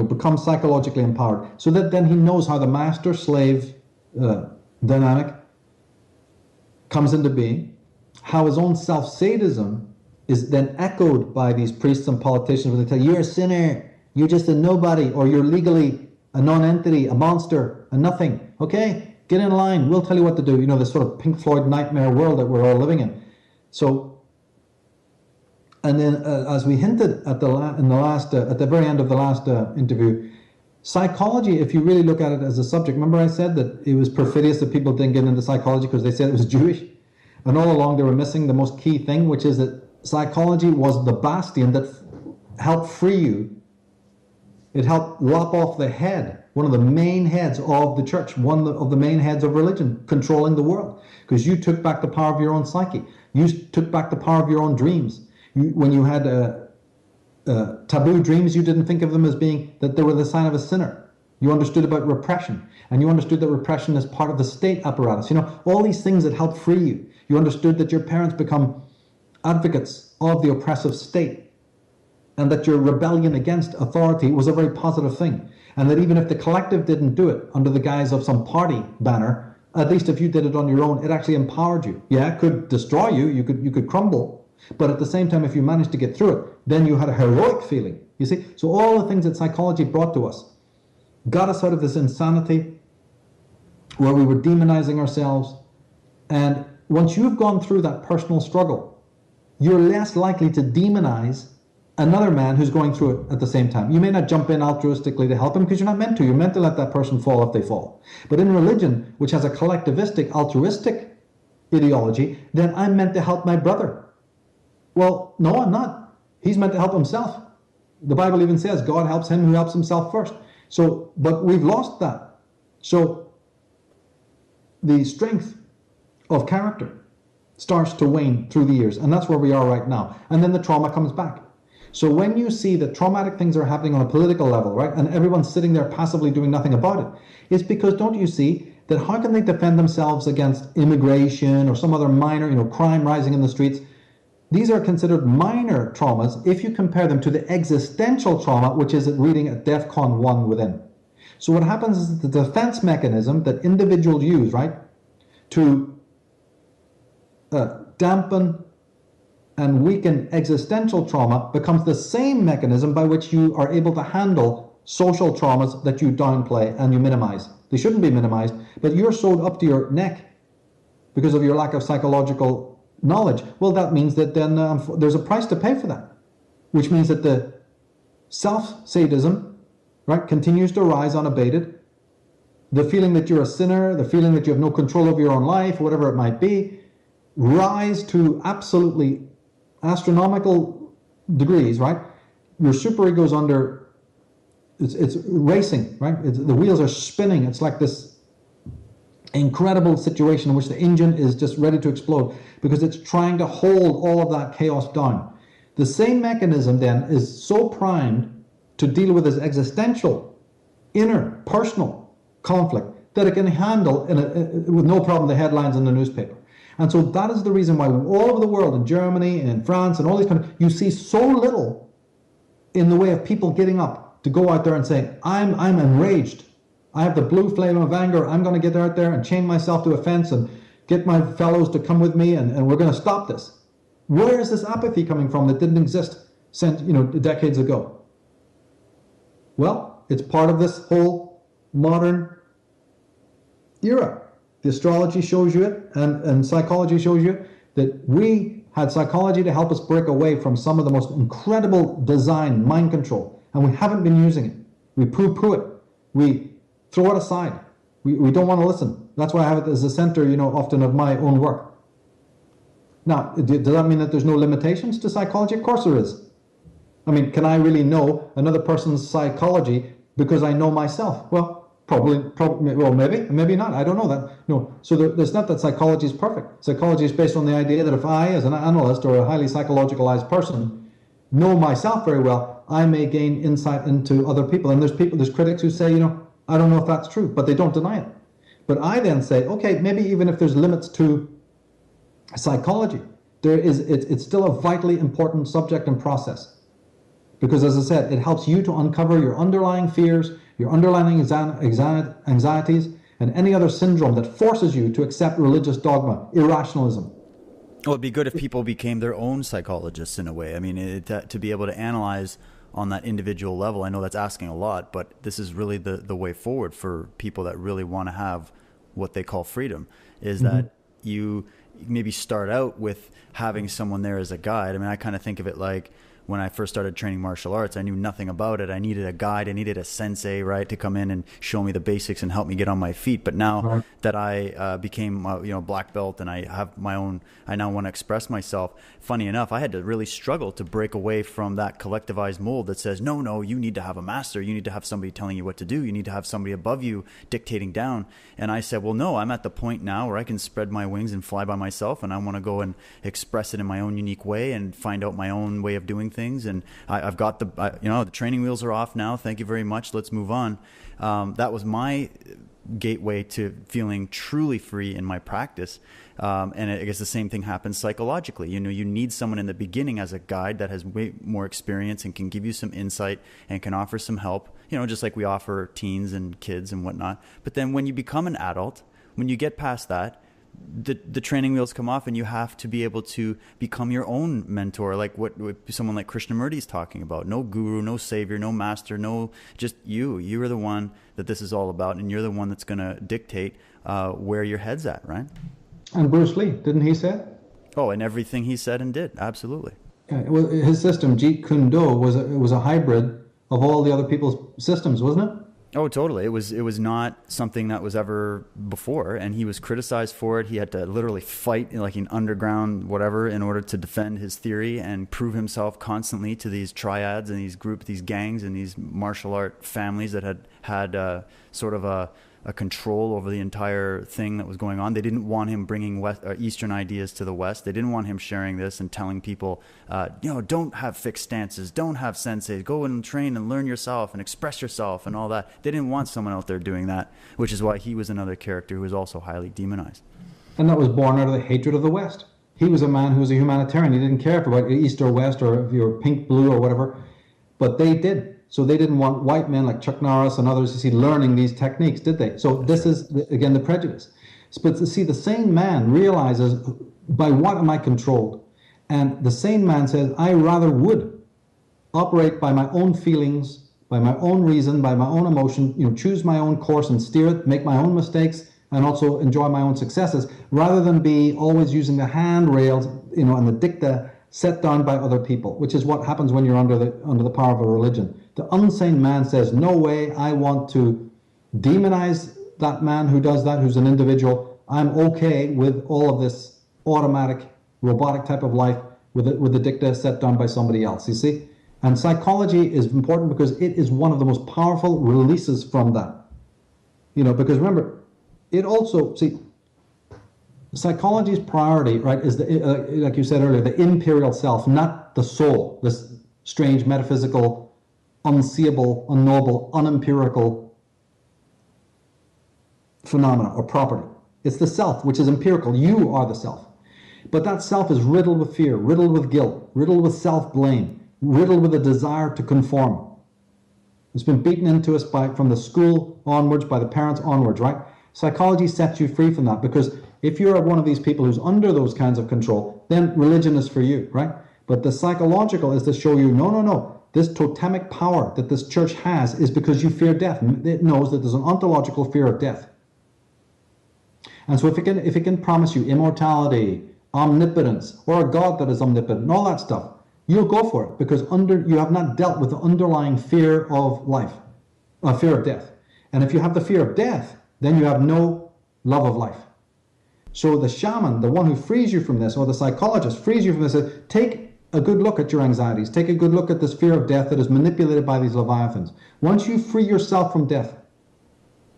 become psychologically empowered, so that then he knows how the master-slave dynamic comes into being, how his own self-sadism is then echoed by these priests and politicians when they tell you, you're a sinner, you're just a nobody, or you're legally a non-entity, a monster, a nothing. Okay, get in line, we'll tell you what to do. This sort of Pink Floyd nightmare world that we're all living in. So, and then as we hinted at the very end of the last interview, psychology, if you really look at it as a subject, remember I said that it was perfidious that people didn't get into psychology because they said it was Jewish? And all along they were missing the most key thing, which is that psychology was the bastion that helped free you. It helped lop off the head, one of the main heads of the church, one of the main heads of religion, controlling the world. Because you took back the power of your own psyche. You took back the power of your own dreams. When you had taboo dreams, you didn't think of them as being that they were the sign of a sinner. You understood about repression, and you understood that repression is part of the state apparatus. All these things that help free you. You understood that your parents become advocates of the oppressive state, and that your rebellion against authority was a very positive thing. And that even if the collective didn't do it under the guise of some party banner, at least if you did it on your own, it actually empowered you. Yeah, it could destroy you, you could crumble. But at the same time, if you managed to get through it, then you had a heroic feeling, you see? So all the things that psychology brought to us got us out of this insanity where we were demonizing ourselves. And once you've gone through that personal struggle, you're less likely to demonize another man who's going through it at the same time. You may not jump in altruistically to help him because you're not meant to. You're meant to let that person fall if they fall. But in religion, which has a collectivistic, altruistic ideology, then I'm meant to help my brother. Well, no, I'm not. He's meant to help himself. The Bible even says God helps him who helps himself first. So, but we've lost that. So the strength of character starts to wane through the years, and that's where we are right now. And then the trauma comes back. So when you see that traumatic things are happening on a political level, right, and everyone's sitting there passively doing nothing about it, it's because, don't you see, that how can they defend themselves against immigration or some other minor, crime rising in the streets? These are considered minor traumas if you compare them to the existential trauma, which is reading at DEFCON 1 within. So what happens is the defense mechanism that individuals use, right, to dampen and weaken existential trauma becomes the same mechanism by which you are able to handle social traumas that you downplay and you minimize. They shouldn't be minimized, but you're sewed up to your neck because of your lack of psychological knowledge. Well, that means that then there's a price to pay for that, which means that the self-sadism, right, continues to rise unabated. The feeling that you're a sinner, the feeling that you have no control over your own life, whatever it might be, rise to absolutely astronomical degrees, right? Your superego's under, it's racing, right? The wheels are spinning. It's like this incredible situation in which the engine is just ready to explode because it's trying to hold all of that chaos down. The same mechanism then is so primed to deal with this existential, inner, personal conflict that it can handle with no problem the headlines in the newspaper. And so that is the reason why all over the world, in Germany and in France and all these countries, you see so little in the way of people getting up to go out there and say, I'm enraged. I have the blue flame of anger. I'm going to get out there and chain myself to a fence and get my fellows to come with me and we're going to stop this. Where is this apathy coming from that didn't exist since, decades ago? Well, it's part of this whole modern era. The astrology shows you it, and psychology shows you it, that we had psychology to help us break away from some of the most incredible design, mind control, and we haven't been using it. We poo-poo it. We throw it aside. We don't want to listen. That's why I have it as a center, often of my own work. Now, does that mean that there's no limitations to psychology? Of course there is. I mean, can I really know another person's psychology because I know myself? Well, probably, well, maybe not. I don't know that. No. So there's not that psychology is perfect. Psychology is based on the idea that if I, as an analyst or a highly psychologicalized person, know myself very well, I may gain insight into other people. And there's critics who say, I don't know if that's true, but they don't deny it. But I then say, okay, maybe even if there's limits to psychology, it's still a vitally important subject and process. Because as I said, it helps you to uncover your underlying fears, your underlying anxieties, and any other syndrome that forces you to accept religious dogma, irrationalism. Well, it'd be good if people became their own psychologists in a way. I mean, to be able to analyze on that individual level. I know that's asking a lot, but this is really the way forward for people that really want to have what they call freedom, is that you maybe start out with having someone there as a guide. I mean, I kind of think of it like when I first started training martial arts, I knew nothing about it. I needed a guide. I needed a sensei, right, to come in and show me the basics and help me get on my feet. But now that I became, black belt and I have my own, I now want to express myself. Funny enough, I had to really struggle to break away from that collectivized mold that says, no, you need to have a master. You need to have somebody telling you what to do. You need to have somebody above you dictating down. And I said, well, no, I'm at the point now where I can spread my wings and fly by myself. And I want to go and express it in my own unique way and find out my own way of doing things. And I've got the training wheels are off now. Thank you very much. Let's move on. That was my gateway to feeling truly free in my practice. And I guess the same thing happens psychologically. You need someone in the beginning as a guide that has way more experience and can give you some insight and can offer some help, just like we offer teens and kids and whatnot. But then when you become an adult, when you get past that, the training wheels come off and you have to be able to become your own mentor, like what someone like Krishnamurti is talking about. No guru, no savior, no master, no, just you. You are the one that this is all about, and you're the one that's going to dictate where your head's at, right? And Bruce Lee, didn't he say it? Oh, and everything he said and did, absolutely. Yeah, well, his system, Jeet Kune Do, was a hybrid of all the other people's systems, wasn't it? Oh, totally. It was not something that was ever before, and he was criticized for it. He had to literally fight like an underground whatever in order to defend his theory and prove himself constantly to these triads and these groups, these gangs, and these martial art families that had sort of a control over the entire thing that was going on. They didn't want him bringing Eastern ideas to the West. They didn't want him sharing this and telling people, don't have fixed stances, don't have senseis, go and train and learn yourself and express yourself and all that. They didn't want someone out there doing that, which is why he was another character who was also highly demonized. And that was born out of the hatred of the West. He was a man who was a humanitarian. He didn't care about East or West or if you were pink, blue or whatever, but they did. So they didn't want white men like Chuck Norris and others to see learning these techniques, did they? So this is, again, the prejudice. But to see the sane man realizes, by what am I controlled? And the sane man says, I rather would operate by my own feelings, by my own reason, by my own emotion, choose my own course and steer it, make my own mistakes, and also enjoy my own successes, rather than be always using the handrails, and the dicta set down by other people, which is what happens when you're under the power of a religion. The unsane man says, no way, I want to demonize that man who does that, who's an individual. I'm okay with all of this automatic, robotic type of life with the dicta set down by somebody else, you see? And psychology is important because it is one of the most powerful releases from that. Because remember, it also, psychology's priority, right, is like you said earlier, the imperial self, not the soul, this strange metaphysical, unseeable, unknowable, unempirical phenomena or property. It's the self, which is empirical. You are the self. But that self is riddled with fear, riddled with guilt, riddled with self-blame, riddled with a desire to conform. It's been beaten into us from the school onwards, by the parents onwards, right? Psychology sets you free from that, because if you're one of these people who's under those kinds of control, then religion is for you, right? But the psychological is to show you, no. This totemic power that this church has is because you fear death. It knows that there's an ontological fear of death. And so if it can promise you immortality, omnipotence, or a God that is omnipotent, and all that stuff, you'll go for it, because you have not dealt with the underlying fear of life, fear of death. And if you have the fear of death, then you have no love of life. So the shaman, the one who frees you from this, or the psychologist frees you from this, says, take a good look at your anxieties. Take a good look at this fear of death that is manipulated by these leviathans. Once you free yourself from death,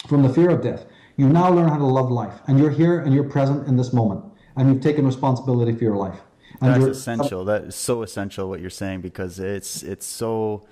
from the fear of death, you now learn how to love life. And you're here and you're present in this moment. And you've taken responsibility for your life. And that's essential. That is so essential what you're saying, because it's so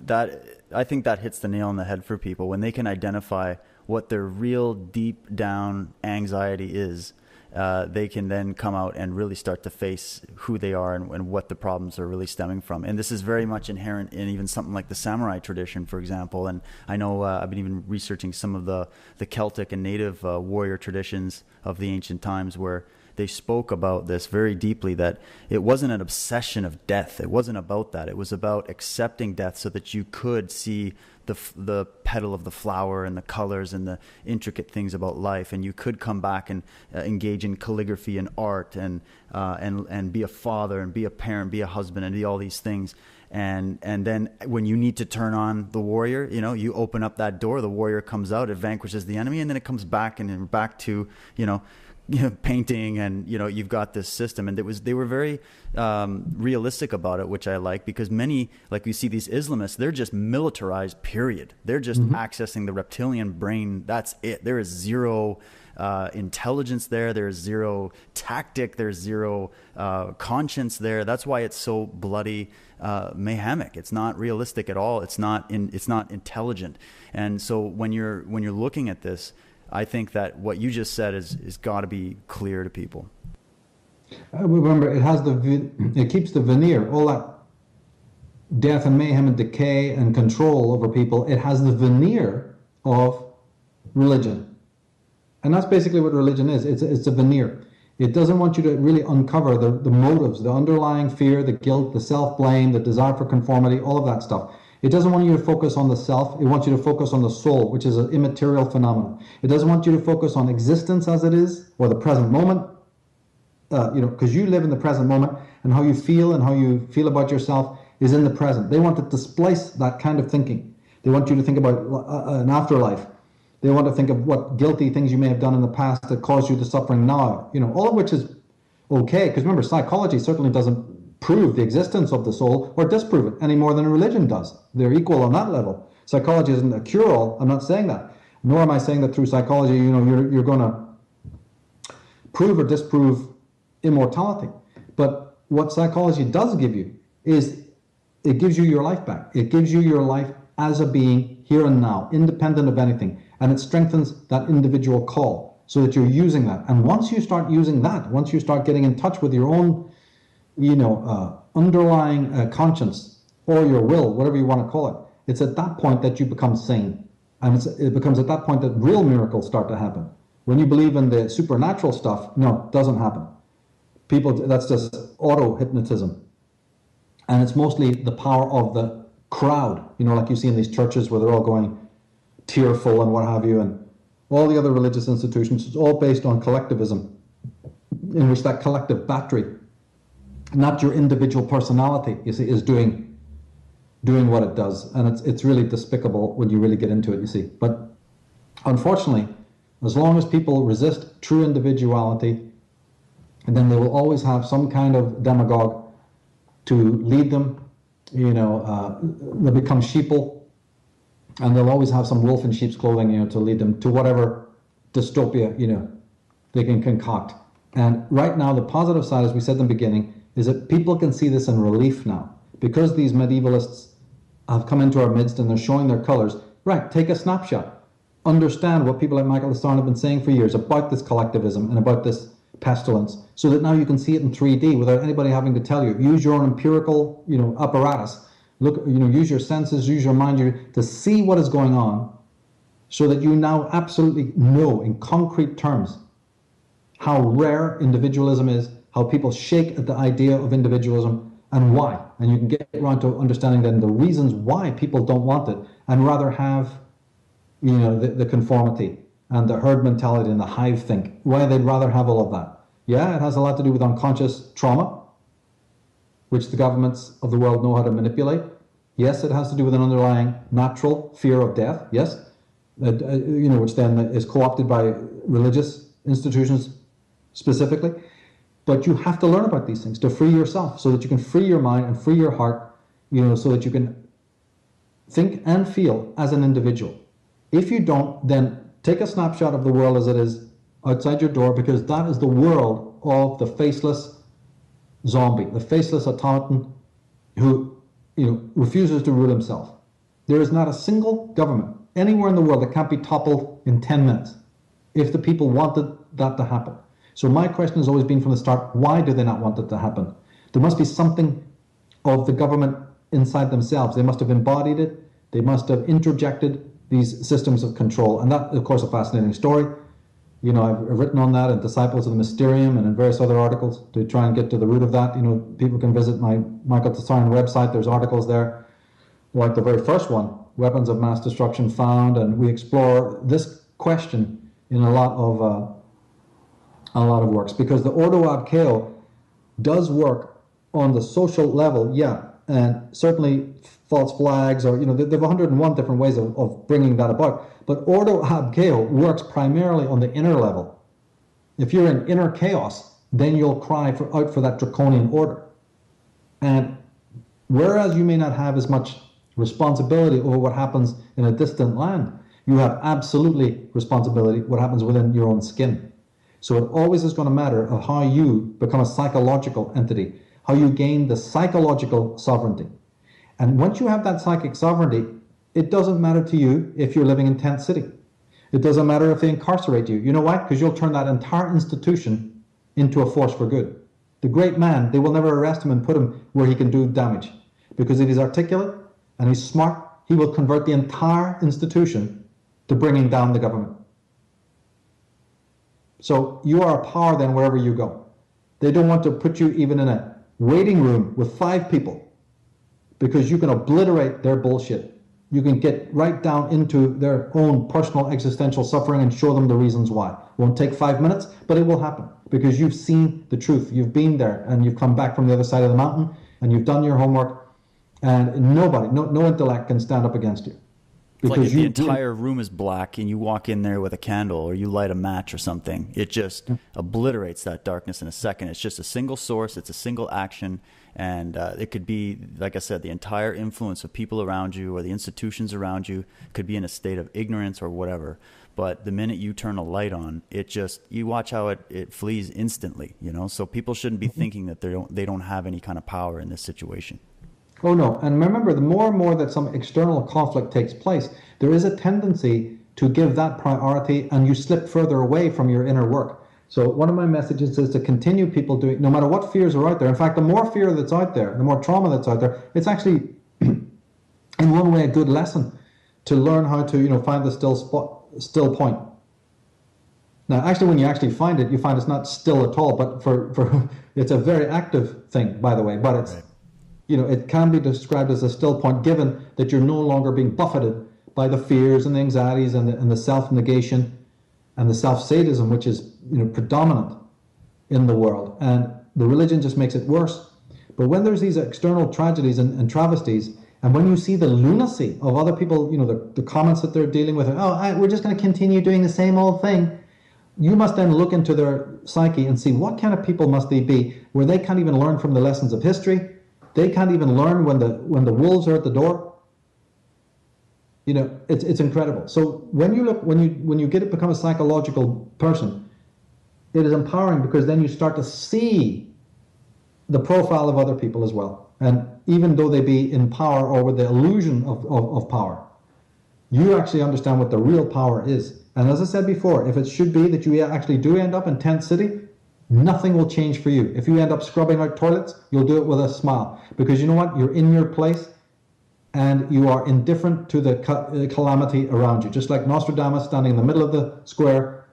that I think that hits the nail on the head for people when they can identify what their real deep down anxiety is. They can then come out and really start to face who they are and what the problems are really stemming from. And this is very much inherent in even something like the samurai tradition, for example. And I know I've been even researching some of the Celtic and native warrior traditions of the ancient times, where they spoke about this very deeply, that it wasn't an obsession of death. It wasn't about that. It was about accepting death so that you could see the petal of the flower and the colors and the intricate things about life, and you could come back and engage in calligraphy and art and be a father and be a parent, be a husband, and be all these things. And then when you need to turn on the warrior, you open up that door, the warrior comes out, it vanquishes the enemy, and then it comes back and back to painting, and you've got this system. And they were very realistic about it, which I like, because many, like you see these Islamists, they're just militarized, period. They're just accessing the reptilian brain. That's it. There is zero intelligence there. There's zero tactic. There's zero conscience there. That's why it's so bloody, mayhemic. It's not realistic at all. It's not intelligent. And so when you're looking at this, I think that what you just said is got to be clear to people. Remember, it keeps the veneer, all that death and mayhem and decay and control over people. It has the veneer of religion, and that's basically what religion is. It's a veneer. It doesn't want you to really uncover the motives, the underlying fear, the guilt, the self-blame, the desire for conformity, all of that stuff. It doesn't want you to focus on the self. It wants you to focus on the soul, which is an immaterial phenomenon. It doesn't want you to focus on existence as it is, or the present moment, because you live in the present moment, and how you feel about yourself is in the present. They want to displace that kind of thinking. They want you to think about an afterlife. They want to think of what guilty things you may have done in the past that caused you the suffering now. All of which is okay, because remember, psychology certainly doesn't prove the existence of the soul or disprove it any more than a religion does. They're equal on that level. Psychology isn't a cure-all. I'm not saying that. Nor am I saying that through psychology, you're going to prove or disprove immortality. But what psychology does give you is it gives you your life back. It gives you your life as a being here and now, independent of anything. And it strengthens that individual call so that you're using that. And once you start using that, once you start getting in touch with your own, underlying conscience or your will, whatever you want to call it, it's at that point that you become sane. And it becomes at that point that real miracles start to happen. When you believe in the supernatural stuff, no, it doesn't happen. That's just auto-hypnotism. And it's mostly the power of the crowd, like you see in these churches where they're all going tearful and what have you, and all the other religious institutions. It's all based on collectivism, in which that collective battery, not your individual personality, you see, is doing what it does. And it's really despicable when you really get into it, you see. But unfortunately, as long as people resist true individuality, and then they will always have some kind of demagogue to lead them. They'll become sheeple, and they'll always have some wolf in sheep's clothing, to lead them to whatever dystopia, they can concoct. And right now, the positive side, as we said in the beginning, is that people can see this in relief now. Because these medievalists have come into our midst and they're showing their colors, right, take a snapshot. Understand what people like Michael Tsarion have been saying for years about this collectivism and about this pestilence, so that now you can see it in 3D without anybody having to tell you. Use your own empirical, apparatus. Look, use your senses, use your mind to see what is going on, so that you now absolutely know in concrete terms how rare individualism is, how people shake at the idea of individualism, and why. And you can get around to understanding then the reasons why people don't want it and rather have, the conformity and the herd mentality and the hive think, why they'd rather have all of that. Yeah, it has a lot to do with unconscious trauma, which the governments of the world know how to manipulate. Yes, it has to do with an underlying natural fear of death, yes, which then is co-opted by religious institutions specifically. But you have to learn about these things to free yourself, so that you can free your mind and free your heart, so that you can think and feel as an individual. If you don't, then take a snapshot of the world as it is outside your door, because that is the world of the faceless zombie, the faceless automaton who refuses to rule himself. There is not a single government anywhere in the world that can't be toppled in 10 minutes if the people wanted that to happen. So my question has always been from the start, why do they not want it to happen? There must be something of the government inside themselves. They must have embodied it. They must have interjected these systems of control. And that, of course, is a fascinating story. I've written on that in Disciples of the Mysterium and in various other articles to try and get to the root of that. People can visit my Michael Tsarion website. There's articles there, like the very first one, Weapons of Mass Destruction Found, and we explore this question in a lot of works, because the Ordo Ab Chao does work on the social level, yeah, and certainly false flags, or they have 101 different ways of bringing that about. But Ordo Ab Chao works primarily on the inner level. If you're in inner chaos, then you'll cry out for that draconian order. And whereas you may not have as much responsibility over what happens in a distant land, you have absolutely responsibility what happens within your own skin. So it always is going to matter of how you become a psychological entity, how you gain the psychological sovereignty. And once you have that psychic sovereignty, it doesn't matter to you if you're living in Tent City. It doesn't matter if they incarcerate you. You know why? Because you'll turn that entire institution into a force for good. The great man, they will never arrest him and put him where he can do damage. Because if he's articulate and he's smart, he will convert the entire institution to bringing down the government. So you are a power then wherever you go. They don't want to put you even in a waiting room with 5 people, because you can obliterate their bullshit. You can get right down into their own personal existential suffering and show them the reasons why. It won't take 5 minutes, but it will happen, because you've seen the truth. You've been there, and you've come back from the other side of the mountain, and you've done your homework, and nobody, no intellect can stand up against you. It's like if the entire room is black and you walk in there with a candle or you light a match or something, it just obliterates that darkness in a second. It's just a single source. It's a single action. And it could be, like I said, the entire influence of people around you or the institutions around you could be in a state of ignorance or whatever. But the minute you turn a light on, you watch how it flees instantly, So people shouldn't be thinking that they don't have any kind of power in this situation. Oh, no. And remember, the more and more that some external conflict takes place, there is a tendency to give that priority and you slip further away from your inner work. So one of my messages is to continue people doing, no matter what fears are out there. In fact, the more fear that's out there, the more trauma that's out there, it's actually, in one way, a good lesson to learn how to, find the still point. Now, actually, when you actually find it, you find it's not still at all, but for it's a very active thing, by the way, but it's, right. It can be described as a still point, given that you're no longer being buffeted by the fears and the anxieties and the self-negation and the self-sadism, which is predominant in the world. And the religion just makes it worse. But when there's these external tragedies and travesties, and when you see the lunacy of other people, the comments that they're dealing with, we're just going to continue doing the same old thing, you must then look into their psyche and see what kind of people must they be, where they can't even learn from the lessons of history. They can't even learn when the wolves are at the door. It's incredible. So when you become a psychological person, it is empowering, because then you start to see the profile of other people as well. And even though they be in power or with the illusion of power, you actually understand what the real power is. And as I said before, if it should be that you actually do end up in tent city, nothing will change for you. If you end up scrubbing out toilets, you'll do it with a smile. Because you know what? You're in your place and you are indifferent to the calamity around you. Just like Nostradamus standing in the middle of the square,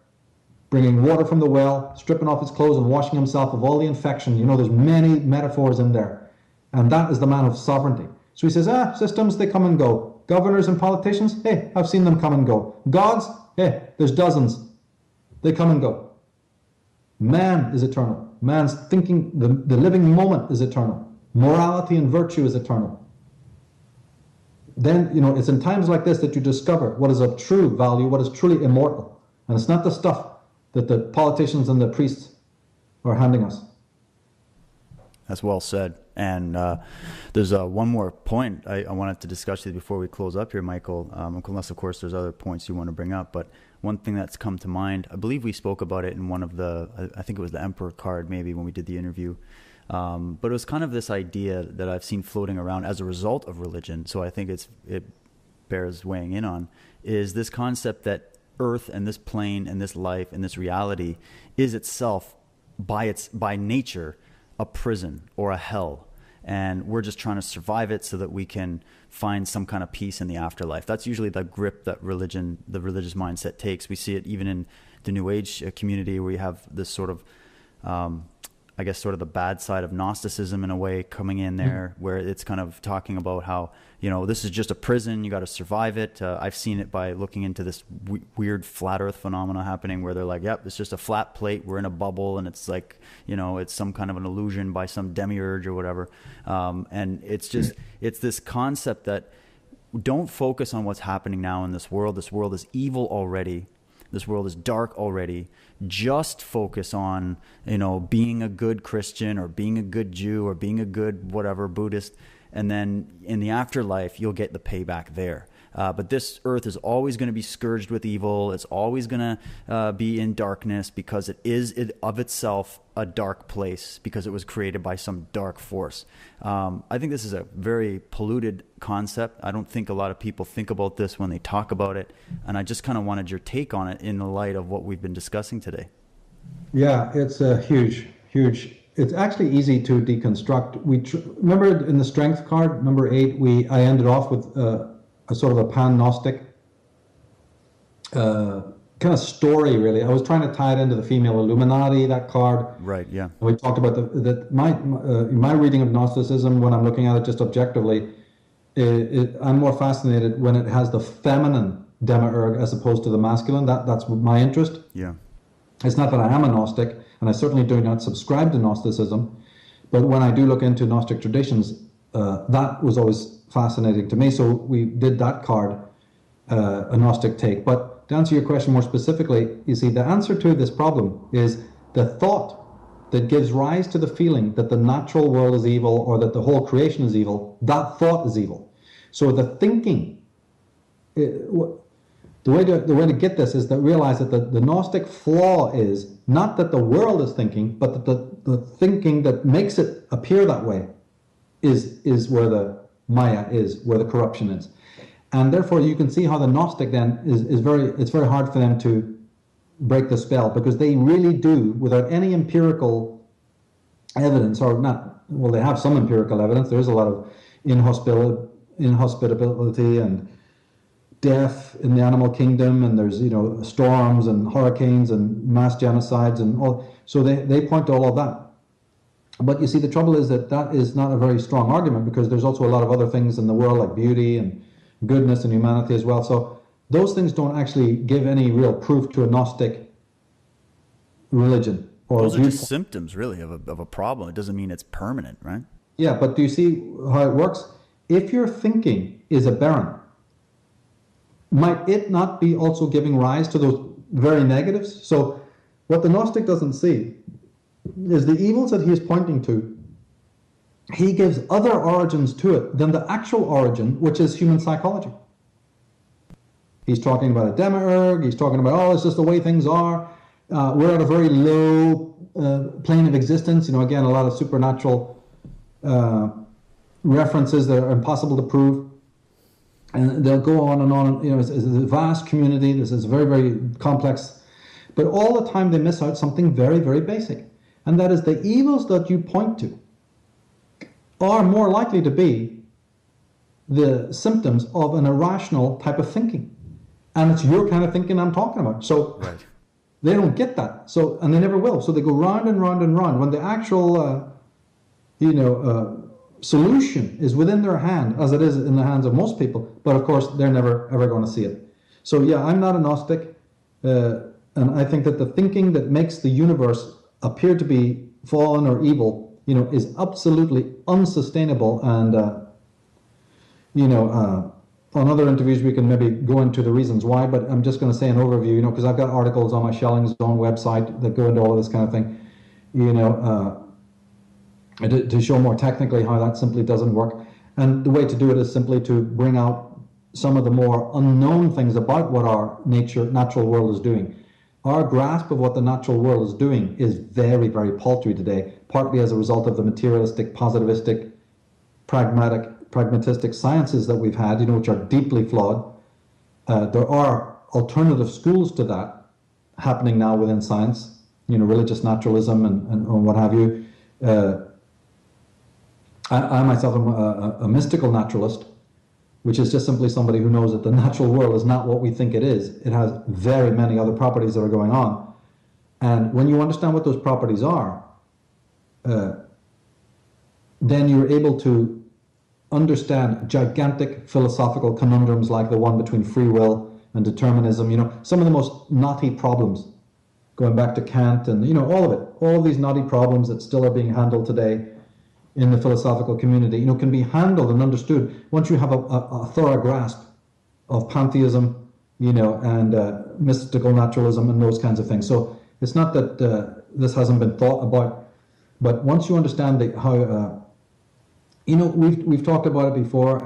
bringing water from the well, stripping off his clothes and washing himself of all the infection. There's many metaphors in there. And that is the man of sovereignty. So he says, systems, they come and go. Governors and politicians, hey, I've seen them come and go. Gods, hey, there's dozens. They come and go. Man is eternal. Man's thinking, the living moment is eternal. Morality and virtue is eternal. Then, it's in times like this that you discover what is of true value, what is truly immortal. And it's not the stuff that the politicians and the priests are handing us. That's well said. And there's one more point I wanted to discuss with you before we close up here, Michael, unless, of course, there's other points you want to bring up. But one thing that's come to mind, I believe we spoke about it in one of I think it was the Emperor card, maybe, when we did the interview. But it was kind of this idea that I've seen floating around as a result of religion. So I think it bears weighing in on, is this concept that Earth and this plane and this life and this reality is itself by nature a prison or a hell. And we're just trying to survive it so that we can find some kind of peace in the afterlife. That's usually the grip that the religious mindset takes. We see it even in the New Age community, where you have this sort of, I guess, sort of the bad side of Gnosticism in a way coming in there, where it's kind of talking about how, this is just a prison, you got to survive it. I've seen it by looking into this weird flat earth phenomena happening, where they're like, yep, it's just a flat plate, we're in a bubble, and it's like, it's some kind of an illusion by some demiurge or whatever. And it's just, it's this concept that don't focus on what's happening now in this world. This world is evil already. This world is dark already. Just focus on, being a good Christian or being a good Jew or being a good whatever Buddhist. And then in the afterlife, you'll get the payback there. But this earth is always going to be scourged with evil. It's always going to be in darkness, because it is of itself a dark place, because it was created by some dark force. I think this is a very polluted concept. I don't think a lot of people think about this when they talk about it. And I just kind of wanted your take on it in the light of what we've been discussing today. Yeah, it's a huge. It's actually easy to deconstruct. Remember in the strength card, number 8, I ended off with a sort of a pan-Gnostic kind of story, really. I was trying to tie it into the female Illuminati, that card. Right, yeah. We talked about my reading of Gnosticism, when I'm looking at it just objectively, I'm more fascinated when it has the feminine demiurge as opposed to the masculine. That's my interest. Yeah. It's not that I am a Gnostic, and I certainly do not subscribe to Gnosticism, but when I do look into Gnostic traditions, that was always fascinating to me. So we did that card, a Gnostic take. But to answer your question more specifically, you see, the answer to this problem is the thought that gives rise to the feeling that the natural world is evil or that the whole creation is evil, that thought is evil. So the thinking, the way to get this is to realize that the Gnostic flaw is not that the world is thinking, but that the thinking that makes it appear that way is where the Maya is, where the corruption is. And therefore you can see how the Gnostic then it's very hard for them to break the spell, because they really do, without any empirical evidence, or not, well, they have some empirical evidence. There is a lot of inhospitability and death in the animal kingdom, and there's, you know, storms and hurricanes and mass genocides and all. So they point to all of that. But you see, the trouble is that is not a very strong argument, because there's also a lot of other things in the world, like beauty and goodness and humanity as well. So those things don't actually give any real proof to a Gnostic religion. Or those are just symptoms, really, of a problem. It doesn't mean it's permanent, right? Yeah, but do you see how it works? If your thinking is aberrant, might it not be also giving rise to those very negatives? So what the Gnostic doesn't see is the evils that he is pointing to. He gives other origins to it than the actual origin, which is human psychology. He's talking about a demiurge. He's talking about, oh, it's just the way things are. We're at a very low plane of existence. You know, again, a lot of supernatural references that are impossible to prove. And they'll go on and on. You know, it's a vast community. This is very, very complex. But all the time they miss out something very, very basic. And that is the evils that you point to are more likely to be the symptoms of an irrational type of thinking. And it's your kind of thinking I'm talking about. So right. They don't get that. So, and they never will. So they go round and round and round when the actual, solution is within their hand, as it is in the hands of most people. But of course, they're never ever going to see it. So yeah, I'm not a Gnostic, and I think that the thinking that makes the universe appear to be fallen or evil, you know, is absolutely unsustainable. And on other interviews we can maybe go into the reasons why, but I'm just going to say an overview, you know, because I've got articles on my Schelling's own website that go into all of this kind of thing, you know, to show more technically how that simply doesn't work. And the way to do it is simply to bring out some of the more unknown things about what our natural world is doing. Our grasp of what the natural world is doing is very, very paltry today, partly as a result of the materialistic, positivistic, pragmatistic sciences that we've had, you know, which are deeply flawed. There are alternative schools to that happening now within science, you know, religious naturalism and what have you. I myself am a mystical naturalist, which is just simply somebody who knows that the natural world is not what we think it is. It has very many other properties that are going on. And when you understand what those properties are, then you're able to understand gigantic philosophical conundrums like the one between free will and determinism. You know, some of the most knotty problems, going back to Kant and, you know, all of it, all of these knotty problems that still are being handled today in the philosophical community, you know, can be handled and understood once you have a thorough grasp of pantheism, you know, and mystical naturalism and those kinds of things. So it's not that this hasn't been thought about, but once you understand how, you know, we've talked about it before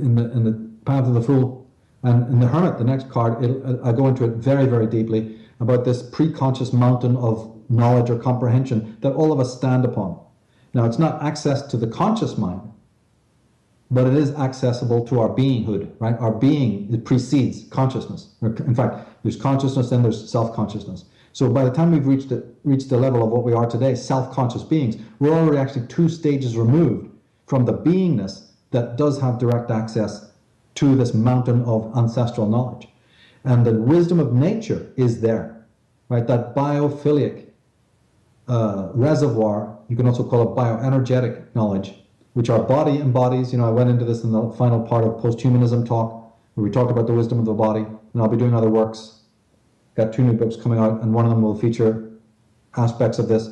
in the Path of the Fool and in the Hermit, the next card. I go into it very, very deeply about this pre-conscious mountain of knowledge or comprehension that all of us stand upon. Now, it's not access to the conscious mind, but it is accessible to our beinghood, right? Our being, it precedes consciousness. In fact, there's consciousness, then there's self-consciousness. So by the time we've reached the level of what we are today, self-conscious beings, we're already actually 2 stages removed from the beingness that does have direct access to this mountain of ancestral knowledge. And the wisdom of nature is there, right? That biophilic reservoir, you can also call it bioenergetic knowledge, which our body embodies. You know, I went into this in the final part of posthumanism talk, where we talked about the wisdom of the body, and I'll be doing other works. Got 2 new books coming out, and one of them will feature aspects of this,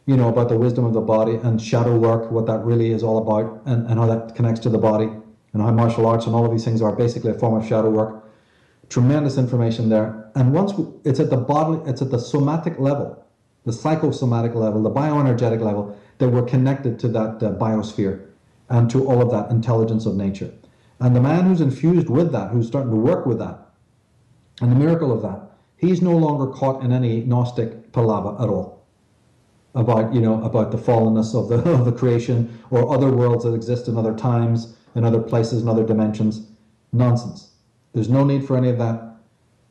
you know, about the wisdom of the body and shadow work, what that really is all about, and how that connects to the body, and how martial arts and all of these things are basically a form of shadow work. tremendous information there. And it's at the bodily, it's at the somatic level, the psychosomatic level, the bioenergetic level, that we're connected to that biosphere and to all of that intelligence of nature. And the man who's infused with that, who's starting to work with that, and the miracle of that, he's no longer caught in any Gnostic palaver at all about the fallenness of the creation or other worlds that exist in other times, in other places, in other dimensions. Nonsense. There's no need for any of that.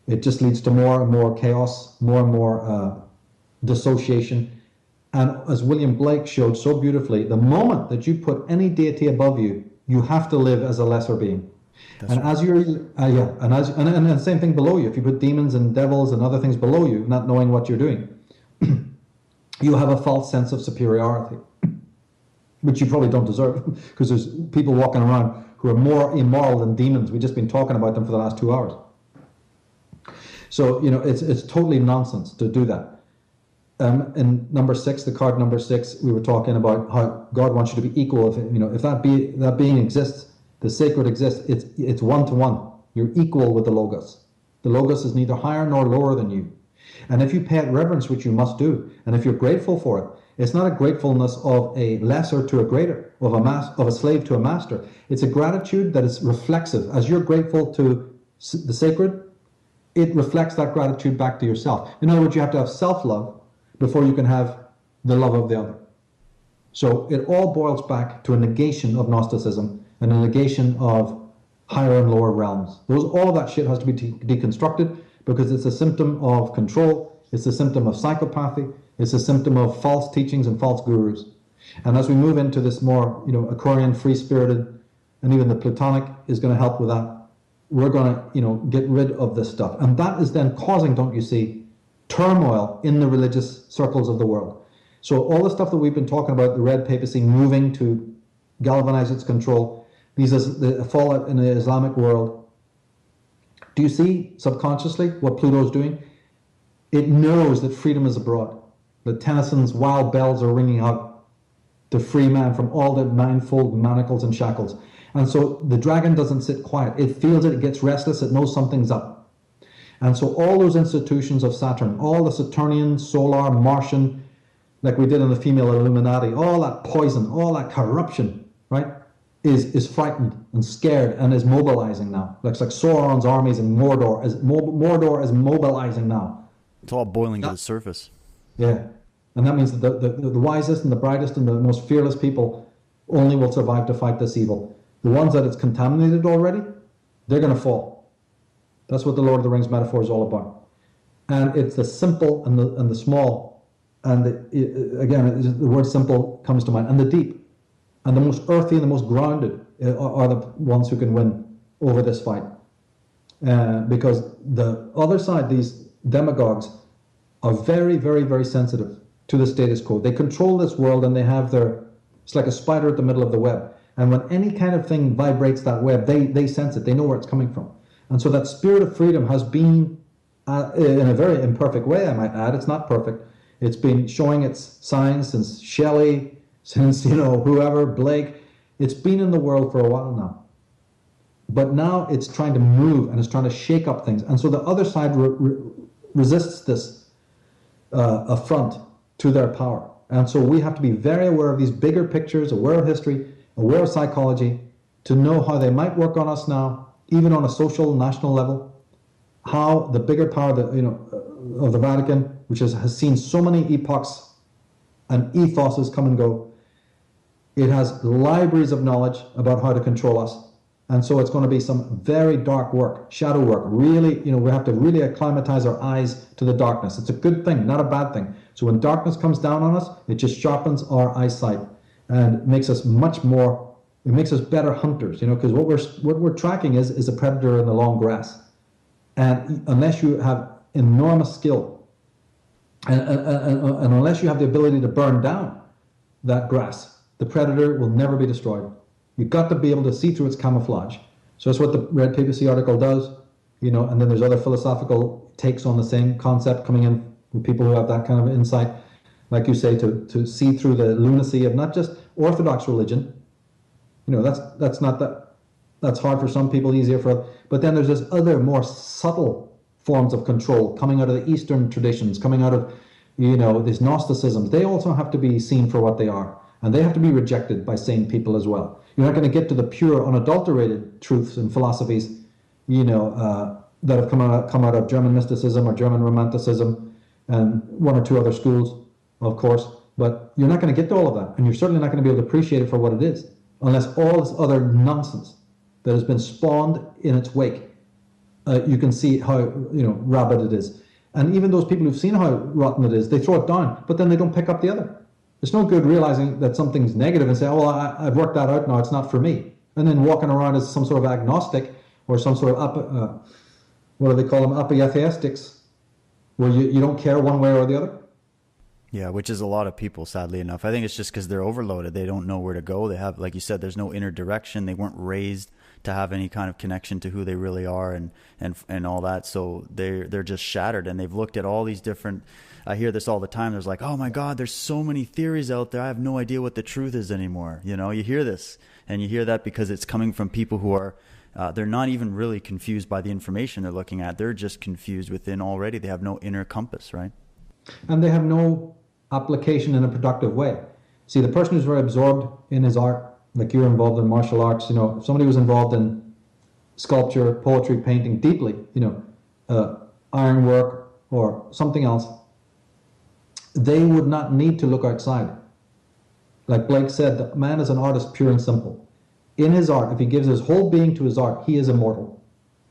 It just leads to more and more chaos, more and more dissociation. And as William Blake showed so beautifully, the moment that you put any deity above you, you have to live as a lesser being. That's and right. As you're, and the same thing below you. If you put demons and devils and other things below you, not knowing what you're doing, you have a false sense of superiority, which you probably don't deserve, because there's people walking around who are more immoral than demons. We've just been talking about them for the last 2 hours. So, it's totally nonsense to do that. In number 6, the card number 6, we were talking about how God wants you to be equal. If that being exists, the sacred exists, it's one-to-one. You're equal with the Logos. The Logos is neither higher nor lower than you. And if you pay it reverence, which you must do, and if you're grateful for it, it's not a gratefulness of a lesser to a greater, of a slave to a master. It's a gratitude that is reflexive. As you're grateful to the sacred, it reflects that gratitude back to yourself. In other words, you have to have self-love before you can have the love of the other. So it all boils back to a negation of Gnosticism and a negation of higher and lower realms. All of that shit has to be deconstructed, because it's a symptom of control, it's a symptom of psychopathy, it's a symptom of false teachings and false gurus. And as we move into this more, Aquarian, free-spirited, and even the Platonic is going to help with that, we're going to, get rid of this stuff. And that is then causing, don't you see, turmoil in the religious circles of the world. So all the stuff that we've been talking about, the red papacy moving to galvanize its control, the fallout in the Islamic world. Do you see subconsciously what Pluto's doing? It knows that freedom is abroad, that Tennyson's wild bells are ringing out to free man from all the ninefold manacles and shackles. And so the dragon doesn't sit quiet. It feels it gets restless, it knows something's up. And so all those institutions of Saturn, all the Saturnian, solar, Martian, like we did in the female Illuminati, all that poison, all that corruption, right, is frightened and scared and is mobilizing now. Looks like Sauron's armies in Mordor is mobilizing now. It's all boiling to the surface. Yeah. And that means that the wisest and the brightest and the most fearless people only will survive to fight this evil. The ones that it's contaminated already, they're going to fall. That's what the Lord of the Rings metaphor is all about. And it's the simple and the small, and the word simple comes to mind, and the deep. And the most earthy and the most grounded are the ones who can win over this fight. Because the other side, these demagogues, are very, very, very sensitive to the status quo. They control this world, and they have it's like a spider at the middle of the web. And when any kind of thing vibrates that web, they sense it. They know where it's coming from. And so that spirit of freedom has been, in a very imperfect way, I might add, it's not perfect. It's been showing its signs since Shelley, since, whoever, Blake. It's been in the world for a while now. But now it's trying to move, and it's trying to shake up things. And so the other side resists this affront to their power. And so we have to be very aware of these bigger pictures, aware of history, aware of psychology, to know how they might work on us now, even on a social, national level, how the bigger power of the Vatican, which has seen so many epochs and ethoses come and go, it has libraries of knowledge about how to control us. And so it's going to be some very dark work, shadow work. Really, we have to really acclimatize our eyes to the darkness. It's a good thing, not a bad thing. So when darkness comes down on us, it just sharpens our eyesight and makes us it makes us better hunters, because what we're tracking is a predator in the long grass. And unless you have enormous skill, and unless you have the ability to burn down that grass, the predator will never be destroyed. You've got to be able to see through its camouflage. So that's what the Red Papacy article does, and then there's other philosophical takes on the same concept coming in with people who have that kind of insight, like you say, to see through the lunacy of not just Orthodox religion. That's not that. That's hard for some people, easier for others. But then there's this other more subtle forms of control coming out of the Eastern traditions, coming out of, these Gnosticisms. They also have to be seen for what they are. And they have to be rejected by sane people as well. You're not going to get to the pure, unadulterated truths and philosophies, that have come out of German mysticism or German romanticism and one or two other schools, of course. But you're not going to get to all of that. And you're certainly not going to be able to appreciate it for what it is, unless all this other nonsense that has been spawned in its wake, you can see how rabid it is. And even those people who've seen how rotten it is, they throw it down, but then they don't pick up the other. It's no good realizing that something's negative and say, oh, well, I've worked that out now, it's not for me. And then walking around as some sort of agnostic or some sort of, what do they call them, apotheistics, where you don't care one way or the other. Yeah, which is a lot of people, sadly enough. I think it's just because they're overloaded. They don't know where to go. They have, like you said, there's no inner direction. They weren't raised to have any kind of connection to who they really are and all that. So they're just shattered, and they've looked at all these different. I hear this all the time. There's like, oh my God, there's so many theories out there. I have no idea what the truth is anymore. You hear this, and you hear that because it's coming from people who are. They're not even really confused by the information they're looking at. They're just confused within already. They have no inner compass, right? And they have no application in a productive way. See, the person who's very absorbed in his art, like you're involved in martial arts, if somebody was involved in sculpture, poetry, painting deeply, ironwork or something else, they would not need to look outside. Like Blake said, the man is an artist pure and simple. In his art, if he gives his whole being to his art, he is immortal.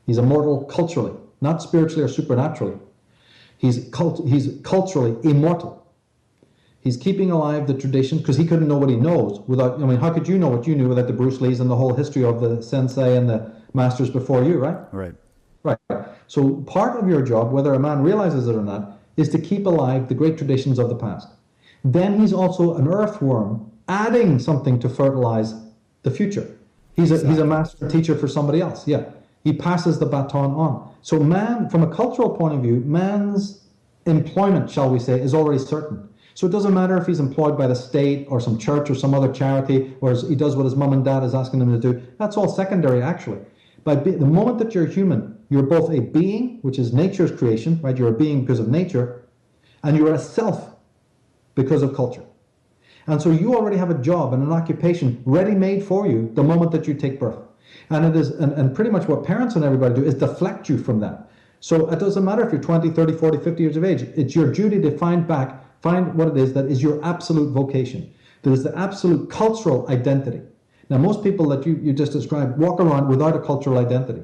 He's immortal culturally, not spiritually or supernaturally. He's culturally immortal. He's keeping alive the tradition because he couldn't know what he knows without. How could you know what you knew without the Bruce Lees and the whole history of the sensei and the masters before you, right? Right. So part of your job, whether a man realizes it or not, is to keep alive the great traditions of the past. Then he's also an earthworm, adding something to fertilize the future. He's a master teacher for somebody else. Yeah, he passes the baton on. So man, from a cultural point of view, man's employment, shall we say, is already certain. So it doesn't matter if he's employed by the state or some church or some other charity, or he does what his mom and dad is asking him to do. That's all secondary, actually. The moment that you're human, you're both a being, which is nature's creation, right? You're a being because of nature, and you're a self because of culture. And so you already have a job and an occupation ready-made for you the moment that you take birth. And it is, and pretty much what parents and everybody do is deflect you from that. So it doesn't matter if you're 20, 30, 40, 50 years of age. It's your duty to find what it is that is your absolute vocation. That is the absolute cultural identity. Now, most people that you just described walk around without a cultural identity.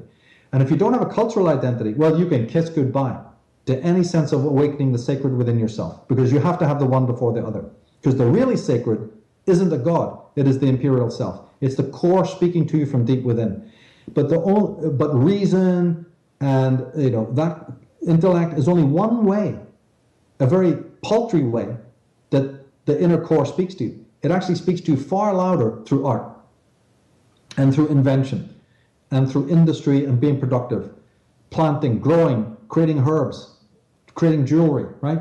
And if you don't have a cultural identity, well, you can kiss goodbye to any sense of awakening the sacred within yourself, because you have to have the one before the other. Because the really sacred isn't a God, it is the imperial self. It's the core speaking to you from deep within. But reason and that intellect is only one way, a very paltry way, that the inner core speaks to you. It actually speaks to you far louder through art and through invention and through industry and being productive, planting, growing, creating herbs, creating jewelry, right?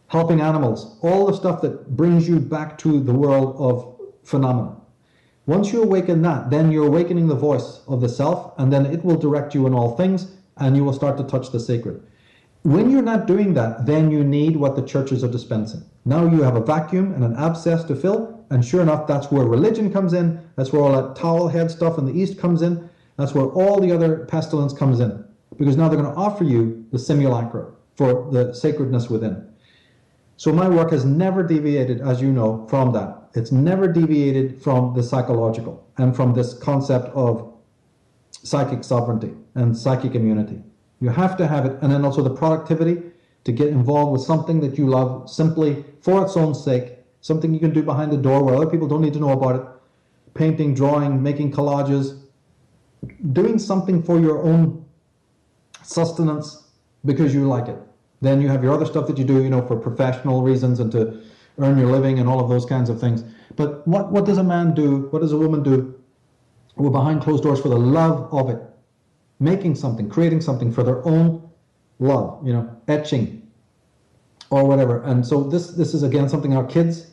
Helping animals, all the stuff that brings you back to the world of phenomena. Once you awaken that, then you're awakening the voice of the self, and then it will direct you in all things, and you will start to touch the sacred. When you're not doing that, then you need what the churches are dispensing. Now you have a vacuum and an abscess to fill, and sure enough, that's where religion comes in, that's where all that towel head stuff in the East comes in, that's where all the other pestilence comes in. Because now they're going to offer you the simulacra for the sacredness within. So my work has never deviated, as you know, from that. It's never deviated from the psychological and from this concept of psychic sovereignty and psychic immunity. You have to have it, and then also the productivity to get involved with something that you love simply for its own sake, something you can do behind the door where other people don't need to know about it, painting, drawing, making collages, doing something for your own sustenance because you like it. Then you have your other stuff that you do, for professional reasons and to earn your living and all of those kinds of things. But what does a man do? What does a woman do? We're behind closed doors for the love of it. Making something, creating something for their own love, etching or whatever. And so this is again something our kids,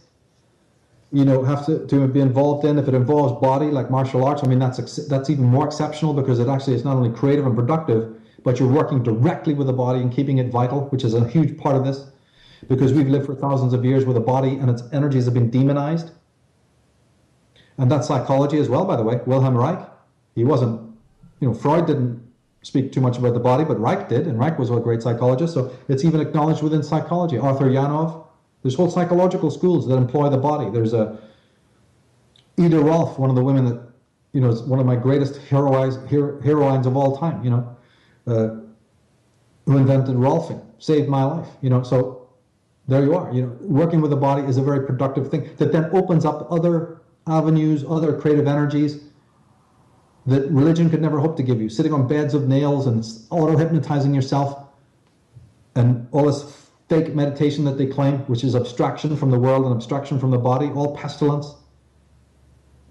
have to be involved in. If it involves body, like martial arts, I mean, that's even more exceptional, because it actually is not only creative and productive, but you're working directly with the body and keeping it vital, which is a huge part of this, because we've lived for thousands of years with a body and its energies have been demonized. And that's psychology as well, by the way. Wilhelm Reich, he wasn't, Freud didn't speak too much about the body, but Reich did, and Reich was a great psychologist, so it's even acknowledged within psychology. Arthur Janov, there's whole psychological schools that employ the body. There's Ida Rolf, one of the women that, is one of my greatest heroines of all time, who invented Rolfing, saved my life, so there you are. Working with the body is a very productive thing that then opens up other avenues, other creative energies that religion could never hope to give you. Sitting on beds of nails and auto-hypnotizing yourself and all this fake meditation that they claim, which is abstraction from the world and abstraction from the body, all pestilence.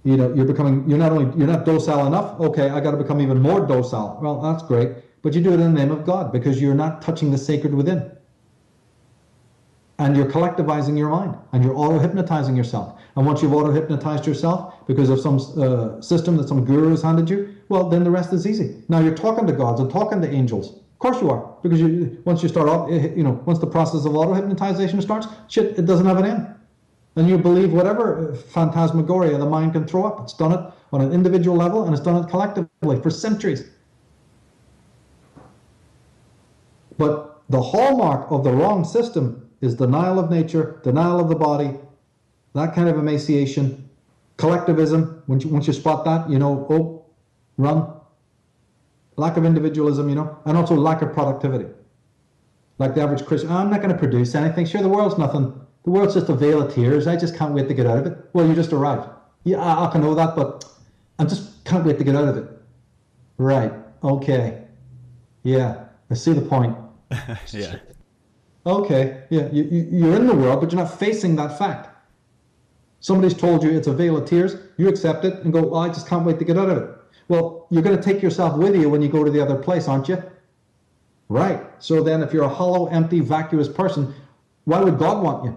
You're not docile enough. Okay, I got to become even more docile. Well, that's great, but you do it in the name of God, because you're not touching the sacred within. And you're collectivizing your mind, and you're auto-hypnotizing yourself. And once you've auto-hypnotized yourself because of some system that some guru has handed you, well, then the rest is easy. Now you're talking to gods and talking to angels. Of course you are, because once you start off, once the process of auto-hypnotization starts, it doesn't have an end. And you believe whatever phantasmagoria the mind can throw up. It's done it on an individual level, and it's done it collectively for centuries. But the hallmark of the wrong system is denial of nature, denial of the body, that kind of emaciation, collectivism. Once you spot that, run. Lack of individualism, and also lack of productivity. Like the average Christian, I'm not going to produce anything. Sure, the world's nothing. The world's just a veil of tears. I just can't wait to get out of it. Well, you just arrived. Yeah, I can know that, but I just can't wait to get out of it. Right. Okay. Yeah, I see the point. Yeah. Okay. Yeah, you're in the world, but you're not facing that fact. Somebody's told you it's a veil of tears. You accept it and go, well, I just can't wait to get out of it. Well, you're going to take yourself with you when you go to the other place, aren't you? Right. So then if you're a hollow, empty, vacuous person, why would God want you?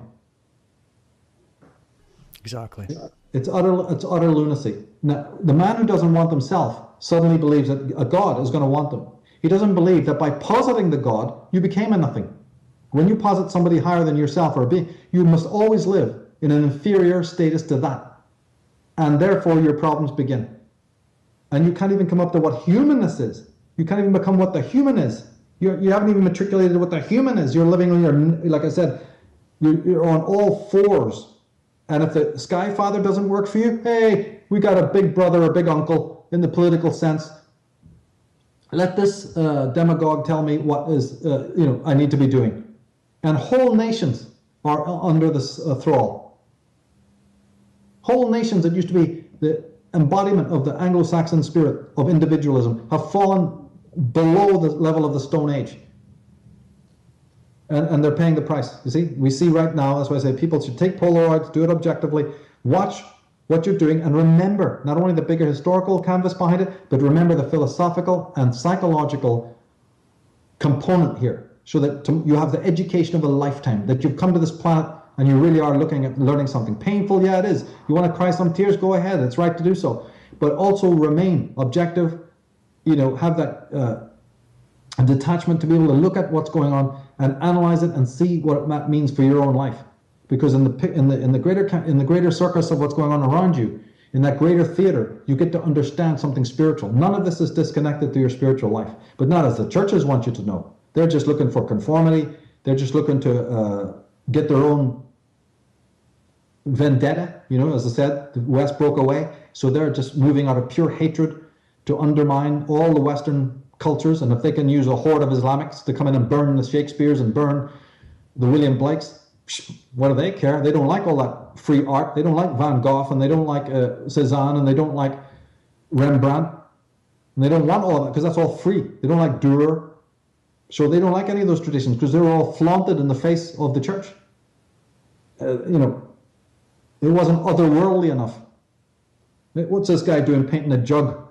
Exactly. It's utter lunacy. Now, the man who doesn't want himself suddenly believes that a God is going to want them. He doesn't believe that by positing the God, you became a nothing. When you posit somebody higher than yourself or a being, you must always live in an inferior status to that. And therefore your problems begin. And you can't even come up to what humanness is. You can't even become what the human is. You haven't even matriculated what the human is. You're living on your, like I said, you're on all fours. And if the Sky Father doesn't work for you, hey, we got a big brother or big uncle in the political sense. Let this demagogue tell me what is, I need to be doing. And whole nations are under this thrall. Whole nations that used to be the embodiment of the Anglo-Saxon spirit of individualism have fallen below the level of the Stone Age. And they're paying the price. You see, we see right now, that's why I say people should take Polaroids, do it objectively, watch what you're doing, and remember not only the bigger historical canvas behind it, but remember the philosophical and psychological component here, so that you have the education of a lifetime, that you've come to this planet and you really are looking at learning something. Painful, yeah, it is. You want to cry some tears, go ahead, it's right to do so. But also remain objective, have that detachment to be able to look at what's going on and analyze it and see what that means for your own life. Because in the greater circus of what's going on around you, in that greater theater, you get to understand something spiritual. None of this is disconnected to your spiritual life, but not as the churches want you to know. They're just looking for conformity. They're just looking to get their own vendetta. As I said, the West broke away, so they're just moving out of pure hatred to undermine all the Western cultures. And if they can use a horde of Islamics to come in and burn the Shakespeares and burn the William Blakes, what do they care? They don't like all that free art. They don't like Van Gogh, and they don't like Cézanne, and they don't like Rembrandt, and they don't want all of that because that's all free. They don't like Dürer, so they don't like any of those traditions because they're all flaunted in the face of the church. It wasn't otherworldly enough. What's this guy doing painting a jug?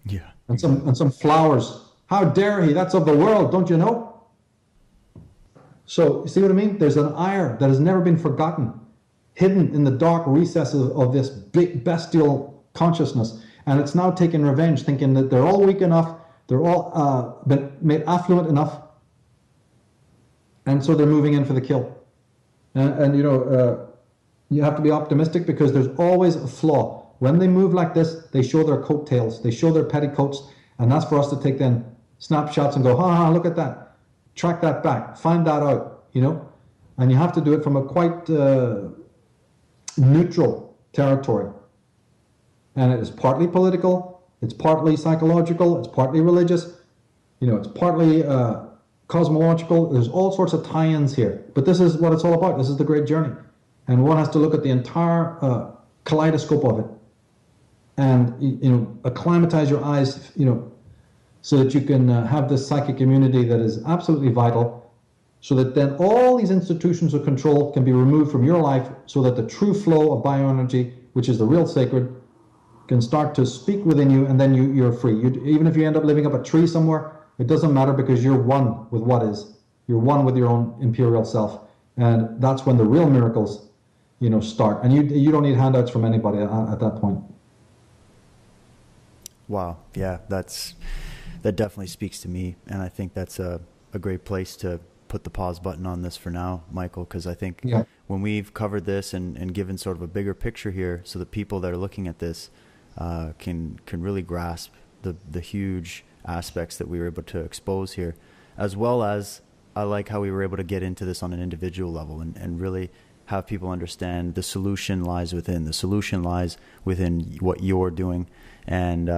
Yeah. And some flowers. How dare he? That's of the world, don't you know? So, you see what I mean? There's an ire that has never been forgotten. hidden in the dark recesses of this big bestial consciousness. And it's now taking revenge, thinking that they're all weak enough, they're all been made affluent enough, and so they're moving in for the kill. And you have to be optimistic, because there's always a flaw. When they move like this, they show their coattails, they show their petticoats, and that's for us to take then snapshots and go, look at that, track that back, find that out, and you have to do it from a quite neutral territory. And it is partly political, it's partly psychological, it's partly religious, it's partly cosmological. There's all sorts of tie-ins here. But this is what it's all about. This is the great journey. And one has to look at the entire kaleidoscope of it. And, acclimatize your eyes, so that you can have this psychic immunity that is absolutely vital, so that then all these institutions of control can be removed from your life, so that the true flow of bioenergy, which is the real sacred, can start to speak within you, and then you're free. Even if you end up living up a tree somewhere, it doesn't matter, because you're one with what is. You're one with your own imperial self. And that's when the real miracles, start. And you don't need handouts from anybody at that point. Wow. Yeah, that definitely speaks to me. And I think that's a great place to put the pause button on this for now, Michael, because I think when we've covered this and given sort of a bigger picture here, so the people that are looking at this can really grasp the huge aspects that we were able to expose here, as well as I like how we were able to get into this on an individual level and really have people understand the solution lies within. The solution lies within what you're doing. And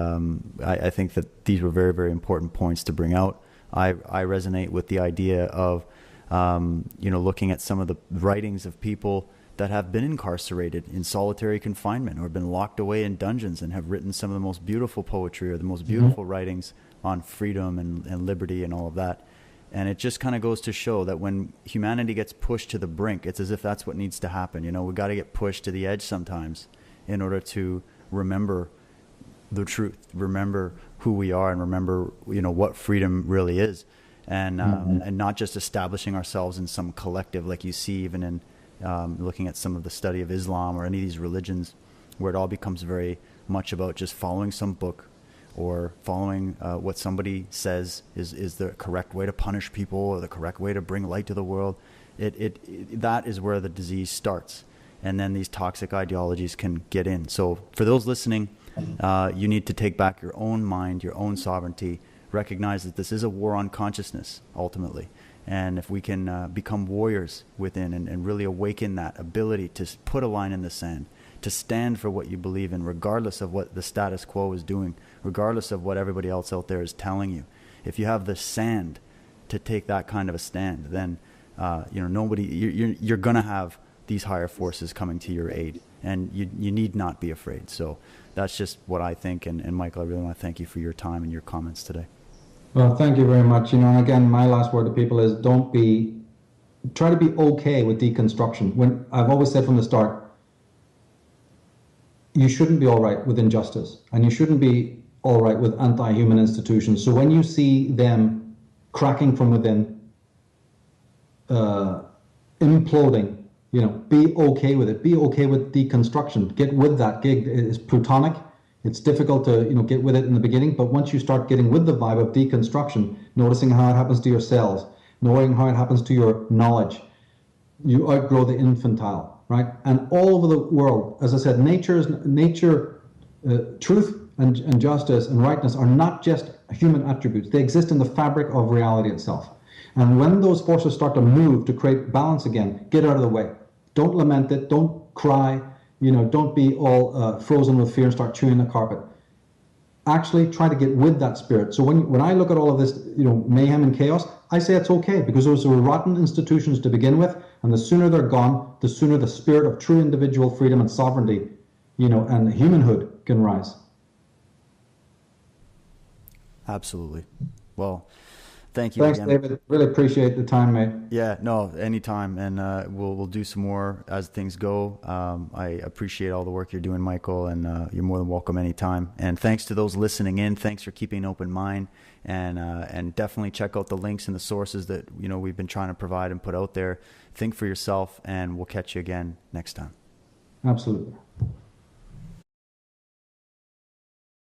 I think that these were very, very important points to bring out. I resonate with the idea of, looking at some of the writings of people that have been incarcerated in solitary confinement or been locked away in dungeons and have written some of the most beautiful poetry or the most beautiful writings on freedom and liberty and all of that. And it just kind of goes to show that when humanity gets pushed to the brink, it's as if that's what needs to happen. We got to get pushed to the edge sometimes in order to remember the truth, remember who we are, and remember, what freedom really is. And not just establishing ourselves in some collective, like you see even in looking at some of the study of Islam or any of these religions, where it all becomes very much about just following some book or following what somebody says is the correct way to punish people or the correct way to bring light to the world. That is where the disease starts. And then these toxic ideologies can get in. So for those listening, you need to take back your own mind, your own sovereignty, recognize that this is a war on consciousness, ultimately. And if we can become warriors within and really awaken that ability to put a line in the sand, to stand for what you believe in, regardless of what the status quo is doing, regardless of what everybody else out there is telling you. If you have the sand to take that kind of a stand, then you're going to have these higher forces coming to your aid, and you need not be afraid. So that's just what I think. And Michael, I really want to thank you for your time and your comments today. Well, thank you very much. And again, my last word to people is try to be okay with deconstruction. When I've always said from the start, you shouldn't be all right with injustice, and you shouldn't be all right with anti-human institutions. So when you see them cracking from within, imploding, be okay with it. Be okay with deconstruction. Get with that gig. It's plutonic. It's difficult to get with it in the beginning, but once you start getting with the vibe of deconstruction, noticing how it happens to your cells, knowing how it happens to your knowledge, you outgrow the infantile. Right? And all over the world, as I said, nature, truth and justice and rightness are not just human attributes. They exist in the fabric of reality itself. And when those forces start to move to create balance again, get out of the way. Don't lament it. Don't cry. Don't be all frozen with fear and start chewing the carpet. Actually try to get with that spirit. So when I look at all of this, mayhem and chaos, I say it's okay, because those were rotten institutions to begin with, and the sooner they're gone, the sooner the spirit of true individual freedom and sovereignty, and humanhood can rise. Absolutely. Well, thank you. Thanks, again. David. Really appreciate the time, mate. Yeah, no, anytime. And we'll do some more as things go. I appreciate all the work you're doing, Michael, and you're more than welcome anytime. And thanks to those listening in. Thanks for keeping an open mind. And definitely check out the links and the sources that we've been trying to provide and put out there. Think for yourself, and we'll catch you again next time. Absolutely.